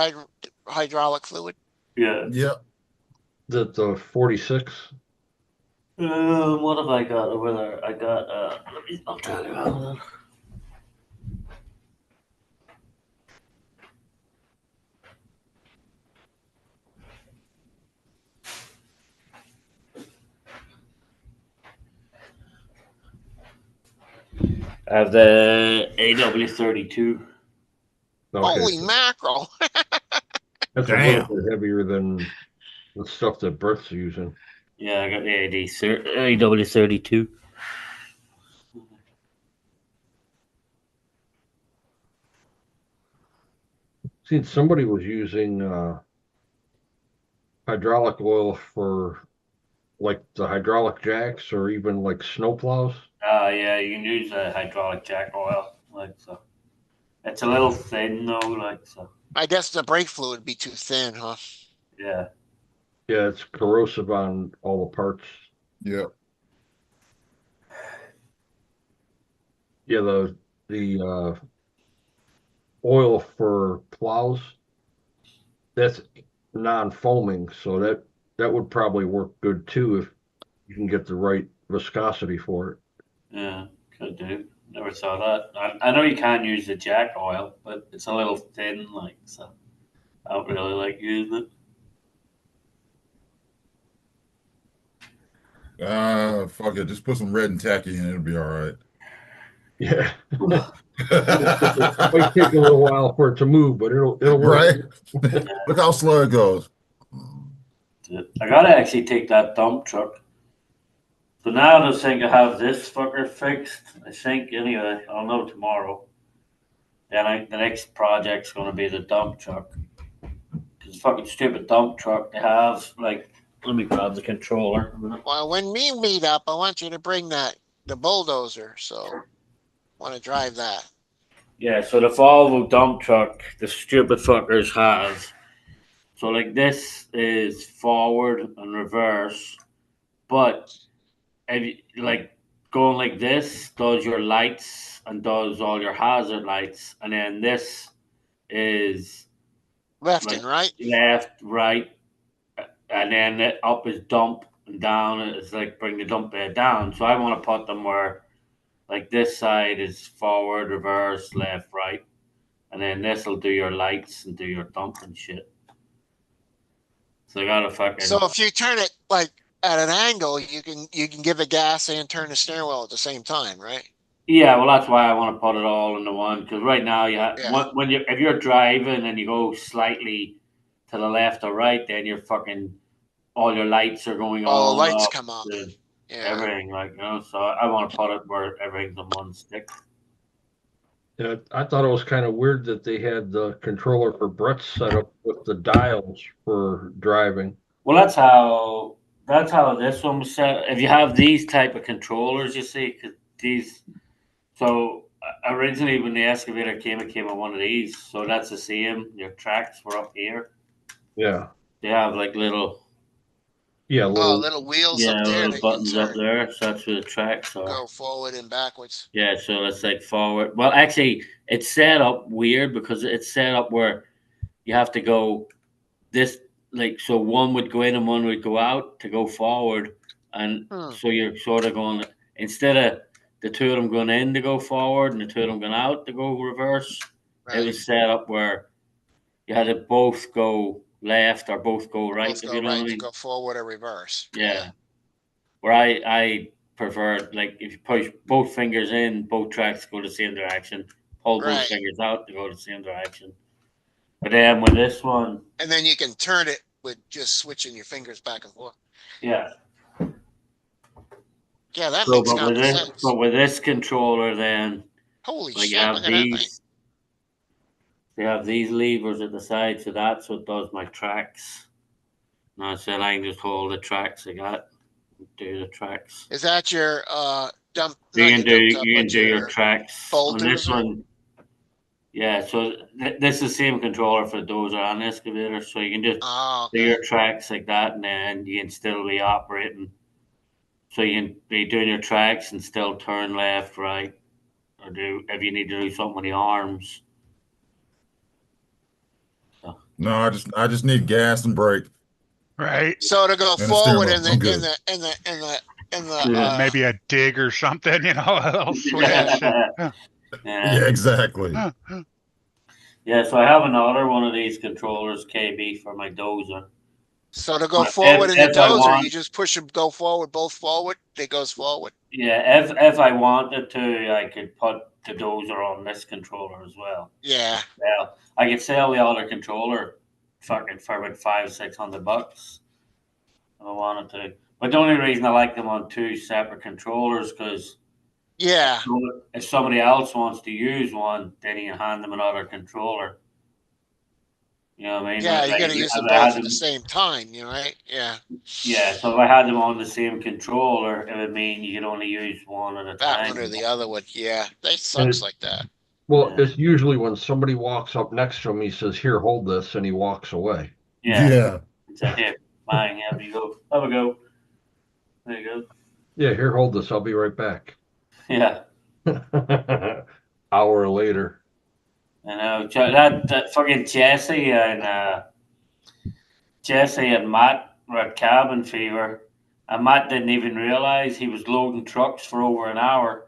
hydraulic fluid. Yeah. Yep. The 46. What have I got over there? I got I'll tell you. I have the AW32. Okay. Holy mackerel! That's a Damn. little bit heavier than the stuff that Bert's using. Yeah, I got the AW32. Seen somebody was using hydraulic oil for like the hydraulic jacks or even like snow plows. Yeah, you can use a hydraulic jack oil, like so. It's a little thin though, like so. I guess the brake fluid would be too thin, huh? Yeah. Yeah, it's corrosive on all the parts. Yep. Yeah, the oil for plows, that's non-foaming, so that would probably work good too if you can get the right viscosity for it. Yeah, could do. Never saw that. I know you can use the jack oil, but it's a little thin, like so. I don't really like using it. Fuck it. Just put some red and tacky in. It'll be all right. Yeah. It might take a little while for it to move, but it'll work. Right? Look how slow it goes. I gotta actually take that dump truck. So now I just think I have this fucker fixed. I think anyway. I'll know tomorrow. Then the next project's gonna be the dump truck. Cause fucking stupid dump truck they have. Like, let me grab the controller. Well, when we meet up, I want you to bring the bulldozer. So, want to drive that? Yeah. So the Volvo dump truck, the stupid fuckers have. So like this is forward and reverse, but if you, like going like this does your lights and does all your hazard lights, and then this is Left like and right. left, right, and then the up is dump and down is like bring the dump bed down. So I want to put them where like this side is forward, reverse, left, right, and then this will do your lights and do your dump and shit. So I gotta fucking. So if you turn it like at an angle, you can give it gas and turn the steering wheel at the same time, right? Yeah, well, that's why I want to put it all into one because right now you have Yeah. when you if you're driving and you go slightly to the left or right, then you're fucking all your lights are going All on. the lights up, come on. and Yeah. everything like So I want to put it where everything's on one stick. Yeah, I thought it was kind of weird that they had the controller for Brett's set up with the dials for driving. Well, that's how this one was set. If you have these type of controllers, you see, 'cause these. So originally, when the excavator came, it came with one of these. So that's the same. Your tracks were up here. Yeah. They have like little. Yeah, Oh, little wheels Yeah, up there little that buttons you up turn, there. So that's where the tracks are. go forward and backwards. Yeah, so it's like forward. Well, actually, it's set up weird because it's set up where you have to go this like so one would go in and one would go out to go forward, and so you're sort of going instead of the two of them going in to go forward and the two of them going out to go reverse. It was set up where you had to both go left or both go right. Both If go you know what I right to mean. go forward or reverse. Yeah. Where I prefer, like, if you push both fingers in, both tracks go the same direction. Pull both Right. fingers out to go the same direction. But then with this one, And then you can turn it with just switching your fingers back and forth. yeah. Yeah, that So, makes but with common this, sense. but with this controller, then Holy like you shit! have Look at that thing. these. They have these levers at the side, so that's what does my tracks. Now, so I can just hold the tracks I got, do the tracks. Is that your dump? You Not can your do dump top, you can but do your your tracks on this bulldozer? one. Yeah, so this is the same controller for the dozer and excavator, so you can just Oh, do okay. your tracks like that, and then you can still be operating. So you can be doing your tracks and still turn left, right, or do if you need to do something with the arms. No, I just need gas and brake Right. So to go and a steering forward wheel. in the I'm in good. the in the in the in the Yeah. Maybe a dig or something, you know, a little switch. Yeah. Yeah, exactly. Yeah, so I have another one of these controllers, KB, for my dozer. so to go But forward in the if I dozer, you want, just push them go forward, both forward. It goes forward. yeah, if I wanted to, I could put the dozer on this controller as well. Yeah. Well, I could sell the other controller fucking for about $500-600 if I wanted to. But the only reason I like them on two separate controllers because Yeah. if somebody else wants to use one, then you can hand them another controller. You know what I mean? Yeah, you Like, got to use them if I had both at the them, same time, you know, right? Yeah. yeah. So if I had them on the same controller, it would mean you could only use one at a That time. one or the other one. Yeah. They And sucks like that. Well, Yeah. it's usually when somebody walks up next to him, he says, "Here, hold this," and he walks away. Yeah. Yeah. It's like, here, mine, have you go. Have a go. There you go. Yeah, here, hold this. I'll be right back. Yeah. Hour later. I know. That fucking Jesse and Matt were at cabin fever, and Matt didn't even realize he was loading trucks for over an hour.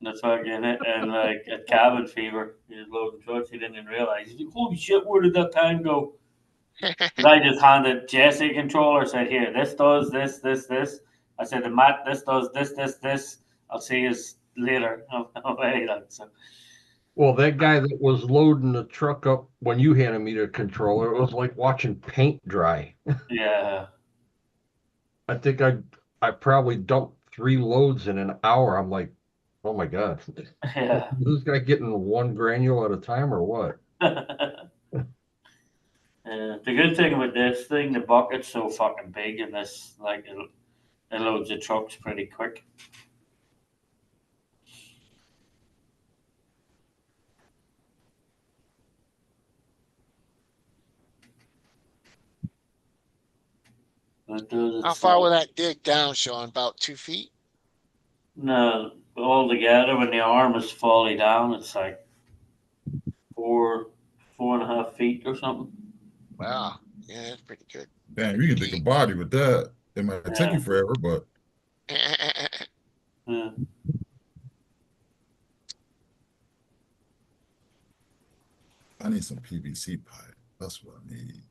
And fucking and like at cabin fever, he was loading trucks. He didn't even realize. He's like, "Holy shit, where did that time go?" And I just handed Jesse a controller. Said, "Here, this does this, this, this." I said, "To Matt, this does this, this, this." I'll see you later. Away, like, so. Well, that guy that was loading the truck up when you handed me the controller, it was like watching paint dry. Yeah. I think I probably dumped 3 loads in an hour. I'm like, oh my God. Yeah. Is this guy getting 1 granule at a time or what? The good thing with this thing, the bucket's so fucking big, and this like it loads the trucks pretty quick. How far will that dig down, Sean? About 2 feet? No, all together when the arm is fully down, it's like 4.5 feet or something. Wow. Yeah, that's pretty good. Damn, you can dig a body with that. It might take you forever, but Yeah. I need some PVC pipe. That's what I need.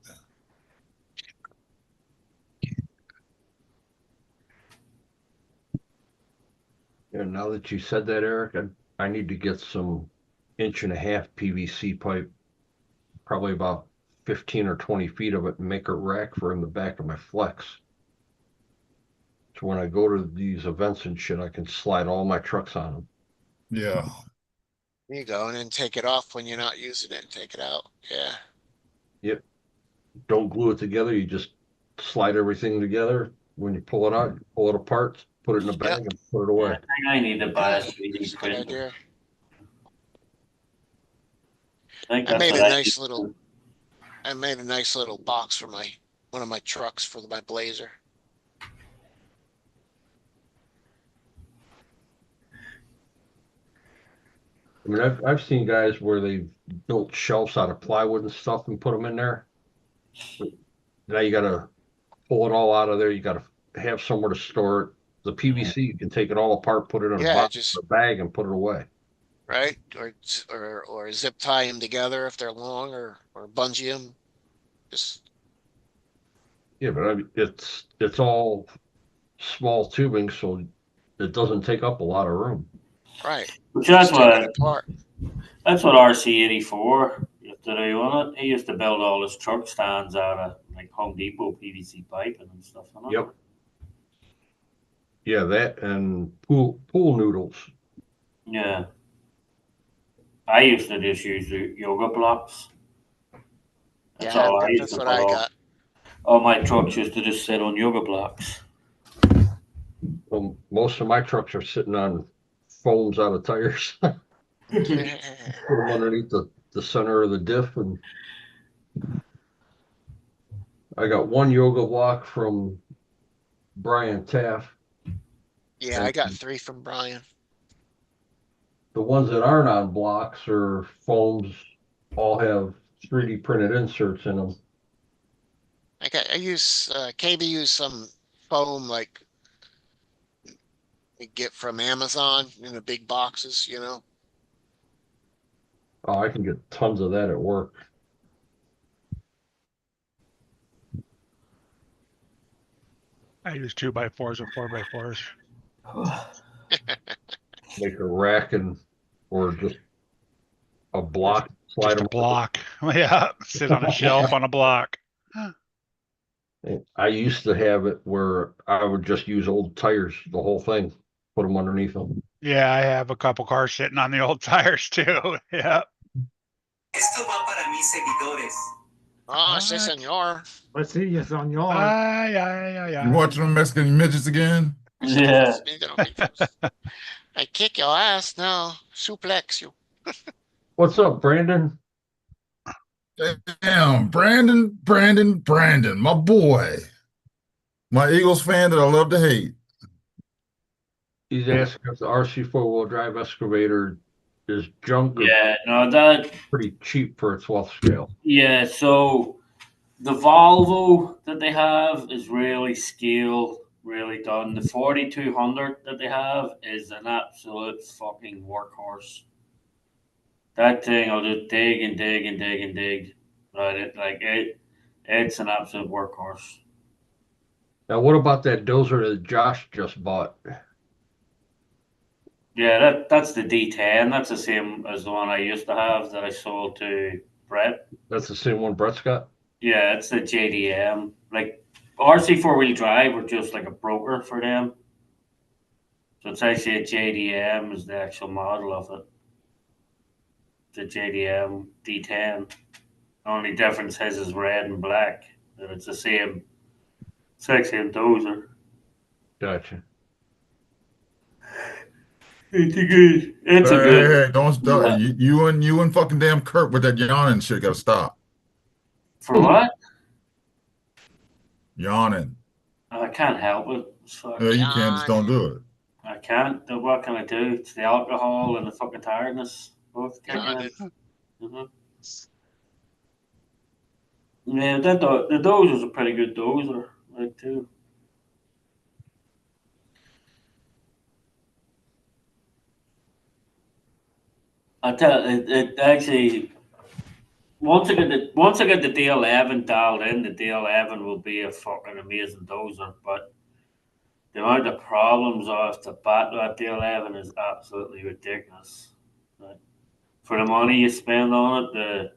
And now that you said that, Eric, I need to get some 1.5-inch PVC pipe, probably about 15 or 20 feet of it, and make a rack for in the back of my Flex. So when I go to these events and shit, I can slide all my trucks on them. Yeah. There you go. And then take it off when you're not using it and take it out. Yeah. Yep. Don't glue it together. You just slide everything together. When you pull it out, you pull it apart, put it in a bag, and put it away. I think I need to buy a Yeah, 3D that's a good printer. idea. I think I that's made what a I nice need. little box for one of my trucks for my Blazer. I mean, I've seen guys where they've built shelves out of plywood and stuff and put them in there. But now you got to pull it all out of there. You got to have somewhere to store it. The PVC, you can take it all apart, put it in a Yeah, box, just a bag, and put it away. right, or zip tie them together if they're long, or bungee them. Just Yeah, but I mean, it's all small tubing, so it doesn't take up a lot of room. Right. Which that's Just take what it apart. RC84 used to do on it. He used to build all his truck stands out of like Home Depot PVC piping and stuff. Yep. Yeah, that and pool noodles. Yeah. I used to just use the yoga blocks. That's Yeah, all I used that's to what put I on. got. All my trucks used to just sit on yoga blocks. Well, most of my trucks are sitting on foams out of tires. Put them underneath the center of the diff, and I got one yoga block from Brian Taft. Yeah, I got 3 from Brian. The ones that aren't on blocks or foams all have 3D printed inserts in them. I use KB use some foam like you get from Amazon in the big boxes, you know. Oh, I can get tons of that at work. I use 2x4s or 4x4s. Make a rack or just a block. Slide Just a them. block. Yeah, sit on a shelf on a block. I used to have it where I would just use old tires, the whole thing, put them underneath them. Yeah, I have a couple cars sitting on the old tires too. Yeah. Oh, sí, What? señor. Let's see, yes, on your. Ay, ay, ay, You ay. watching them Mexican midgets again? Yeah. I kick your ass now. Suplex you. What's up, Brandon? Damn, Brandon, my boy. My Eagles fan that I love to hate. He's asking if the RC four-wheel drive excavator is junk or Yeah, no, that pretty cheap for a 12th scale. yeah, so the Volvo that they have is really skilled, really done. The 4200 that they have is an absolute fucking workhorse. That thing will just dig and dig and dig and dig. Right? It's an absolute workhorse. Now, what about that dozer that Josh just bought? Yeah, that's the D10. That's the same as the one I used to have that I sold to Brett. That's the same one Brett's got? Yeah, it's the JDM. Like RC 4-wheel drive, we're just like a broker for them. So it's actually a JDM is the actual model of it. The JDM D10. The only difference is red and black. And it's the same dozer. Gotcha. It's a good. It's a good. Hey, don't stop. Yeah. You and fucking damn Kurt with that yawning shit gotta stop. For what? Yawning. I can't help it. So Yeah, you can, just don't do it. I can't. What can I do? It's the alcohol and the fucking tiredness. Both kick in. Mhm. Yeah, the dozer's a pretty good dozer, like too. I tell it actually. Once I get the D11 dialed in, the D11 will be a fucking amazing dozer. But the amount of problems off the bat with that D11 is absolutely ridiculous. Like, for the money you spend on it, the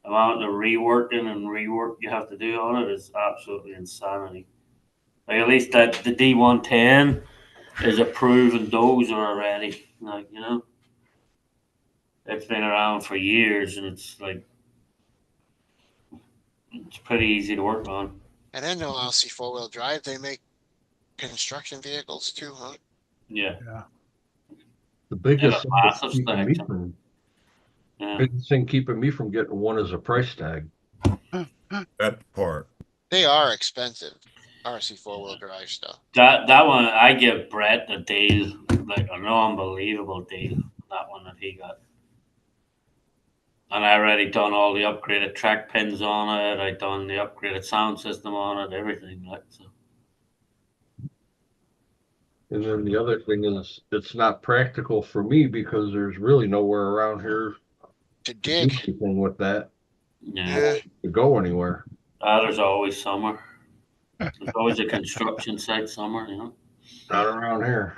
amount of reworking and rework you have to do on it is absolutely insanity. Like at least that the D110 is a proven dozer already. Like, you know, it's been around for years and it's like it's pretty easy to work on. And then no LC 4-wheel drive. They make construction vehicles too, huh? Yeah. Yeah. The biggest massive biggest thing keeping me from getting one is a price tag. That part. They are expensive. RC 4-wheel drive stuff. That one I give Brett a deal, like an unbelievable deal. That one that he got. And I already done all the upgraded track pins on it. I done the upgraded sound system on it, everything like so. And then the other thing is it's not practical for me because there's really nowhere around here to dig do anything with that. Yeah. To go anywhere. There's always somewhere. There's always a construction site somewhere, you know. Not around here.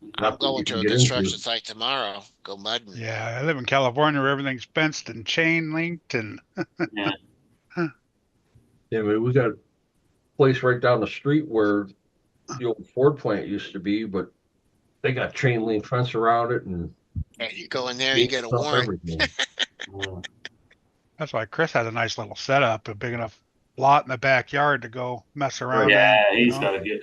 I'm Not that you going can to a get construction into. site tomorrow. Go mudding. Yeah, I live in California where everything's fenced and chain linked and Yeah. Yeah, I mean, we got a place right down the street where the old Ford plant used to be, but they got chain link fence around it and Yeah, you go in there, you get a stuff, warrant. everything. that's why Chris has a nice little setup, a big enough lot in the backyard to go mess around Yeah, in. You he's know? got a good.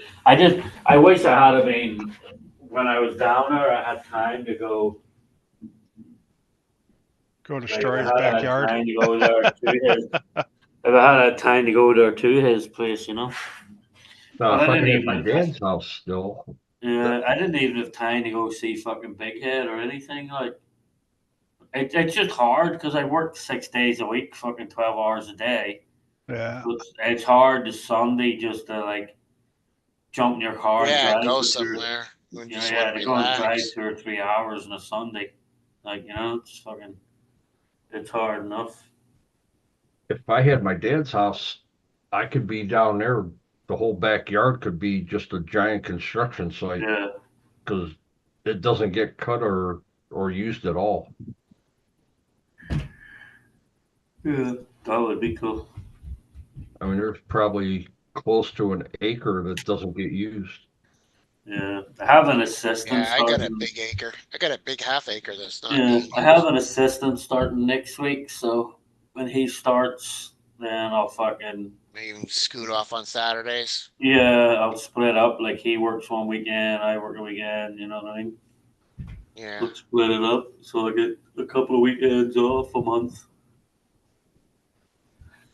I wish I had. I mean, when I was down there, I had time to go. Go to Like, if Story's I had backyard. time to go there to his. If I had time to go there to his place, you know. Now, But I if I didn't had even my have. dad's house still, I didn't even have time to go see fucking Big Head or anything. Like, it's just hard because I work 6 days a week, fucking 12 hours a day. Yeah. It's hard to Sunday just to like jump in your car and Yeah, drive. go For somewhere. You You know, just yeah, want to to go and drive relax. 2 or 3 hours on a Sunday, like you know, it's fucking, it's hard enough. if I had my dad's house, I could be down there. The whole backyard could be just a giant construction site Yeah, because it doesn't get cut or used at all. yeah, that would be cool. I mean, there's probably close to an acre that doesn't get used. Yeah, I have an assistant Yeah, I got a starting. big acre. I got a big half acre that's not Yeah, being I have used. an assistant starting next week, so when he starts, then I'll fucking Maybe scoot off on Saturdays. yeah, I'll split up. Like he works one weekend, I work a weekend. You know what I mean? Yeah. Let's split it up so I get a couple of weekends off a month.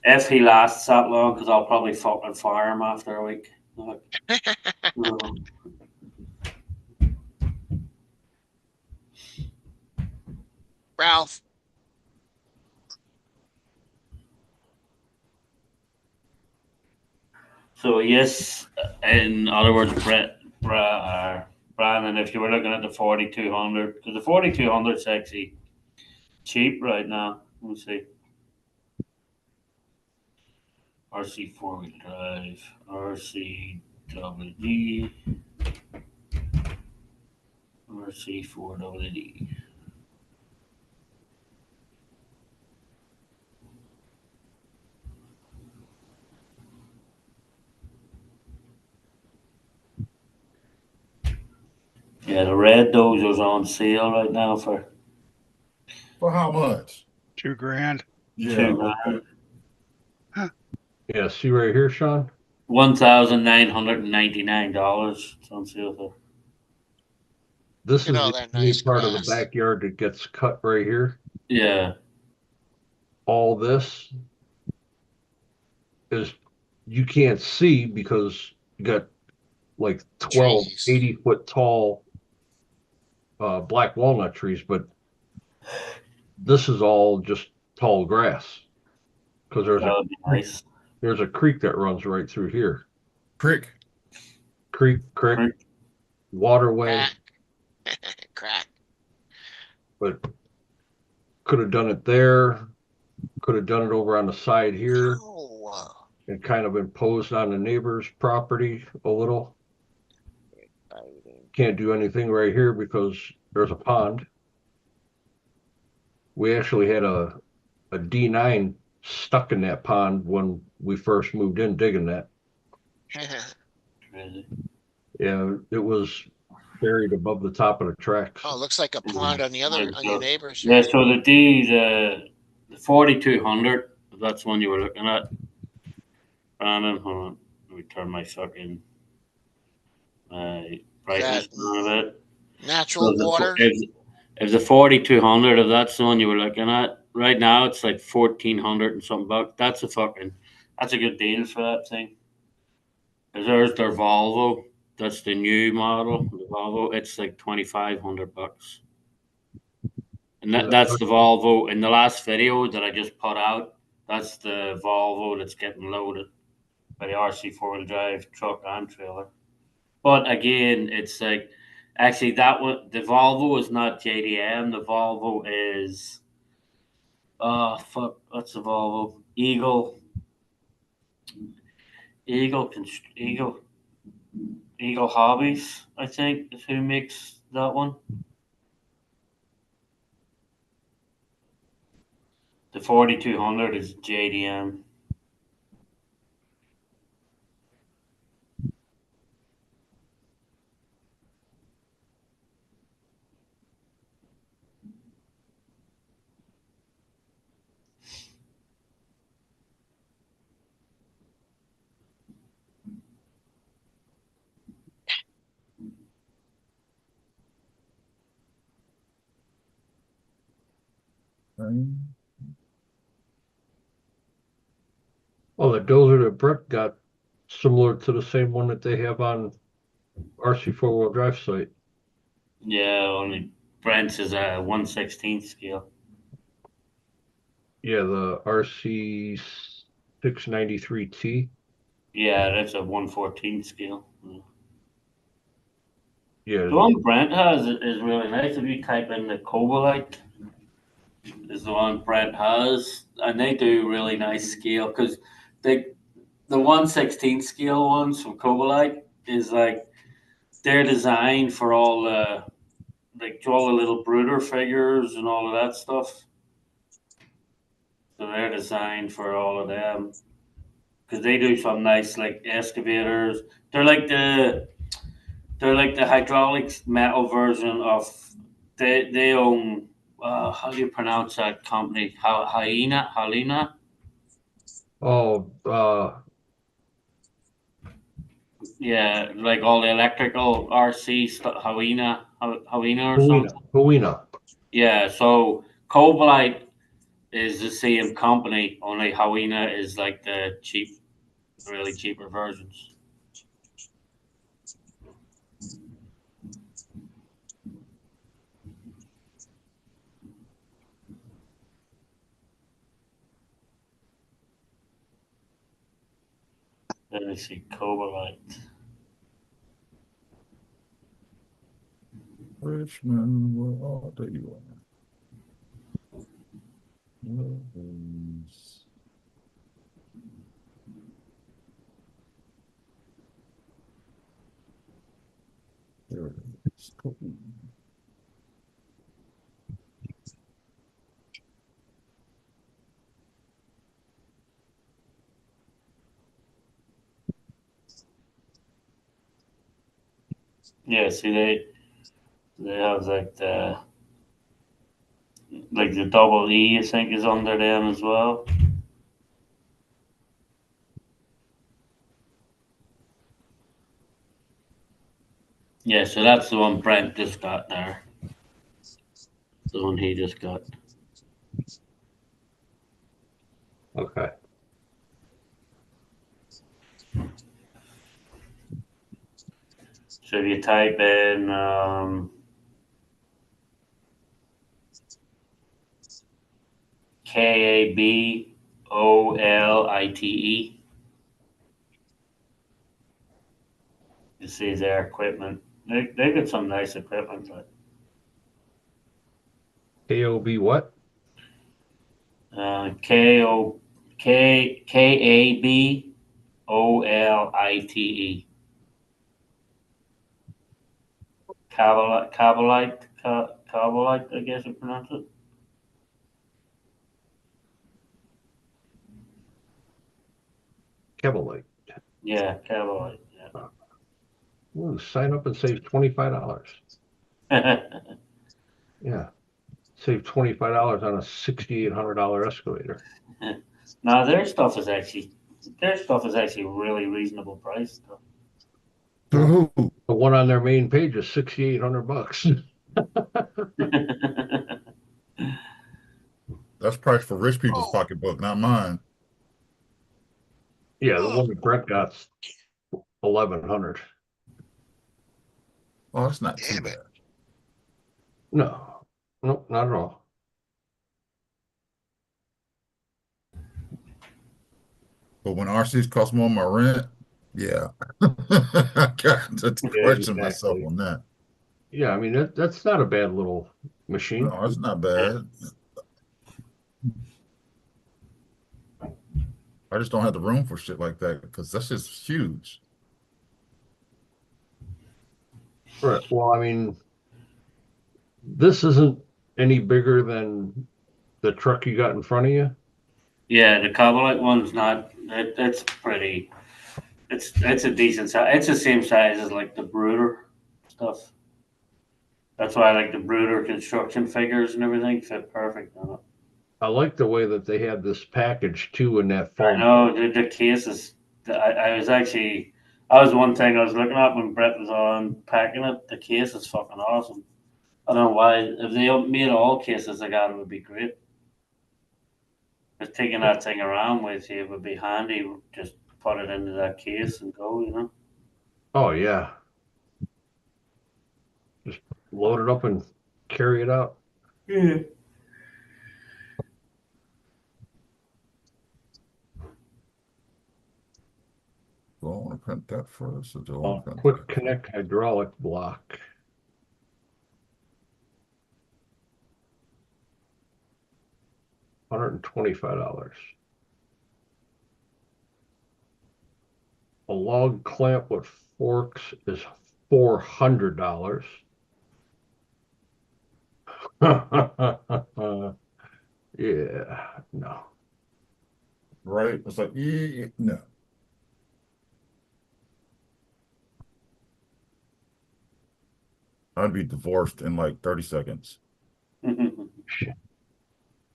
If he lasts that long, because I'll probably fucking fire him after a week. Like, no. Ralph. So yes, in other words, Brandon, if you were looking at the 4200, because the 4200 is actually cheap right now. Let me see. RC four-wheel drive, RCWD, RC4WD. Yeah, the red Dozer's on sale right now for how much? $2,000. Yeah, 2 grand. Yeah, see right here, Sean? $1,999. It's on sale for. This Look at is all the that only nice part of the grass. backyard that gets cut right here. Yeah. All this is you can't see because you got like 12 Trees. 80-foot tall black walnut trees, but this is all just tall grass because That would be nice. there's a creek that runs right through here. prick. Creek, waterway, Crack. Crack. but could have done it there. Could have done it over on the side here Oh. and kind of imposed on the neighbor's property a little. Can't do anything right here because there's a pond. We actually had a D9 stuck in that pond when we first moved in digging that. Crazy. Yeah, it was buried above the top of the tracks. Oh, it looks like a pond on the other on your neighbor's. Yeah, so the 4200, that's one you were looking at. Brandon, hold on. Let me turn my fucking brightness down a bit. Natural water. If the 4200, if that's the one you were looking at, right now it's like 1400 and something bucks. That's a good deal for that thing. Cause there's their Volvo. That's the new model, the Volvo. It's like 2500 bucks. And that's the Volvo. In the last video that I just put out, that's the Volvo that's getting loaded by the RC four-wheel drive truck and trailer. But again, it's like actually that one, the Volvo is not JDM. The Volvo is what's the Volvo? Eagle Eagle Hobbies, I think, is who makes that one. The 4200 is JDM. Oh, the dozer that Brett got, similar to the same one that they have on RC four-wheel drive site. Yeah, only Brent's is a 1/16 scale. Yeah, the RC 693T. Yeah, that's a 1/14 scale. Yeah, The one Brent has is really nice. If you type in the Cobalite, is the one Brent has, and they do really nice scale because the 1/16 scale ones from Cobalite is like they're designed for all the like all the little brooder figures and all of that stuff. So they're designed for all of them because they do some nice like excavators. They're like the hydraulics metal version of they own how do you pronounce that company? Halina? Oh, Yeah, like all the electrical RC stuff, Halina or Hawina. something. Hawina. Yeah, so Cobalite is the same company, only Hawina is like the really cheaper versions. Let me see, Cobalite. Richmond, where all do you are? Lovers. There it is. Cool. Yeah, see they have like the double E, I think, is under them as well. Yeah, so that's the one Brent just got there. The one he just got. Okay. So if you type in KABOLITE, you see their equipment. They got some nice equipment. But, KOB what? KABOLITE. Cabalite, I guess you pronounce it. Kebalite. Yeah, Cabalite. Yeah. Ooh, sign up and save $25. Yeah. Save $25 on a $6,800 excavator. No, their stuff is actually really reasonable priced. Ooh, The one on their main page is $6,800. that's price for rich people's pocketbook, not mine. Yeah, the one that Brett got's 1,100. Oh, that's not too Damn bad. it. No, nope, not at all. But when RCs cost more than my rent, yeah, I got to question myself exactly. on that. Yeah, I mean that's not a bad little machine. No, it's not bad. I just don't have the room for shit like that because that's just huge. Right. Well, I mean, this isn't any bigger than the truck you got in front of you. Yeah, the Carbonite one's not. It's pretty. It's a decent size. It's the same size as like the Brooder stuff. That's why I like the Brooder construction figures and everything fit perfect on it. I like the way that they had this package too in that I foam. know the cases. I was actually. That was one thing I was looking at when Brett was on packing it. The case is fucking awesome. I don't know why. If they made all cases, I got it would be great. Just taking that thing around with you would be handy. Just put it into that case and go, you know. Oh yeah. Just load it up and carry it out. Yeah. Do I want to print that first or do I want to print Quick that? connect hydraulic block. $125. A log clamp with forks is $400. Yeah, no. Right? It's like, yeah, no. I'd be divorced in like 30 seconds.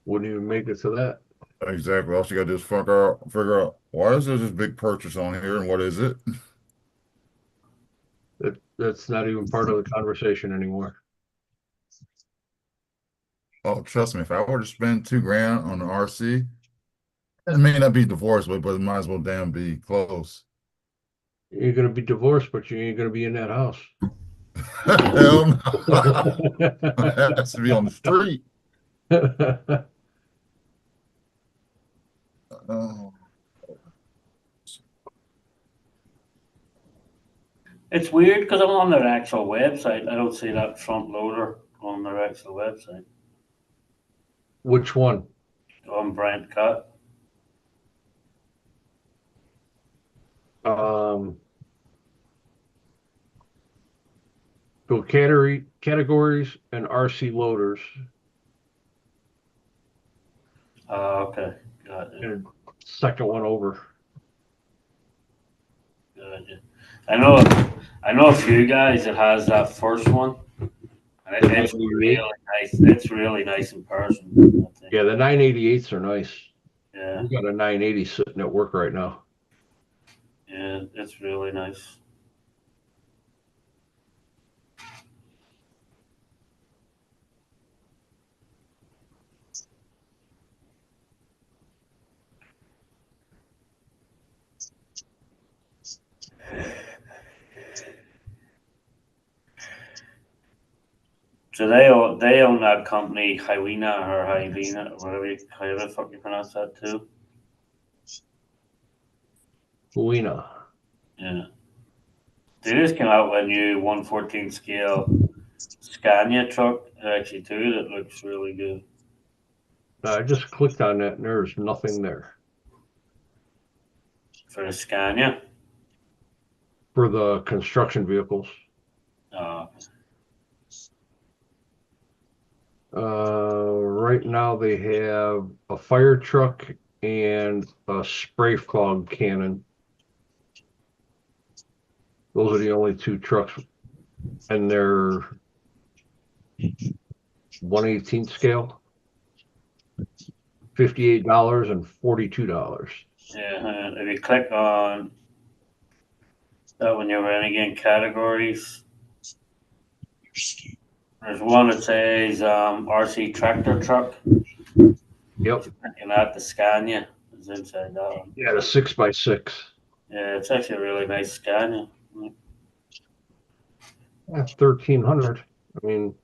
Wouldn't even make it to that. Exactly. All you gotta do is figure out why is there this big purchase on here and what is it? That's not even part of the conversation anymore. Oh, trust me, if I were to spend $2,000 on an RC, it may not be divorced, but it might as well damn be close. You're gonna be divorced, but you ain't gonna be in that house. Hell no. It has to be on the street. Oh. It's weird because I'm on their actual website. I don't see that front loader on their actual website. Which one? On Brent Cut. Go categories and RC loaders. Okay. Got it. And second one over. Gotcha. I know a few guys that has that first one. And it's really nice. It's really nice in person. I think. Yeah, the 988s are nice. Yeah. We got a 980 sitting at work right now. Yeah, it's really nice. So they own that company, Hywena or Hyvena, however the fuck you pronounce that too. Luina. Yeah. They just came out with a new 1/14 scale Scania truck actually too that looks really good. I just clicked on that and there's nothing there. For the Scania? For the construction vehicles. Right now they have a fire truck and a spray fog cannon. Those are the only two trucks, and they're 1/18 scale, $58 and $42. Yeah, if you click on that when you're in again categories, there's one that says RC tractor truck. Yep. And at the Scania is inside that one. Yeah, the 6x6. Yeah, it's actually a really nice Scania. That's 1,300. I mean,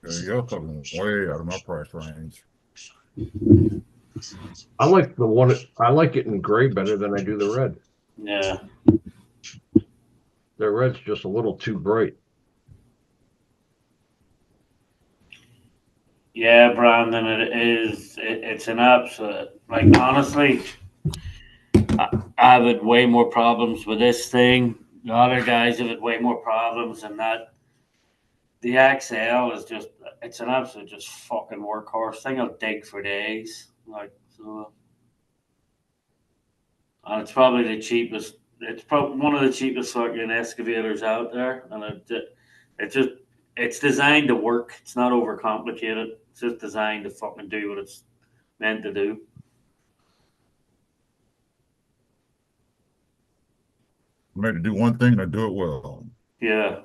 There you go, talking way out of my price range. I like the one. I like it in gray better than I do the red. Yeah. The red's just a little too bright. Yeah, Brandon, it is. It's an absolute. Like honestly, I've had way more problems with this thing. The other guys have had way more problems, and that the XL is just. It's an absolute just fucking workhorse thing. I'll dig for days. Like so, and it's probably the cheapest. It's probably one of the cheapest fucking excavators out there, and it just it's designed to work. It's not overcomplicated. It's just designed to fucking do what it's meant to do. Made to do one thing and do it well. Yeah,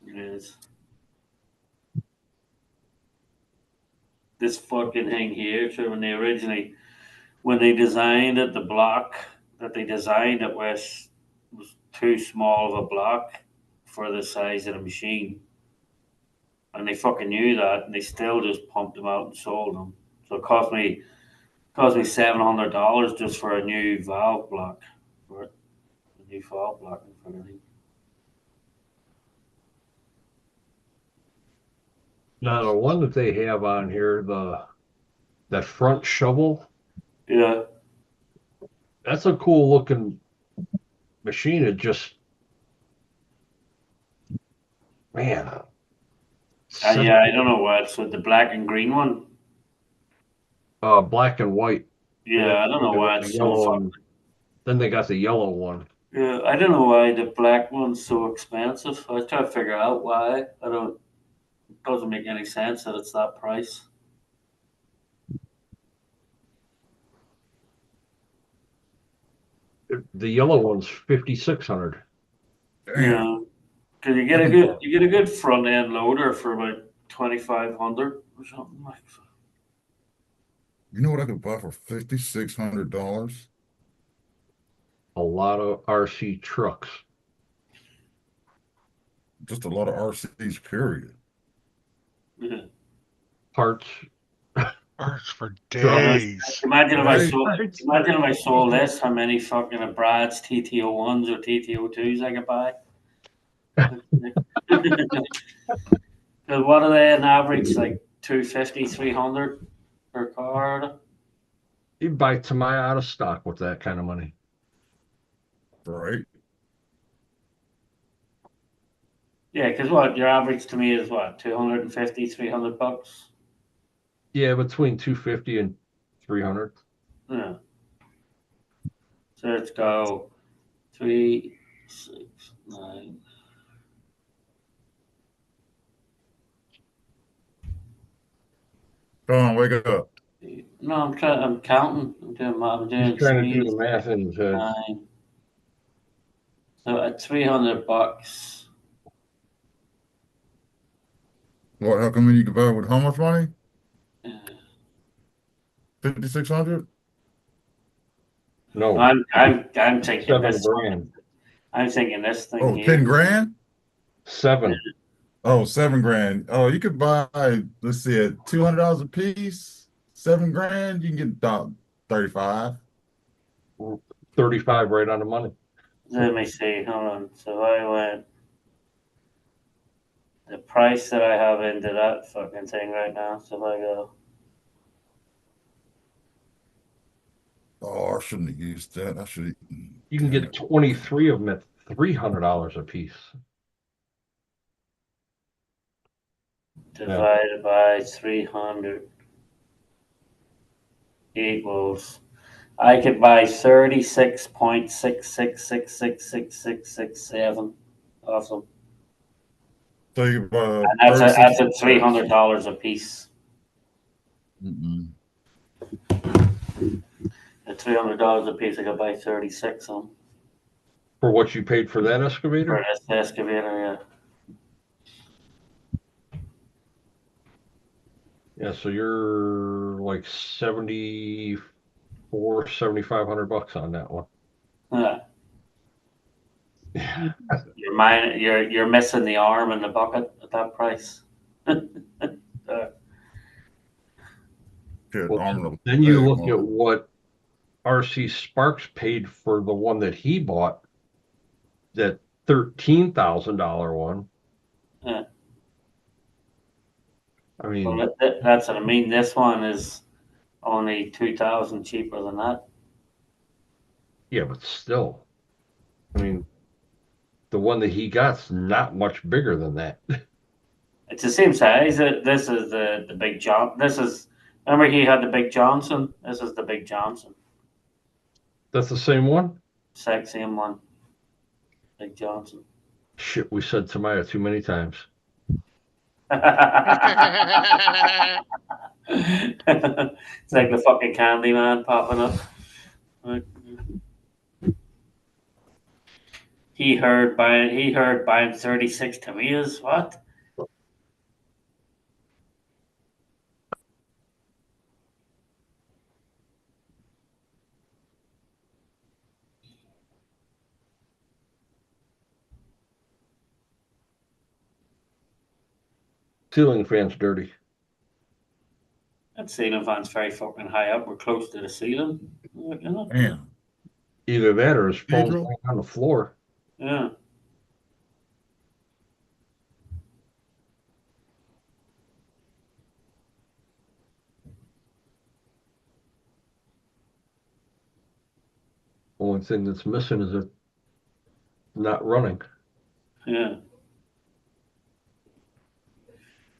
it is. This fucking thing here, so when they designed it, the block that they designed it with was too small of a block for the size of the machine. And they fucking knew that, and they still just pumped them out and sold them. So it cost me $700 just for a new valve block, for it, a new valve block for the thing. Now the one that they have on here, that front shovel, Yeah, that's a cool looking machine. It just, man. yeah. I don't know what. So the black and green one. Black and white. Yeah, I don't know why it's so Yellow fucking. one. Then they got the yellow one. Yeah, I don't know why the black one's so expensive. I try to figure out why. I don't. It doesn't make any sense that it's that price. The yellow one's 5,600. Yeah, because you get a good front end loader for about 2,500 or something like. You know what I could buy for $5,600? A lot of RC trucks. Just a lot of RCs, period. Yeah. Parts. Parts for days. Imagine if Right. imagine if I sold this, how many fucking Brad's TTO1s or TTO2s I could buy. Because what are they on average, like 250, 300 per car? You'd buy Tamaya out of stock with that kind of money. Right. Yeah, because what your average to me is what, 250, 300 bucks? Yeah, between 250 and 300. Yeah. So let's go 3, 6, 9. Come on, wake up. No, I'm counting. I'm doing He's trying to do 3, the math in his head. 9. So at 300 bucks. What? How come you can buy it with how much money? Yeah. 5,600? No, I'm thinking 7 this. grand. I'm thinking this thing Oh, here. 10 grand? 7. Oh, 7 grand. Oh, you could buy, let's see, at $200 a piece, 7 grand, you can get about 35. 35 right on the money. Let me see. Hold on. So I went. The price that I have into that fucking thing right now. So if I go. Oh, I shouldn't have used that. I should. You can get 23 of them at $300 a piece. Divided by 300 equals. I could buy 36.66666667 of them. So you could buy And that's at $36. $300 a piece. Mm-mm. At $300 a piece, I could buy 36 of them. For what you paid for that For excavator? this excavator, yeah. Yeah, so you're like 7,500 bucks on that one. Yeah. You're missing the arm and the bucket at that price. Shit, Well, then you look at what RC Sparks paid for the one that he bought, that $13,000 one. Yeah. I mean, Well, that's what I mean. This one is only 2,000 cheaper than that. yeah, but still, I mean, the one that he got's not much bigger than that. It's the same size. This is the Big John. This is, remember he had the Big Johnson. This is the Big Johnson. That's the same one? Same one. Big Johnson. Shit, we said Tamaya too many times. It's like the fucking candy man popping up. He heard buying 36 Tamias. What? Ceiling fan's dirty. That ceiling fan's very fucking high up. We're close to the ceiling. You know? Damn. Either that or his phone's Pedro? laying on the floor. Yeah. Only thing that's missing is it not running. Yeah.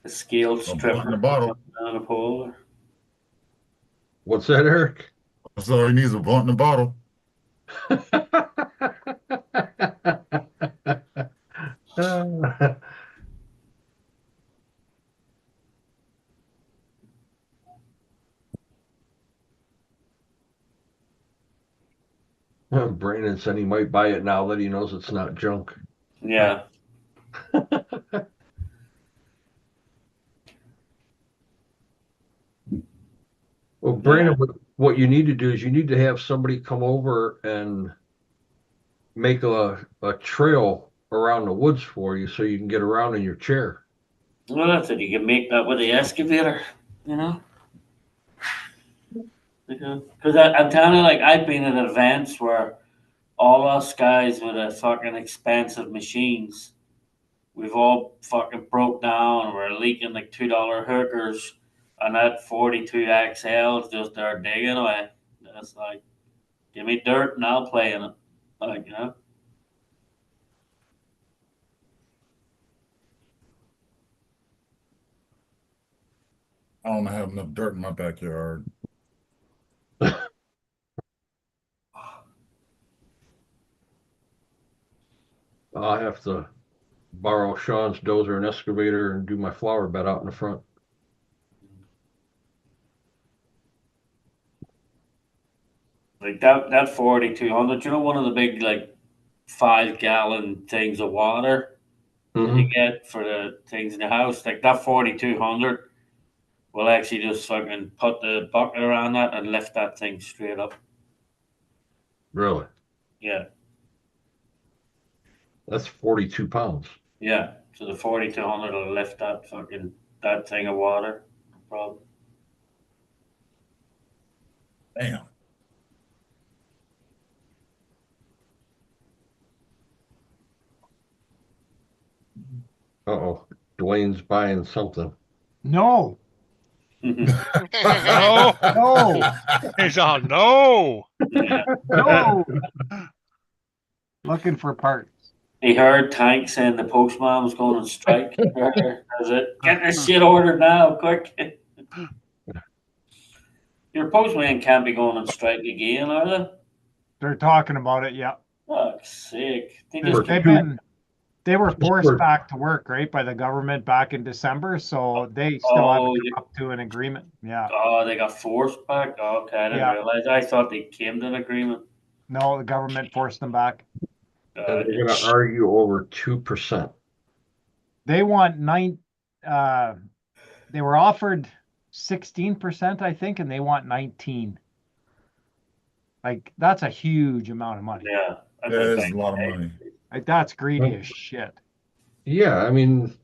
The scale blunt in stripper the bottle. down the pole. What's that, Eric? That's all he needs, a blunt in the bottle. Brandon said he might buy it now that he knows it's not junk. Yeah. Well, Brandon, what you need to do is you need to have somebody come over and make a trail around the woods for you so you can get around in your chair. Well, that's it. You can make that with the excavator, you know? Because I'm telling you, like, I've been at events where all us guys with the fucking expensive machines, we've all fucking broke down and we're leaking like $2 hookers, and that 42XL is just there digging away. It's like, give me dirt and I'll play in it. Like, you know? I don't have enough dirt in my backyard. I'll have to borrow Sean's dozer and excavator and do my flower bed out in the front. Like that 4,200, you know, one of the big, like, 5-gallon things of water that you get for the things in the house, like that 4,200 will actually just fucking put the bucket around that and lift that thing straight up. Really? Yeah. That's 42 pounds. Yeah. So the 4,200 will lift that thing of water. No problem. Damn. Uh-oh. Dwayne's buying something. No, No, no, he's all no. no. Looking for parts. He heard Tank saying the postman was going on strike. Is it? Get this shit ordered now, quick. Your postman can't be going on strike again, are they? They're talking about it. Yeah, Fuck's sake. they were forced Sure. back to work, right, by the government back in December, so they still haven't Oh, come up to an agreement. Yeah, Oh, they got forced back? Oh, okay, I didn't Yeah. realize. I thought they came to an agreement. no, the government forced them back. And they're going to argue over 2%. They want they were offered 16%, I think, and they want 19. Like, that's a huge amount of money. Yeah. I That think is a lot of money. Like, that's greedy as shit. Yeah, I mean,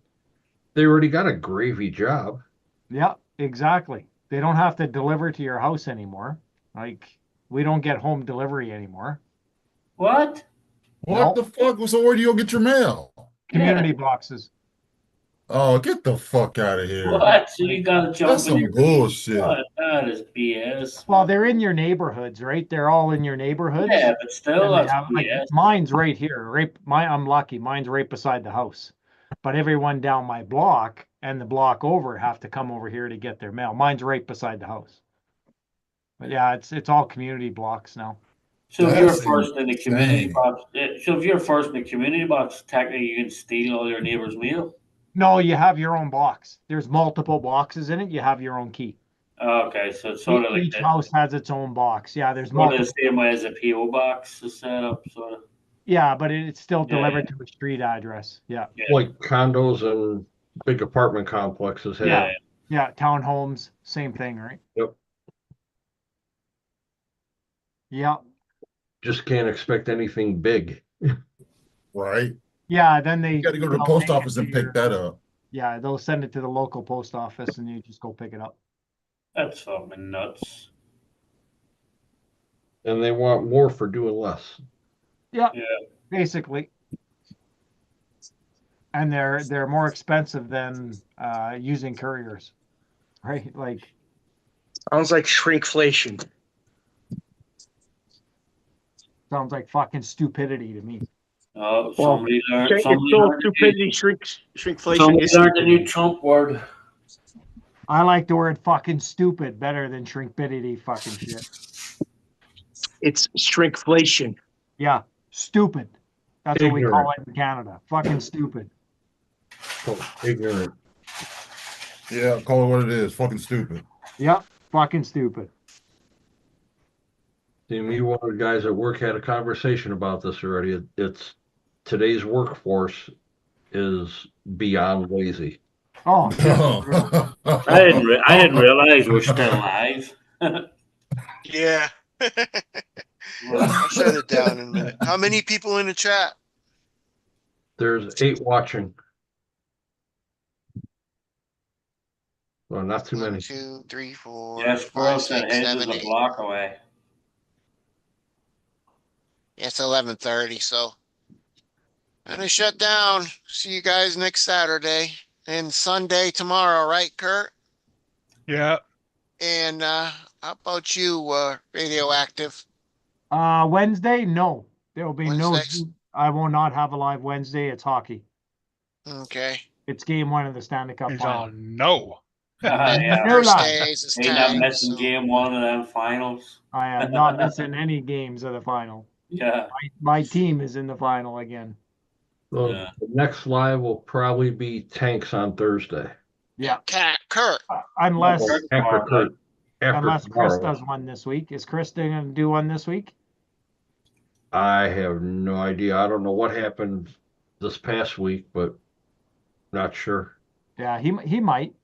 they already got a gravy job. Yeah, exactly. They don't have to deliver to your house anymore. Like, we don't get home delivery anymore. What? What the fuck? So where do you go get your mail? Community boxes. Oh, get the fuck out of here. What? So you gotta jump That's in some your bullshit. What? That is BS. Well, they're in your neighborhoods, right? They're all in your neighborhoods. Yeah, but still, And they that's have, like, BS. mine's right here, I'm lucky, mine's right beside the house. But everyone down my block and the block over have to come over here to get their mail. Mine's right beside the house. But yeah, it's all community blocks now. So if you're That's first in the community insane. box, so if you're first in the community box, technically you can steal all your neighbor's mail. No, you have your own box. There's multiple boxes in it. You have your own key. Okay, so it's sort of like Each that. house has its own box. Yeah, there's Sort of multiple. the same way as a PO box is set up, sort of. Yeah, but it's still Yeah, delivered to a street address. Yeah. Yeah. Like condos and big apartment complexes have. Yeah. Yeah. Townhomes, same thing, right? Yep. Yeah. Just can't expect anything big. Right? Yeah. Then they You got to go to the they'll post take it office to and pick your- that up. Yeah, they'll send it to the local post office and you just go pick it up. That's fucking nuts. And they want more for doing less. Yeah. Yeah. Basically. And they're more expensive than using couriers. Right? Like, Sounds like shrinkflation. sounds like fucking stupidity to me. Oh, Well, somebody learned. It's Somebody so learned, stupidity, shrinkflation somebody is learned the new Trump word. I like the word fucking stupid better than shrinkbidity fucking shit. it's shrinkflation. Yeah, stupid. That's what we call Ignorant. it in Canada. Fucking stupid. Oh, ignorant. Yeah, call it what it is. Fucking stupid. Yep, fucking stupid. See, me, one of the guys at work had a conversation about this already. It's today's workforce is beyond lazy. Oh, I didn't realize we're still alive. Yeah. I'll shut it down in a minute. How many people in the chat? There's 8 watching. Well, not too 1, many. 2, 3, 4, Yes, 5, Gross and 6, Hedges 7, is a 8. block away. Yeah, it's 11:30, so I'm gonna shut down. See you guys next Saturday and Sunday tomorrow, right, Kurt? Yeah. And how about you, Radioactive? Wednesday? No. There will be Wednesdays? I will not have a live Wednesday. It's hockey. Okay. It's game 1 of the Stanley Cup He's final. all no. And Yeah. No lie. Thursdays is Ain't not tag. missing So game 1 of them finals. I am not missing any games of the final. Yeah. My team is in the final again. So Yeah. the next live will probably be Tanks on Thursday. Yeah. Kurt. Unless After Chris Chris tomorrow. does one this week. Is Chris going to do one this week? I have no idea. I don't know what happened this past week, but not sure. Yeah, he might.